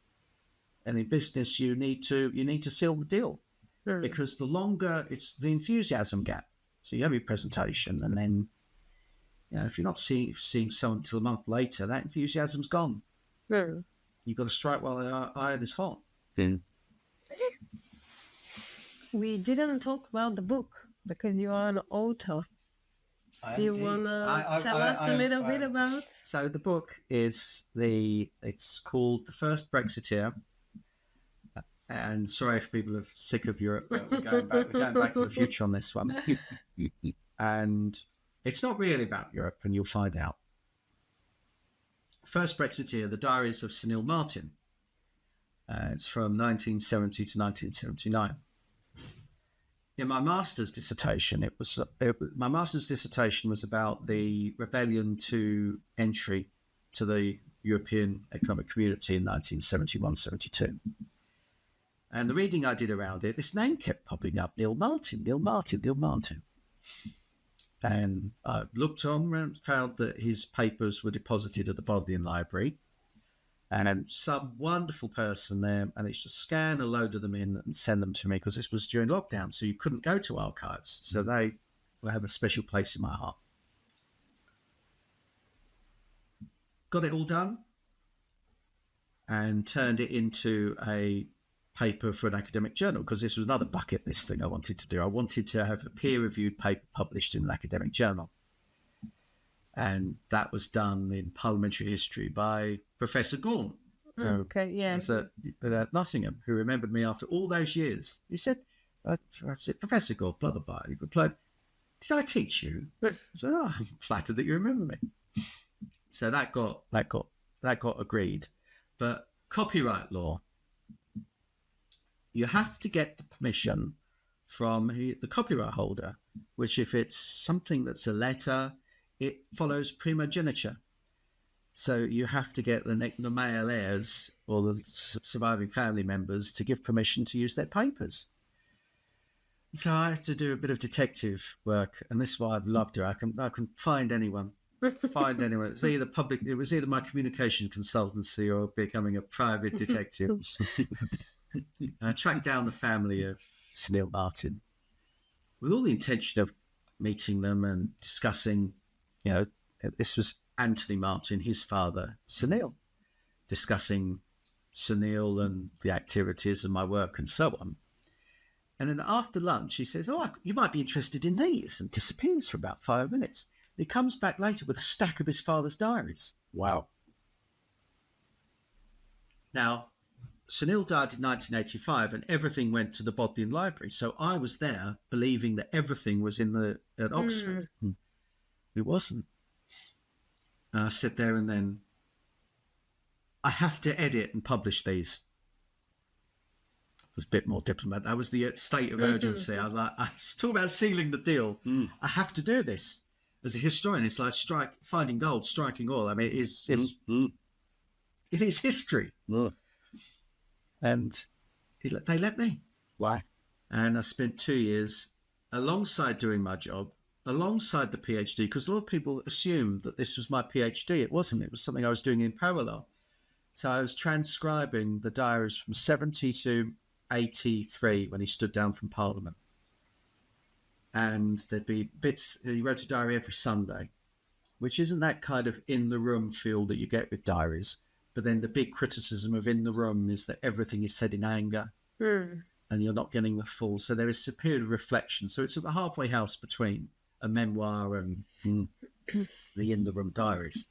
And in business, you need to seal the deal, because the longer it's the enthusiasm gap. So you have your presentation, and then, if you're not seeing someone until a month later, that enthusiasm's gone. You've got to strike while the iron is hot. We didn't talk about the book, because you are an author. Do you want to tell us a little bit about? So the book is it's called The First Brexiteer. And sorry if people are sick of Europe, but we're going back to the future on this one. And it's not really about Europe, and you'll find out. First Brexiteer, The Diaries of Sir Neil Martin. It's from 1970 to 1979. In my master's dissertation, my master's dissertation was about the rebellion to entry to the European Economic Community in 1971-72. And the reading I did around it, this name kept popping up, Neil Martin. And I looked on and found that his papers were deposited at the Bodleian Library. And some wonderful person there managed to scan a load of them in and send them to me, because this was during lockdown, so you couldn't go to archives. So they will have a special place in my heart. Got it all done and turned it into a paper for an academic journal, because this was another bucket list thing I wanted to do. I wanted to have a peer-reviewed paper published in an academic journal. And that was done in parliamentary history by Professor Gaunt. Okay, yeah. At Nottingham, who remembered me after all those years. He said, Professor Gaunt, blah, blah, blah. He replied, did I teach you? I said, oh, I'm flattered that you remember me. So that got agreed. But copyright law, you have to get the permission from the copyright holder, which if it's something that's a letter, it follows primogeniture. So you have to get the male heirs or the surviving family members to give permission to use their papers. So I had to do a bit of detective work, and this is why I've loved her. I can find anyone. It was either my communication consultancy or becoming a private detective. I tracked down the family of Sunil Martin with all the intention of meeting them and discussing, this was Anthony Martin, his father, Sunil, discussing Sunil and the activities of my work and so on. And then after lunch, he says, you might be interested in these, and disappears for about 5 minutes. He comes back later with a stack of his father's diaries. Wow. Now, Sunil died in 1985 and everything went to the Bodleian Library. So I was there believing that everything was at Oxford. It wasn't. And I sat there and then, I have to edit and publish these. I was a bit more diplomat. That was the state of urgency. I was talking about sealing the deal. I have to do this. As a historian, it's like finding gold, striking oil. I mean, it is history. And they let me. Why? And I spent 2 years alongside doing my job, alongside the PhD, because a lot of people assumed that this was my PhD. It wasn't. It was something I was doing in parallel. So I was transcribing the diaries from 70 to 83 when he stood down from Parliament. And there'd be bits, he wrote a diary every Sunday, which isn't that kind of in-the-room feel that you get with diaries. But then the big criticism of in the room is that everything is said in anger and you're not getting the full. So there is a period of reflection. So it's a halfway house between a memoir and the in the room diaries.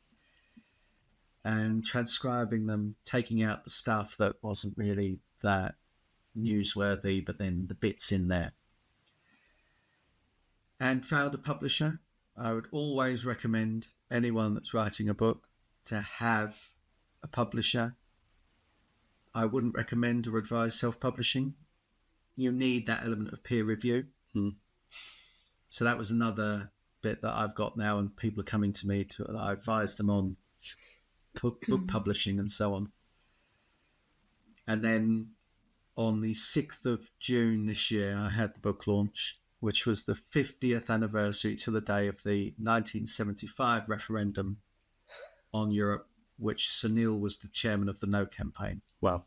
And transcribing them, taking out the stuff that wasn't really that newsworthy, but then the bits in there. And found a publisher. I would always recommend anyone that's writing a book to have a publisher. I wouldn't recommend or advise self-publishing. You need that element of peer review. So that was another bit that I've got now, and people are coming to me to I advise them on book publishing and so on. And then on the 6th of June this year, I had the book launch, which was the 50th anniversary to the day of the 1975 referendum on Europe, which Sunil was the chairman of the No campaign. Wow.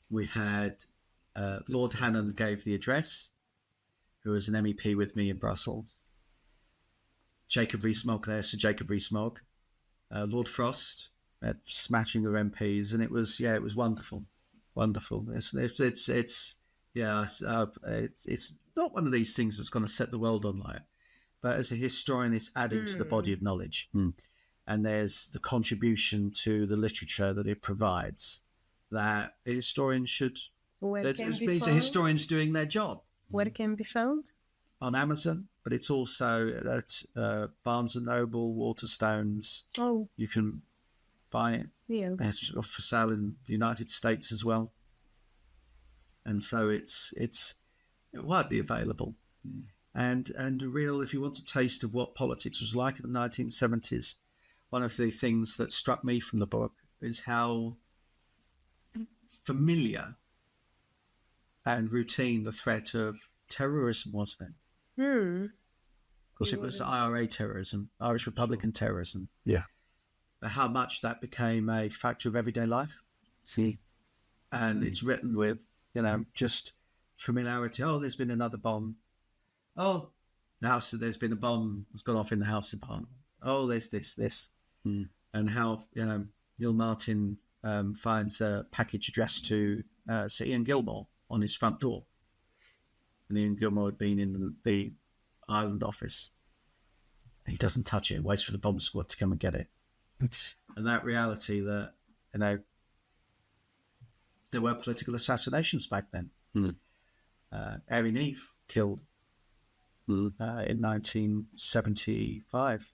We had Lord Hannon gave the address, who was an MEP with me in Brussels. Jacob Rees-Mogg there, Sir Jacob Rees-Mogg. Lord Frost, a smattering of MPs, and it was wonderful. Wonderful. It's not one of these things that's going to set the world on fire, but as a historian, it's adding to the body of knowledge. And there's the contribution to the literature that it provides that a historian should. These are historians doing their job. Where it can be found? On Amazon, but it's also at Barnes & Noble, Waterstones. Oh. You can buy it. Yeah. It's for sale in the United States as well. And so it's widely available. And a real, if you want a taste of what politics was like in the 1970s, one of the things that struck me from the book is how familiar and routine the threat of terrorism was then. Because it was IRA terrorism, Irish Republican terrorism. Yeah. But how much that became a factor of everyday life. And it's written with, just familiarity. Oh, there's been another bomb. Oh, the house, there's been a bomb that's gone off in the House of Parliament. Oh, there's this. And how, Neil Martin finds a package addressed to Sir Ian Gilmore on his front door. And Ian Gilmore had been in the Ireland office. He doesn't touch it, waits for the bomb squad to come and get it. And that reality that, there were political assassinations back then. Erin Eve killed in 1975.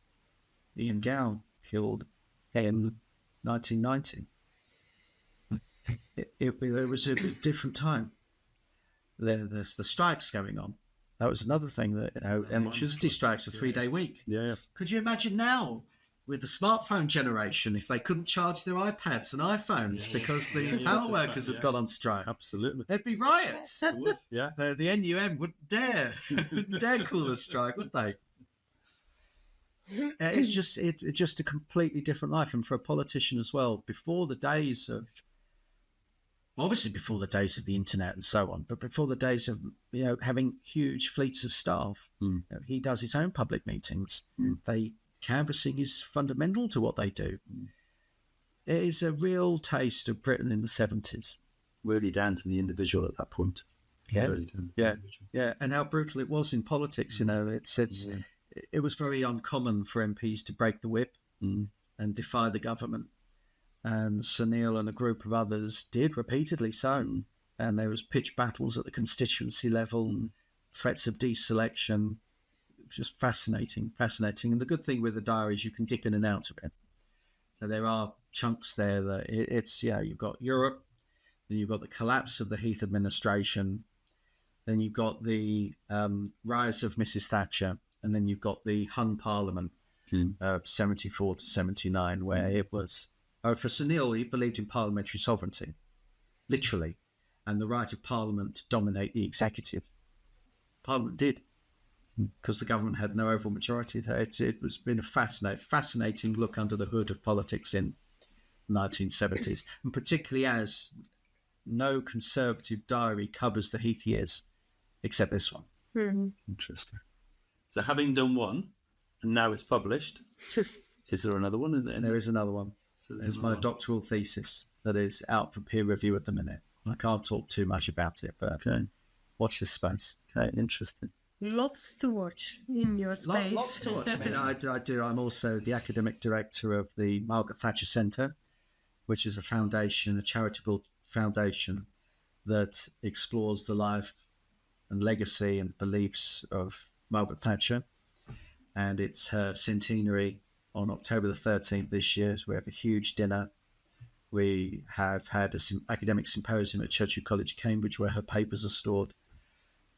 Ian Gowan killed in 1990. It was a different time. There's the strikes going on. That was another thing that, electricity strikes, a 3-day week. Yeah. Could you imagine now with the smartphone generation if they couldn't charge their iPads and iPhones because the power workers had gone on strike? Absolutely. There'd be riots. Yeah. The NUM wouldn't dare call a strike, would they? It's just a completely different life. And for a politician as well, before the days of the internet and so on, but before the days of, having huge fleets of staff, he does his own public meetings. Canvassing is fundamental to what they do. It is a real taste of Britain in the 70s. Really down to the individual at that point. Yeah, Really down to the yeah, individual. yeah. And how brutal it was in politics, it was very uncommon for MPs to break the whip and defy the government. And Sir Neil and a group of others did repeatedly so. And there was pitched battles at the constituency level, threats of deselection. It was just fascinating. And the good thing with the diary is you can dip in and out of it. So there are chunks there that you've got Europe, then you've got the collapse of the Heath administration, then you've got the rise of Mrs. Thatcher, and then you've got the Hun Parliament of 74 to 79, where it was, for Sir Neil, he believed in parliamentary sovereignty, literally, and the right of Parliament to dominate the executive. Parliament did, because the government had no overall majority. It was been a fascinating look under the hood of politics in the 1970s, and particularly as no Conservative diary covers the Heath years, except this one. Interesting. So having done one, and now it's published, is there another one? There is another one. So There's my doctoral thesis that is out for peer review at the minute. I can't talk too much about it, but watch this space. Okay, interesting. Lots to watch in your space. Lots to watch. I mean, I do. I'm also the academic director of the Margaret Thatcher Centre, which is a charitable foundation that explores the life and legacy and beliefs of Margaret Thatcher. And it's her centenary on October the 13th this year. So we have a huge dinner. We have had an academic symposium at Churchill College, Cambridge, where her papers are stored.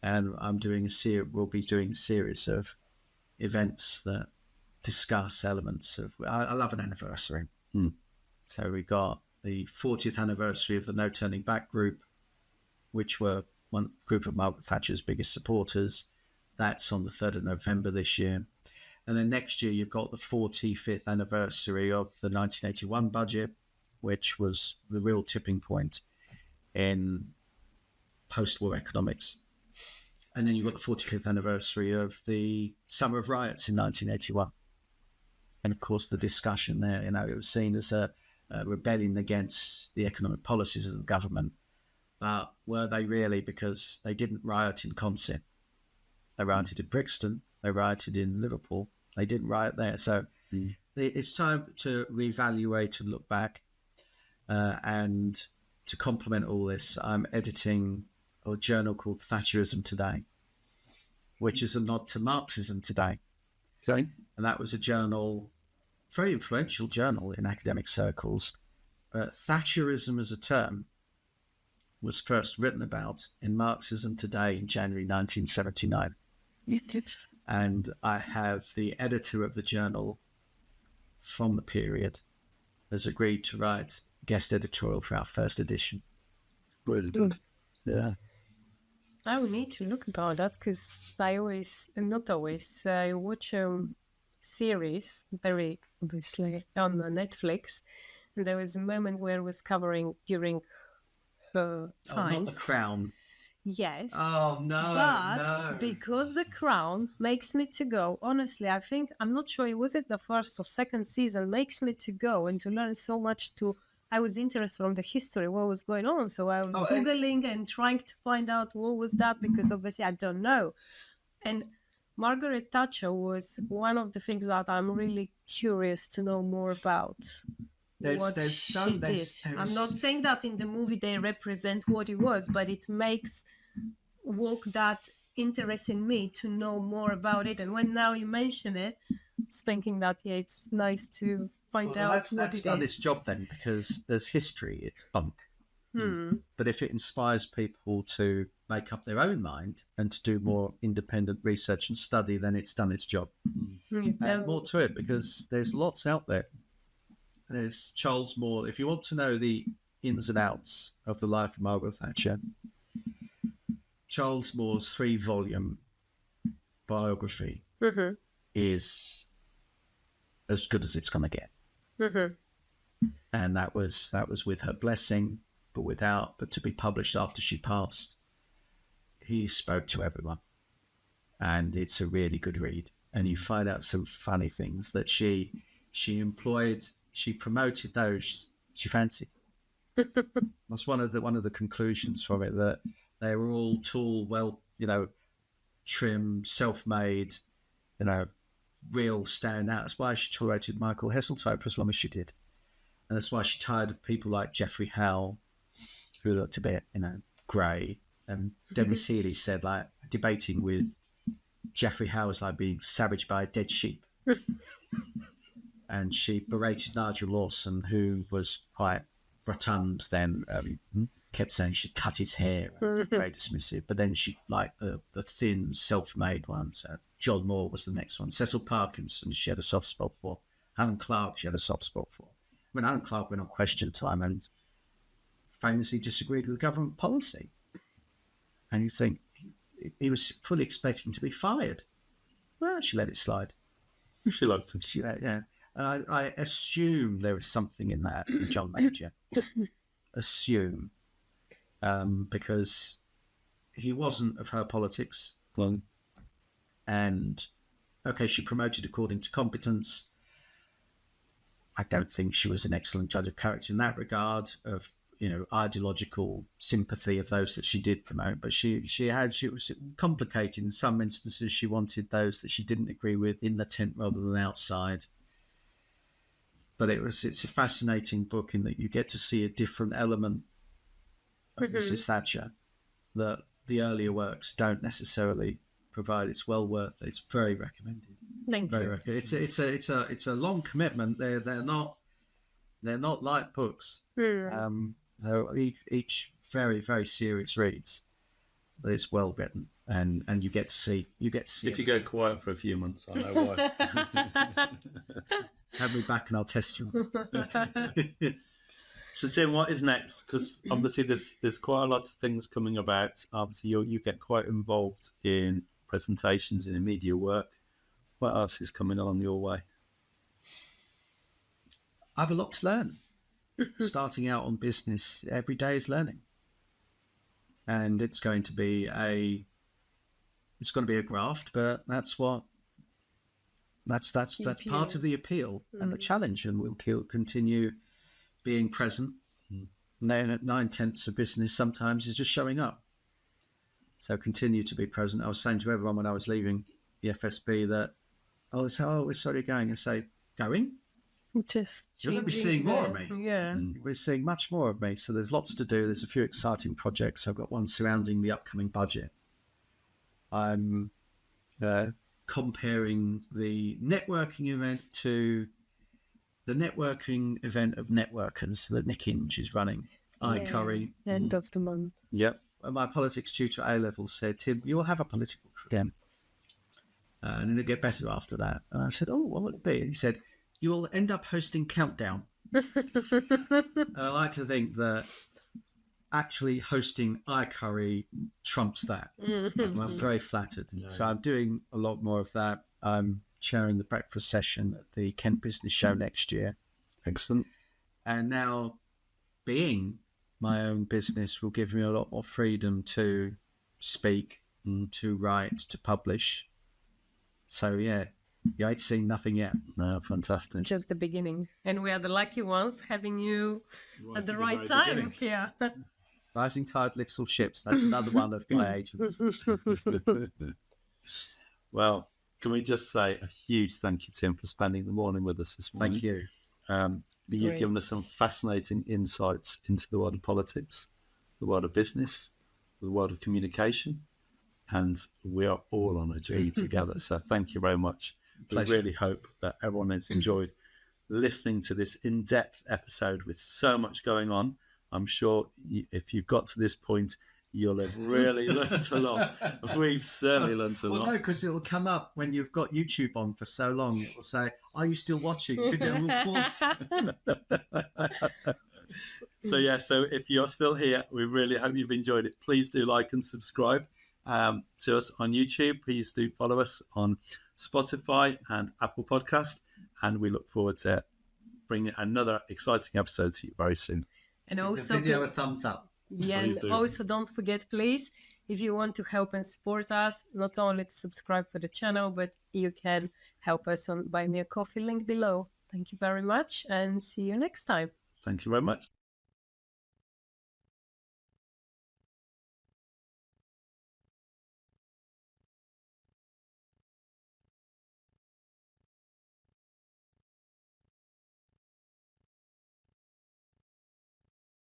And we'll be doing a series of events that discuss elements of, I love an anniversary. So we got the 40th anniversary of the No Turning Back group, which were one group of Margaret Thatcher's biggest supporters. That's on the 3rd of November this year. And then next year, you've got the 45th anniversary of the 1981 budget, which was the real tipping point in post-war economics. And then you've got the 45th anniversary of the Summer of Riots in 1981. And of course, the discussion there, it was seen as a rebellion against the economic policies of the government. But were they really? Because they didn't riot in concert. They rioted in Brixton, they rioted in Liverpool, they didn't riot there. So it's time to reevaluate and look back. And to complement all this, I'm editing a journal called Thatcherism Today, which is a nod to Marxism today. Okay. And that was a journal, very influential journal in academic circles. Thatcherism as a term was first written about in Marxism Today in January 1979. And I have the editor of the journal from the period has agreed to write guest editorial for our first edition. Really good. Yeah. I will need to look about that because I watch a series, very obviously, on Netflix. And there was a moment where it was covering during her times. Not The Crown. yes. Oh no, But no. because The Crown makes me to go, honestly, I think, I'm not sure, was it the first or second season, makes me to go and to learn so much I was interested in the history, what was going on. So I was Googling and trying to find out what was that, because obviously I don't know. And Margaret Thatcher was one of the things that I'm really curious to know more about. I'm not saying that in the movie they represent what it was, but it makes woke that interest in me to know more about it. And when now you mention it, it's thinking that it's nice to find out that's what it done is. its job then, because there's history, it's bunk. But if it inspires people to make up their own mind and to do more independent research and study, then it's done its job. And more to it, because there's lots out there. There's Charles Moore. If you want to know the ins and outs of the life of Margaret Thatcher, Charles Moore's 3-volume biography is as good as it's going to get. And that was with her blessing, but to be published after she passed. He spoke to everyone, and it's a really good read. And you find out some funny things that she promoted those she fancied. That's one of the conclusions from it, that they were all tall, well, trim, self-made, real standout. That's why she tolerated Michael Heseltine for as long as she did. And that's why she tired of people like Geoffrey Howe, who looked a bit, grey. And Debbie Seeley said, like, debating with Geoffrey Howe was like being savaged by a dead sheep. And she berated Nigel Lawson, who was quite rotund then, kept saying she'd cut his hair, very dismissive. But then she liked the thin, self-made ones. John Moore was the next one. Cecil Parkinson, she had a soft spot for. Alan Clark, she had a soft spot for. When Alan Clark went on Question Time and famously disagreed with government policy. And you think he was fully expecting to be fired. Well, she let it slide. She liked it. Yeah. And I assume there is something in that, in John Major. Assume. Because he wasn't of her politics. And, okay, she promoted according to competence. I don't think she was an excellent judge of character in that regard, of, ideological sympathy of those that she did promote. But she was complicated in some instances. She wanted those that she didn't agree with in the tent rather than outside. But it's a fascinating book in that you get to see a different element of Mrs. Thatcher that the earlier works don't necessarily provide. It's well worth it. It's very recommended. Thank you. It's a long commitment. They're not light books. They're each very, very serious reads. But it's well written, and you get to see. If you go quiet for a few months, I know why. Have me back and I'll test you. So Tim, what is next? Because obviously there's quite a lot of things coming about. Obviously you get quite involved in presentations and in media work. What else is coming along your way? I have a lot to learn. Starting out on business, every day is learning, and it's going to be a graft, but that's part of the appeal and the challenge, and we'll continue being present. Then at 9/10 of business sometimes is just showing up. So continue to be present. I was saying to everyone when I was leaving the FSB that, we're sorry going, and say, going? Just you're going to be seeing more of me. Yeah. We're seeing much more of me. So there's lots to do. There's a few exciting projects. I've got one surrounding the upcoming budget. I'm comparing the networking event to the networking event of networkers that Nick Inge is running. Curry. End of the month. Yep. And my politics tutor at A-level said, Tim, you'll have a political career. And it'll get better after that. And I said, what will it be? And he said, you will end up hosting Countdown. And I like to think that actually hosting Curry trumps that. And I was very flattered. So I'm doing a lot more of that. I'm chairing the breakfast session at the Kent Business Show next year. Excellent. And now being my own business will give me a lot more freedom to speak, to write, to publish. So yeah, you ain't seen nothing yet. No, fantastic. Just the beginning. And we are the lucky ones having you at the right time. Yeah. Rising tide lifts all ships. That's another one of my agents. Well, can we just say a huge thank you, Tim, for spending the morning with us this morning. Thank you. You've Great. given us some fascinating insights into the world of politics, the world of business, the world of communication, and we are all on a journey together. So thank you very much. Pleasure. We really hope that everyone has enjoyed listening to this in-depth episode with so much going on. I'm sure if you've got to this point, you'll have really learnt a lot. We've certainly learnt a Well, lot. no, because it'll come up when you've got YouTube on for so long. It will say, "Are you still watching?" Video, of course. So if you're still here, we really hope you've enjoyed it. Please do like and subscribe to us on YouTube. Please do follow us on Spotify and Apple Podcast, and we look forward to bringing another exciting episode to you very soon. And Give also, the video a thumbs up. yeah, Please and do. also don't forget, please, if you want to help and support us, not only to subscribe for the channel, but you can help us on Buy Me a Coffee link below. Thank you very much, and see you next time. Thank you very much.